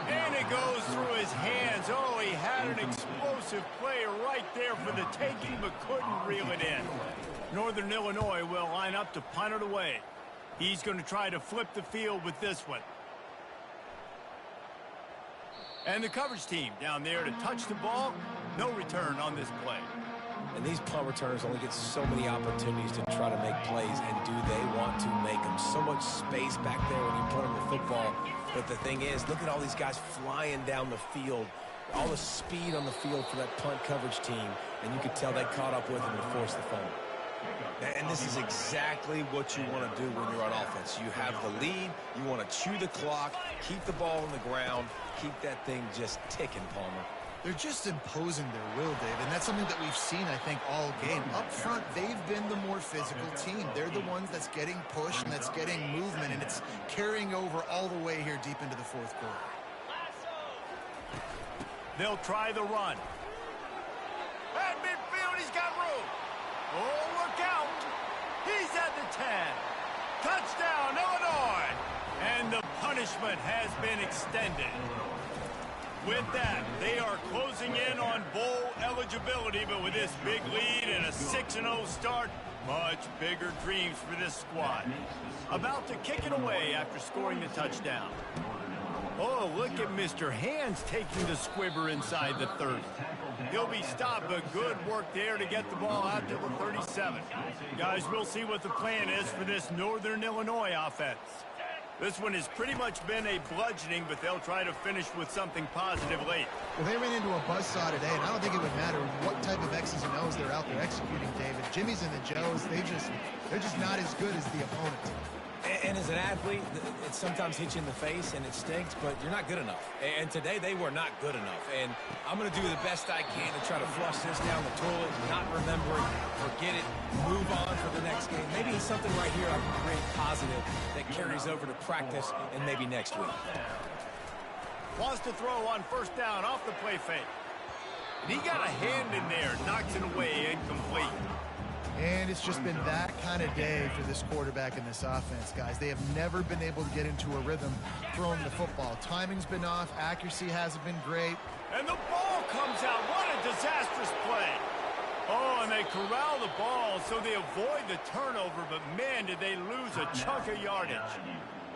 And it goes through his hands. Oh, he had an explosive play right there for the taking, but couldn't reel it in. Northern Illinois will line up to punt it away. He's going to try to flip the field with this one. And the coverage team down there to touch the ball. No return on this play. And these punt returners only get so many opportunities to try to make plays, and do they want to make them? So much space back there when you punt them the football. But the thing is, look at all these guys flying down the field, all the speed on the field for that punt coverage team, and you could tell they caught up with them to force the fumble. And this is exactly what you want to do when you're on offense. You have the lead, you want to chew the clock, keep the ball on the ground, keep that thing just ticking, Palmer. They're just imposing their will, Dave, and that's something that we've seen, I think, all game. Up front, they've been the more physical team. They're the ones that's getting pushed and that's getting movement, and it's carrying over all the way here deep into the fourth quarter. They'll try the run. At midfield, he's got room. Oh, look out. He's at the 10. Touchdown, Illinois. And the punishment has been extended. With that, they are closing in on bowl eligibility, but with this big lead and a 6-0 start, much bigger dreams for this squad. About to kick it away after scoring the touchdown. Oh, look at Mr. Hands taking the squibber inside the 30. He'll be stopped, but good work there to get the ball out to the 37. Guys, we'll see what the plan is for this Northern Illinois offense. This one has pretty much been a bludgeoning, but they'll try to finish with something positive late. Well, they ran into a buzzsaw today, and I don't think it would matter what type of X's and O's they're out there executing, David. Jimmy's and the Joes, they're just not as good as the opponent. And as an athlete, it sometimes hits you in the face and it stinks, but you're not good enough. And today they were not good enough. And I'm going to do the best I can to try to flush this down the toilet, not remember it, forget it, move on for the next game. Maybe it's something right here I can create positive that carries over to practice and maybe next week. Wants to throw on first down off the play fake. And he got a hand in there, knocks it away, incomplete. And it's just been that kind of day for this quarterback and this offense, guys. They have never been able to get into a rhythm throwing the football. Timing's been off. Accuracy hasn't been great. And the ball comes out. What a disastrous play. Oh, and they corral the ball so they avoid the turnover, but man, did they lose a chunk of yardage.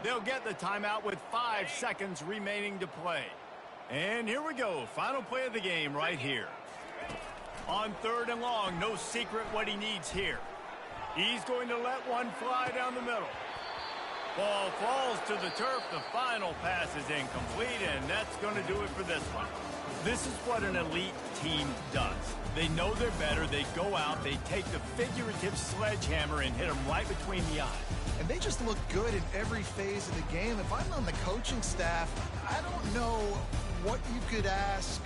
They'll get the timeout with 5 seconds remaining to play. And here we go. Final play of the game right here. On 3rd and long, no secret what he needs here. He's going to let one fly down the middle. Ball falls to the turf. The final pass is incomplete, and that's going to do it for this one. This is what an elite team does. They know they're better. They go out. They take the figurative sledgehammer and hit them right between the eyes. And they just look good in every phase of the game. If I'm on the coaching staff, I don't know what you could ask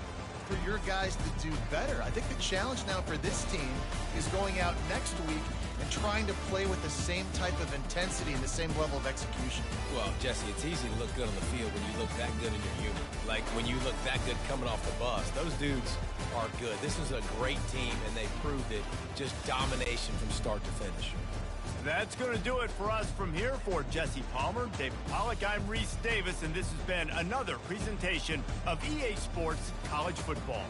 for your guys to do better. I think the challenge now for this team is going out next week and trying to play with the same type of intensity and the same level of execution. Well, Jesse, it's easy to look good on the field when you look that good in your humor. Like when you look that good coming off the bus. Those dudes are good. This is a great team, and they proved it. Just domination from start to finish. That's going to do it for us from here. For Jesse Palmer, David Pollack, I'm Reese Davis, and this has been another presentation of EA Sports College Football.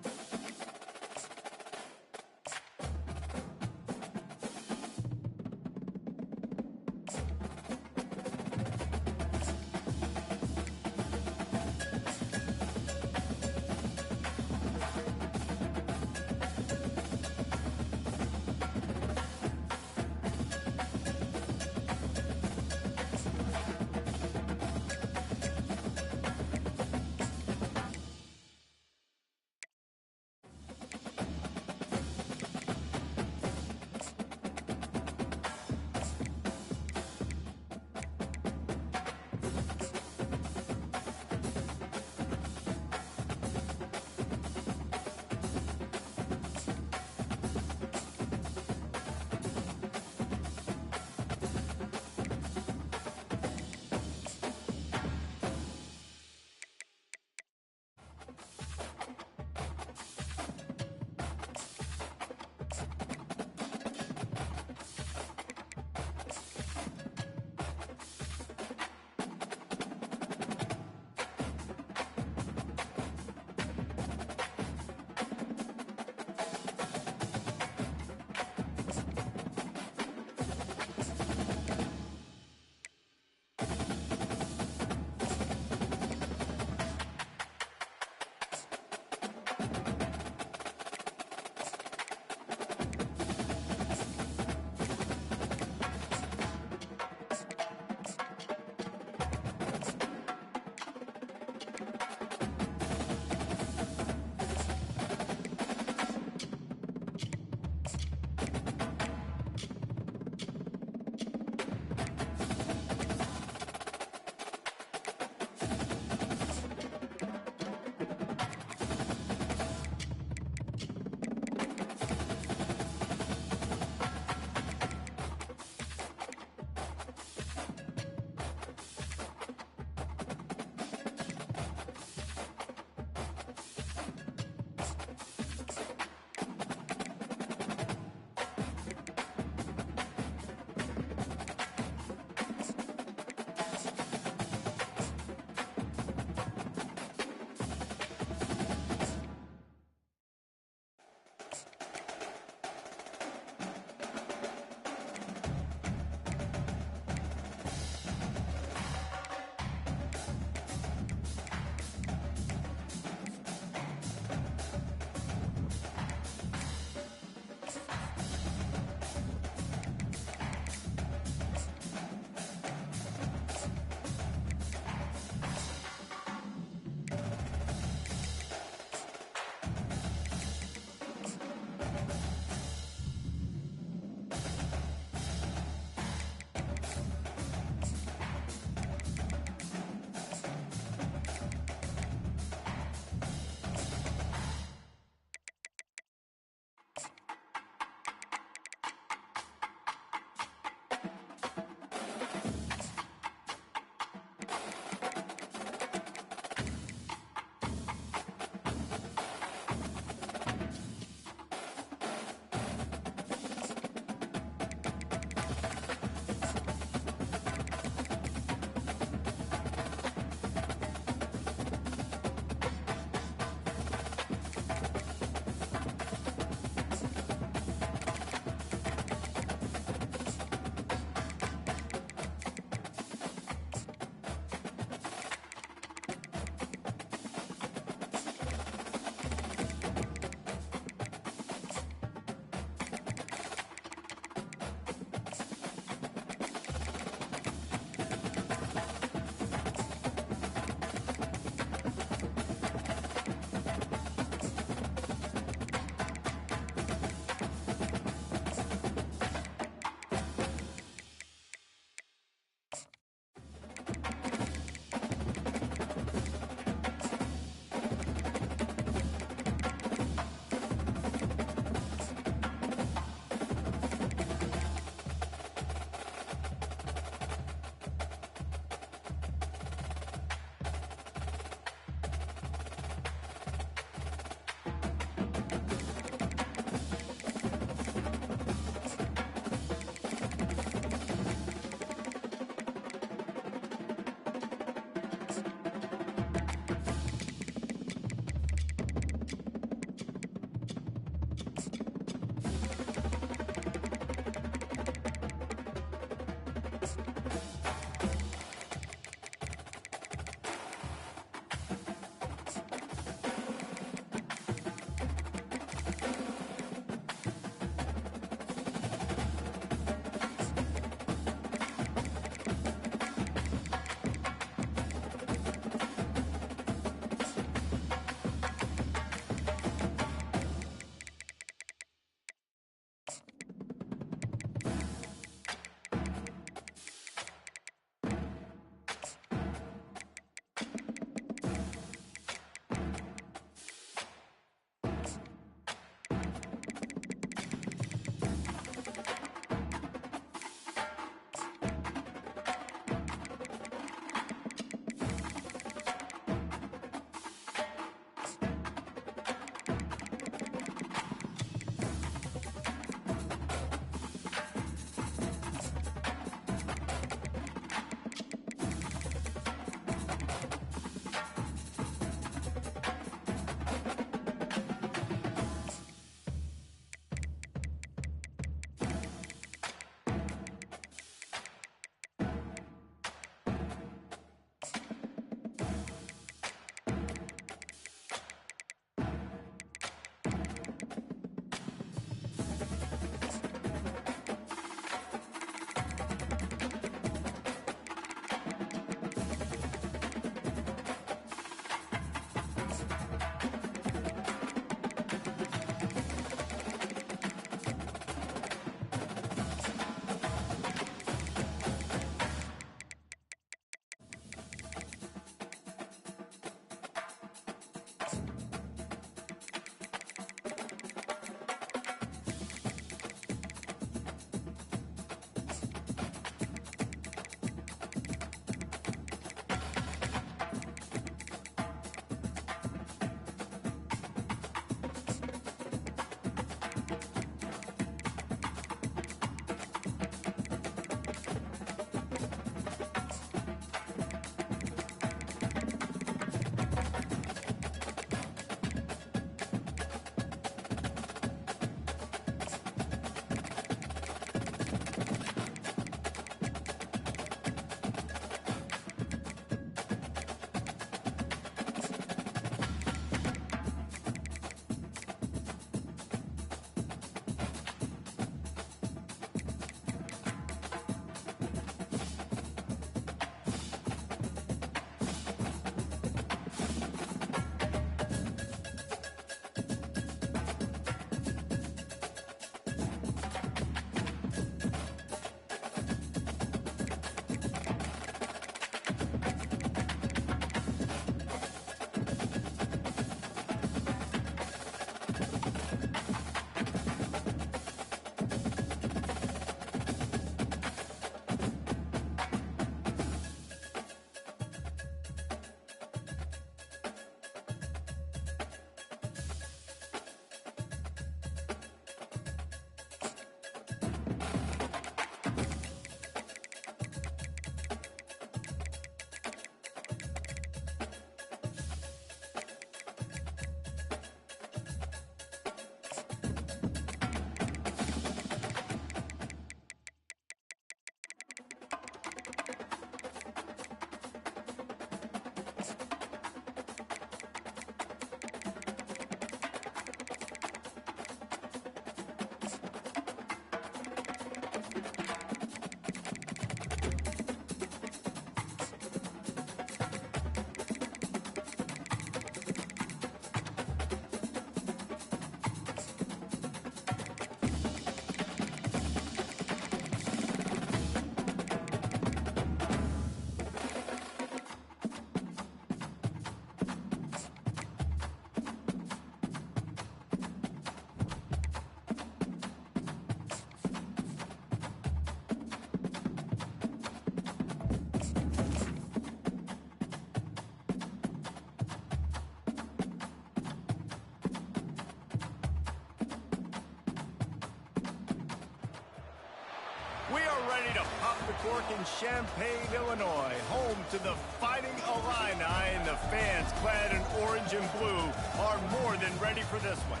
the Cork in Champaign, Illinois, home to the Fighting Illini, and the fans clad in orange and blue are more than ready for this one.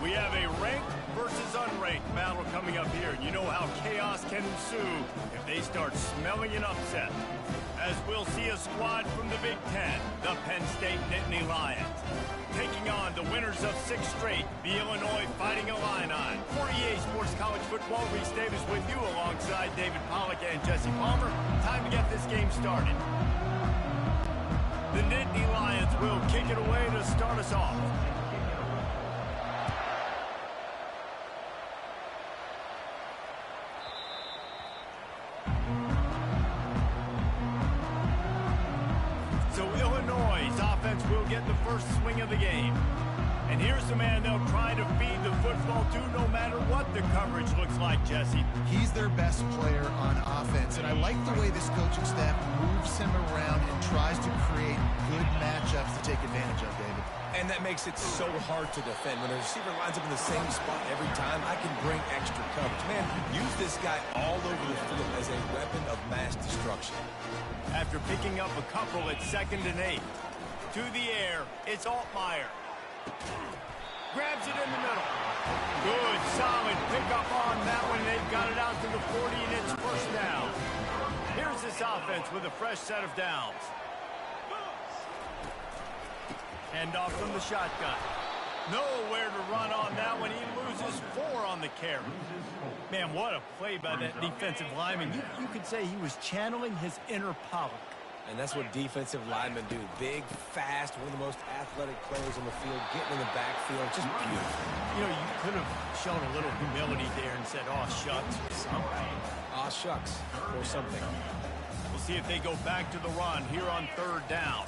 We have a ranked versus unranked battle coming up here. You know how chaos can ensue if they start smelling an upset. As we'll see a squad from the Big Ten, the Penn State Nittany Lions, taking on the winners of 6 straight, the Illinois Fighting Illini. For EA Sports College Football, Reese Davis with you alongside David Pollack and Jesse Palmer. Time to get this game started. The Nittany Lions will kick it away to start us off. So Illinois' offense will get the first swing of the game. And here's the man they'll try to feed the football to no matter what the coverage looks like, Jesse. He's their best player on offense, and I like the way this coaching staff moves him around and tries to create good matchups to take advantage of, David. And that makes it so hard to defend. When a receiver lines up in the same spot every time, I can bring extra coverage. Man, use this guy all over the field as a weapon of mass destruction. After picking up a couple at 2nd and 8. To the air, it's Altmaier. Grabs it in the middle. Good, solid pickup on that one. They've got it out to the 40, and it's first down. Here's this offense with a fresh set of downs. Hand off from the shotgun. Nowhere to run on that one. He loses 4 on the carry. Man, what a play by that defensive lineman. You could say he was channeling his inner Pollock. And that's what defensive linemen do. Big, fast, one of the most athletic players on the field, getting in the backfield, just beautiful. You know, you could have shown a little humility there and said, "Aw, shucks," or something. Aw, shucks, or something. We'll see if they go back to the run here on 3rd down.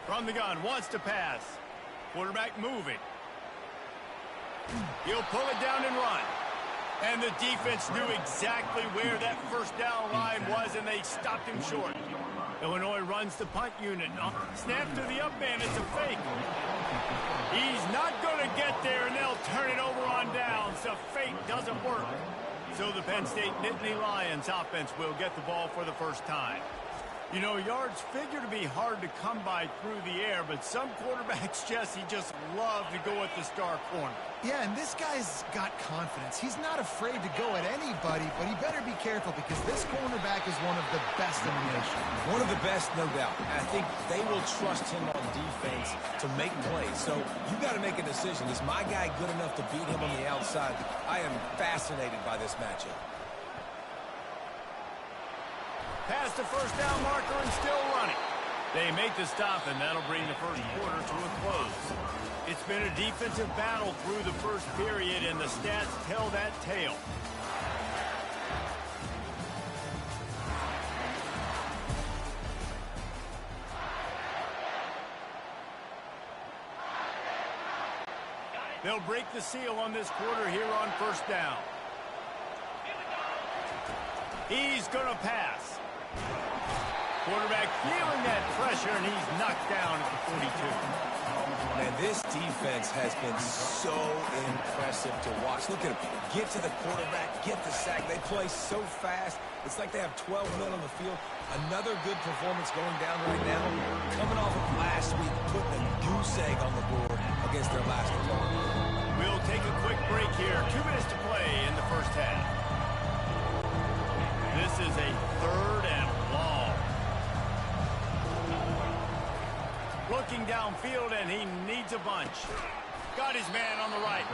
From the gun, wants to pass. Quarterback moving. He'll pull it down and run. And the defense knew exactly where that first down line was, and they stopped him short. Illinois runs the punt unit. Snap to the up man. It's a fake. He's not going to get there, and they'll turn it over on downs. The fake doesn't work. So the Penn State Nittany Lions offense will get the ball for the first time. You know, yards figure to be hard to come by through the air, but some quarterbacks, Jesse, just love to go at the star corner. Yeah, and this guy's got confidence. He's not afraid to go at anybody, but he better be careful because this cornerback is one of the best in the nation. One of the best, no doubt. And I think they will trust him on defense to make plays. So you got to make a decision. Is my guy good enough to beat him on the outside? I am fascinated by this matchup. Past the first down marker and still running. They make the stop, and that'll bring the first quarter to a close. It's been a defensive battle through the first period, and the stats tell that tale. They'll break the seal on this quarter here on 1st down. He's going to pass. Quarterback feeling that pressure, and he's knocked down at the 42. Man, this defense has been so impressive to watch. Look at them. Get to the quarterback, get the sack. They play so fast. It's like they have 12 men on the field. Another good performance going down right now. Coming off of last week, putting a goose egg on the board against their last opponent. We'll take a quick break here. 2 minutes to play in the first half. This is a 3rd and long. Looking downfield, and he needs a bunch. Got his man on the right.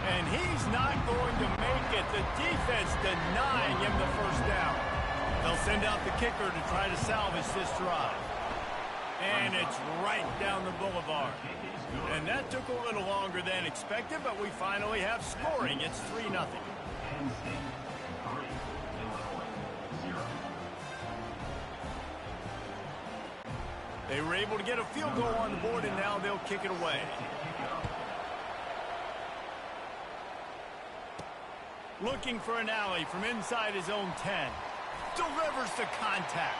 And he's not going to make it. The defense denying him the first down. They'll send out the kicker to try to salvage this drive. And it's right down the boulevard. And that took a little longer than expected, but we finally have scoring. It's 3-0. They were able to get a field goal on the board, and now they'll kick it away. Looking for an alley from inside his own 10. Delivers the contact.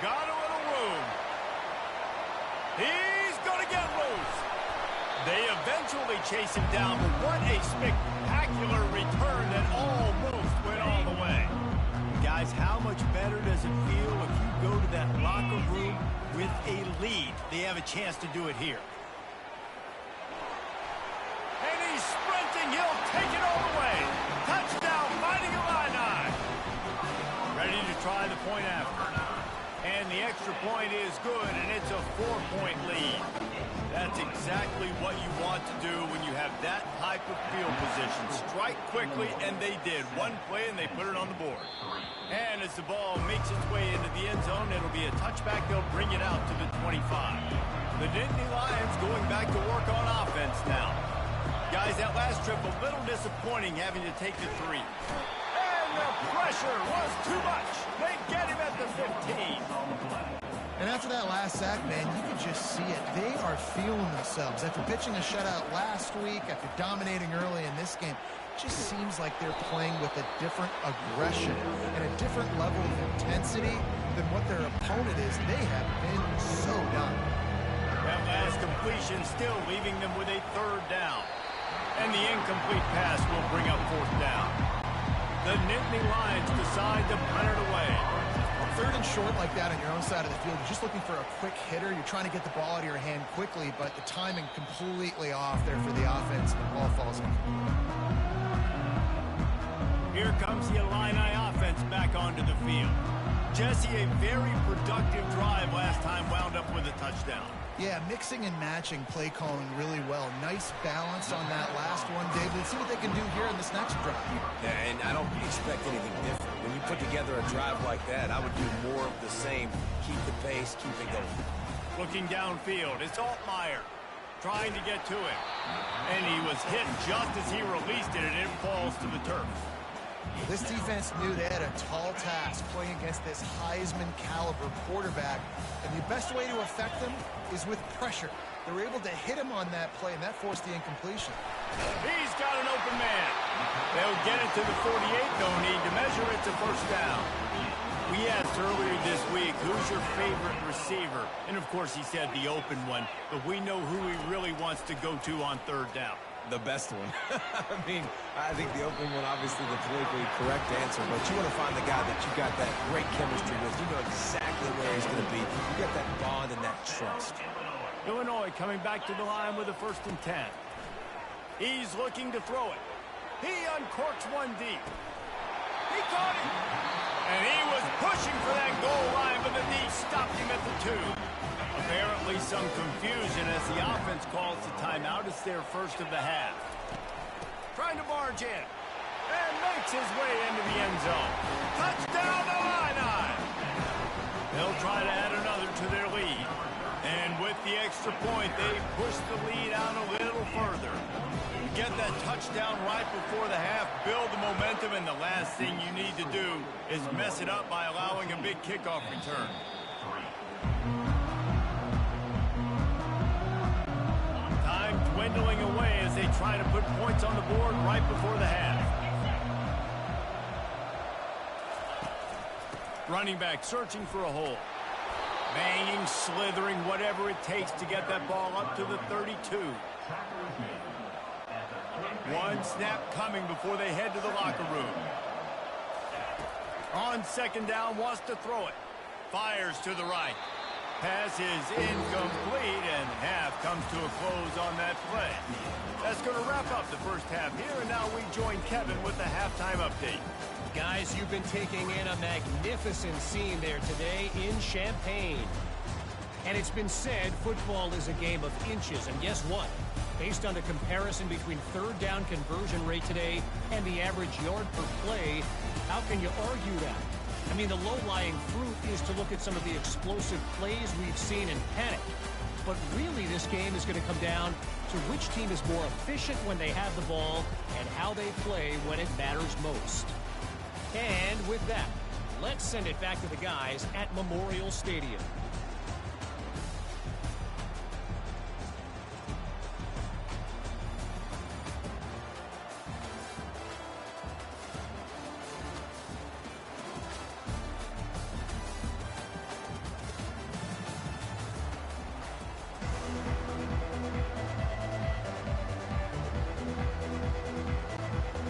Got a little room. He's going to get loose. They eventually chase him down, but what a spectacular return that almost went all the way. Got Guys, how much better does it feel if you go to that locker room with a lead? They have a chance to do it here. And he's sprinting. He'll take it all the way. Touchdown, Fighting Illini. Ready to try the point after. And the extra point is good, and it's a 4-point lead. That's exactly what you want to do when you have that type of field position. Strike quickly, and they did. One play, and they put it on the board. And as the ball makes its way into the end zone, it'll be a touchback. They'll bring it out to the 25. The Dynasty Lions going back to work on offense now. Guys, that last trip a little disappointing having to take the 3. And the pressure was too much. They get him at the 15. And after that last sack, man, you could just see it. They are feeling themselves. After pitching a shutout last week, after dominating early in this game, it just seems like they're playing with a different aggression and a different level of intensity than what their opponent is. They have been so done. That last completion still leaving them with a 3rd down. And the incomplete pass will bring up 4th down. The Nittany Lions decide to punt it away. 3rd and short like that on your own side of the field, you're just looking for a quick hitter. You're trying to get the ball out of your hand quickly, but the timing completely off there for the offense, and the ball falls in. Here comes the Illini offense back onto the field. Jesse, a very productive drive last time, wound up with a touchdown. Yeah, mixing and matching play calling really well. Nice balance on that last one, Dave. Let's see what they can do here in this next drive. Yeah, and I don't expect anything different. When you put together a drive like that, I would do more of the same. Keep the pace, keep it going. Looking downfield, it's Altmaier trying to get to it. And he was hit just as he released it, and it falls to the turf. This defense knew they had a tall task playing against this Heisman-caliber quarterback, and the best way to affect them is with pressure. They were able to hit him on that play, and that forced the incompletion. He's got an open man. They'll get it to the 48, don't need to measure it to 1st down. We asked earlier this week, who's your favorite receiver? And, of course, he said the open one, but we know who he really wants to go to on 3rd down. The best one. I mean, I think the opening one, obviously the politically correct answer, but you want to find the guy that you got that great chemistry with. You know exactly where he's going to be. You get that bond and that trust. Illinois coming back to the line with a 1st and 10. He's looking to throw it. He uncorks one deep. He caught him. And he was pushing for that goal line, but the knee stopped him at the 2. Apparently some confusion as the offense calls the timeout. It's their 1st of the half. Trying to barge in. And makes his way into the end zone. Touchdown, Illini! They'll try to add another to their lead. And with the extra point, they push the lead out a little further. Get that touchdown right before the half, build the momentum, and the last thing you need to do is mess it up by allowing a big kickoff return. Time dwindling away as they try to put points on the board right before the half. Running back searching for a hole. Banging, slithering, whatever it takes to get that ball up to the 32. One snap coming before they head to the locker room. On 2nd down, wants to throw it. Fires to the right. Pass is incomplete, and half comes to a close on that play. That's going to wrap up the 1st half here, and now we join Kevin with the halftime update. Guys, you've been taking in a magnificent scene there today in Champaign. And it's been said football is a game of inches, and guess what? Based on the comparison between 3rd down conversion rate today and the average yard per play, how can you argue that? I mean, the low-lying fruit is to look at some of the explosive plays we've seen in panic. But really, this game is going to come down to which team is more efficient when they have the ball and how they play when it matters most. And with that, let's send it back to the guys at Memorial Stadium.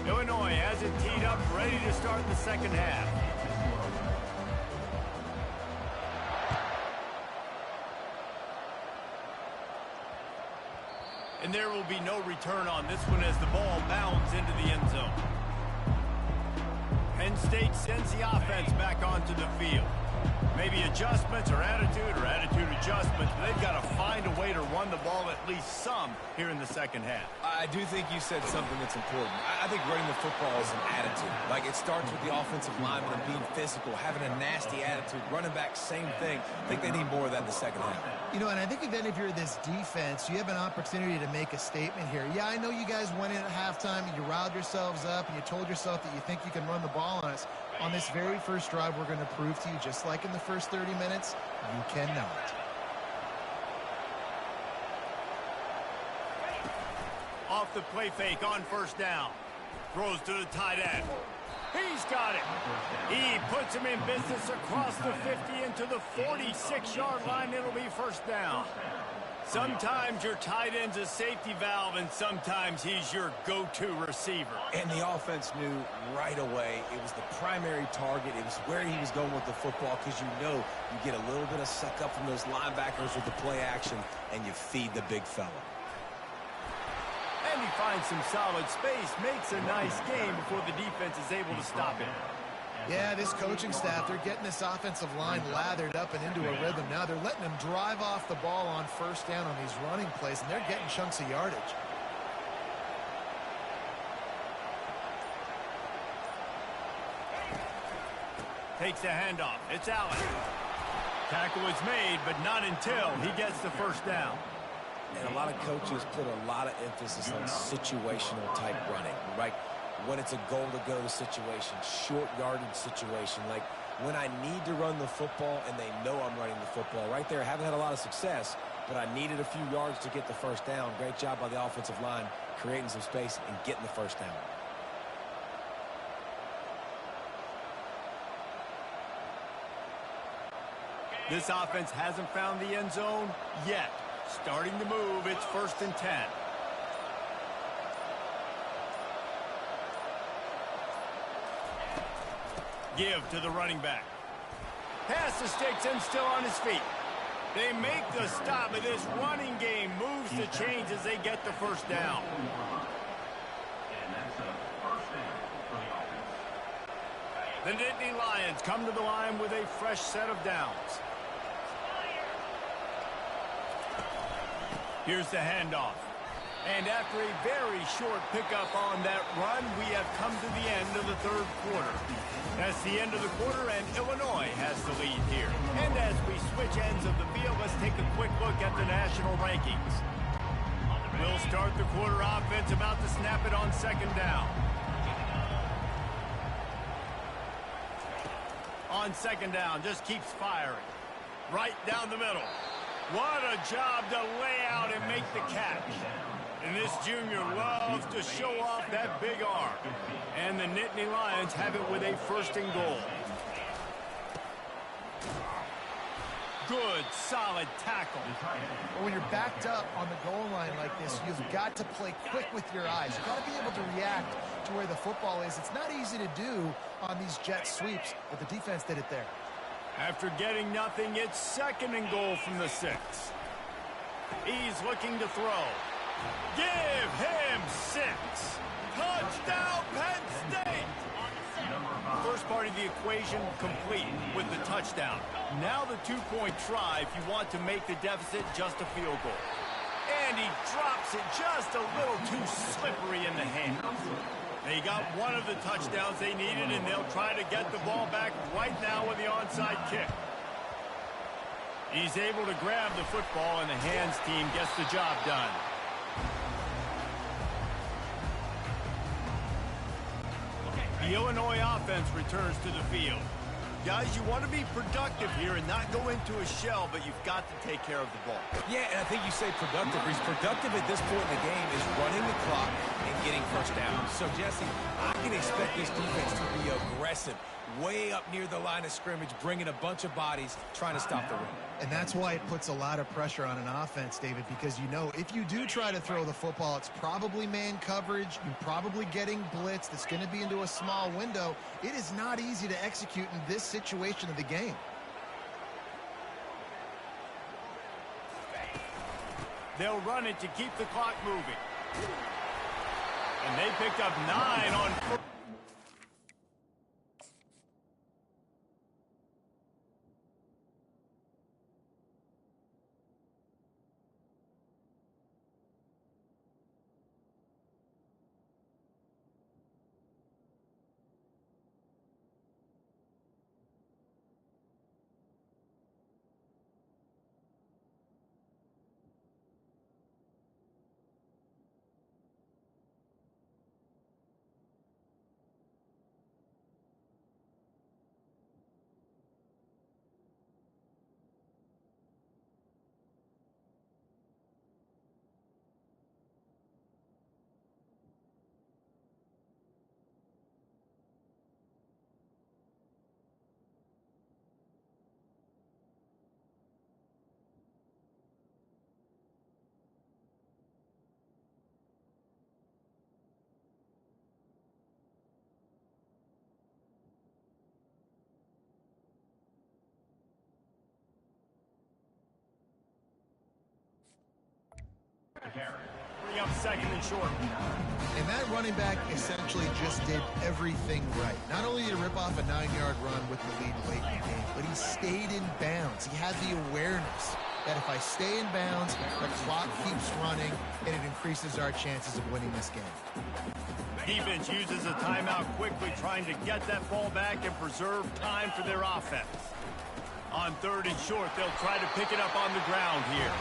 Illinois has it teed up, ready to start the 2nd half. And there will be no return on this one as the ball bounds into the end zone. Penn State sends the offense back onto the field. Maybe adjustments or attitude adjustments. But they've got to find a way to run the ball at least some here in the second half. I do think you said something that's important. I think running the football is an attitude. Like, it starts with the offensive lineman and being physical, having a nasty attitude. Running back, same thing. I think they need more of that in the second half. You know, and I think even if you're this defense, you have an opportunity to make a statement here. Yeah, I know you guys went in at halftime and you riled yourselves up and you told yourself that you think you can run the ball on us. On this very first drive, we're going to prove to you, just like in the first 30 minutes, you cannot. Off the play fake on first down. Throws to the tight end. He's got it. He puts him in business across the 50 into the 46-yard line. It'll be first down. Sometimes your tight end's a safety valve, and sometimes he's your go-to receiver. And the offense knew right away it was the primary target. It was where he was going with the football, because you know you get a little bit of suck up from those linebackers with the play action, and you feed the big fella. And he finds some solid space, makes a nice game before the defense is able to stop him. Yeah, this coaching staff, they're getting this offensive line lathered up and into a rhythm now. They're letting them drive off the ball on first down on these running plays, and they're getting chunks of yardage. Takes the handoff. It's Allen. Tackle is made, but not until he gets the first down. And a lot of coaches put a lot of emphasis on situational type running, right? When it's a goal-to-go situation, short yardage situation, like when I need to run the football and they know I'm running the football. Right there, haven't had a lot of success, but I needed a few yards to get the first down. Great job by the offensive line, creating some space and getting the first down. This offense hasn't found the end zone yet. Starting to move, it's 1st and 10. Give to the running back. Pass the sticks and still on his feet. They make the stop, but this running game moves the chains as they get the first down. And that's a first down for the offense. The Nittany Lions come to the line with a fresh set of downs. Here's the handoff. And after a very short pickup on that run, we have come to the end of the third quarter. That's the end of the quarter, and Illinois has the lead here. And as we switch ends of the field, let's take a quick look at the national rankings. We'll start the quarter offense, about to snap it on second down. On second down, just keeps firing. Right down the middle. What a job to lay out and make the catch. And this junior loves to show off that big arm. And the Nittany Lions have it with a 1st and goal. Good, solid tackle. But when you're backed up on the goal line like this, you've got to play quick with your eyes. You've got to be able to react to where the football is. It's not easy to do on these jet sweeps, but the defense did it there. After getting nothing, it's 2nd and goal from the 6. He's looking to throw. Give him 6. Touchdown, Penn State! First part of the equation complete with the touchdown. Now the 2-point try if you want to make the deficit just a field goal. And he drops it just a little too slippery in the hands. They got one of the touchdowns they needed, and they'll try to get the ball back right now with the onside kick. He's able to grab the football, and the hands team gets the job done. The Illinois offense returns to the field. Guys, you want to be productive here and not go into a shell, but you've got to take care of the ball. Yeah, and I think you say productive. He's productive at this point in the game is running the clock and getting first down. So, Jesse, I can expect this defense to be aggressive, way up near the line of scrimmage, bringing a bunch of bodies, trying to stop the run. And that's why it puts a lot of pressure on an offense, David, because you know if you do try to throw the football, it's probably man coverage. You're probably getting blitz. That's going to be into a small window. It is not easy to execute in this situation of the game. They'll run it to keep the clock moving. And they picked up 9 on first. Bring up second and short. And that running back essentially just did everything right. Not only did he rip off a 9-yard run with the lead late in the game, but he stayed in bounds. He had the awareness that if I stay in bounds, the clock keeps running, and it increases our chances of winning this game. Defense uses a timeout quickly, trying to get that ball back and preserve time for their offense. On third and short, they'll try to pick it up on the ground here.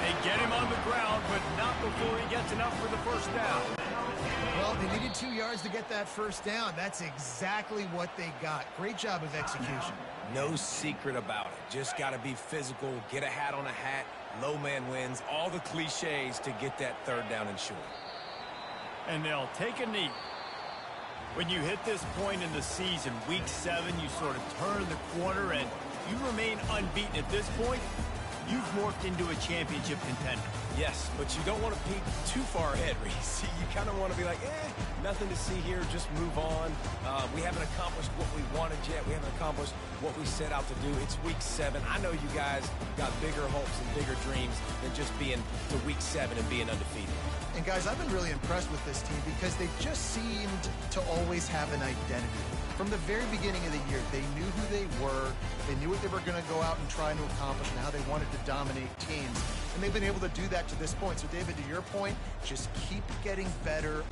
They get him on the ground, but not before he gets enough for the first down. Well, they needed 2 yards to get that first down. That's exactly what they got. Great job of execution. No secret about it. Just got to be physical, get a hat on a hat, low man wins, all the cliches to get that third down and short. And they'll take a knee. When you hit this point in the season, week 7, you sort of turn the corner and you remain unbeaten at this point. You've morphed into a championship contender. Yes, but you don't want to peek too far ahead, Reese. You kind of want to be like, nothing to see here, just move on. We haven't accomplished what we wanted yet. We haven't accomplished what we set out to do. It's week 7. I know you guys got bigger hopes and bigger dreams than just being to week 7 and being undefeated. And guys, I've been really impressed with this team because they just seemed to always have an identity. From the very beginning of the year, they knew who they were, they knew what they were going to go out and try to accomplish and how they wanted to dominate teams. And they've been able to do that to this point. So, David, to your point, just keep getting better.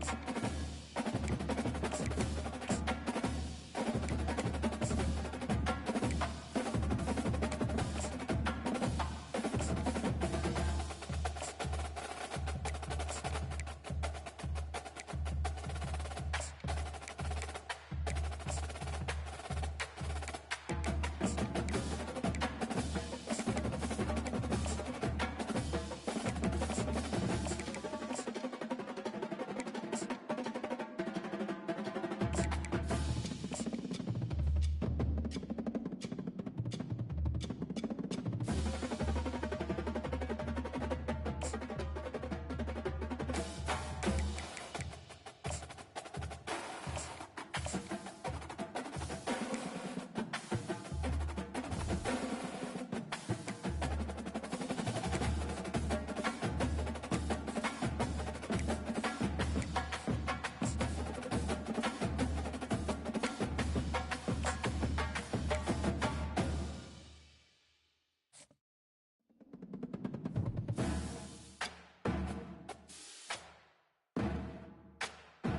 defense.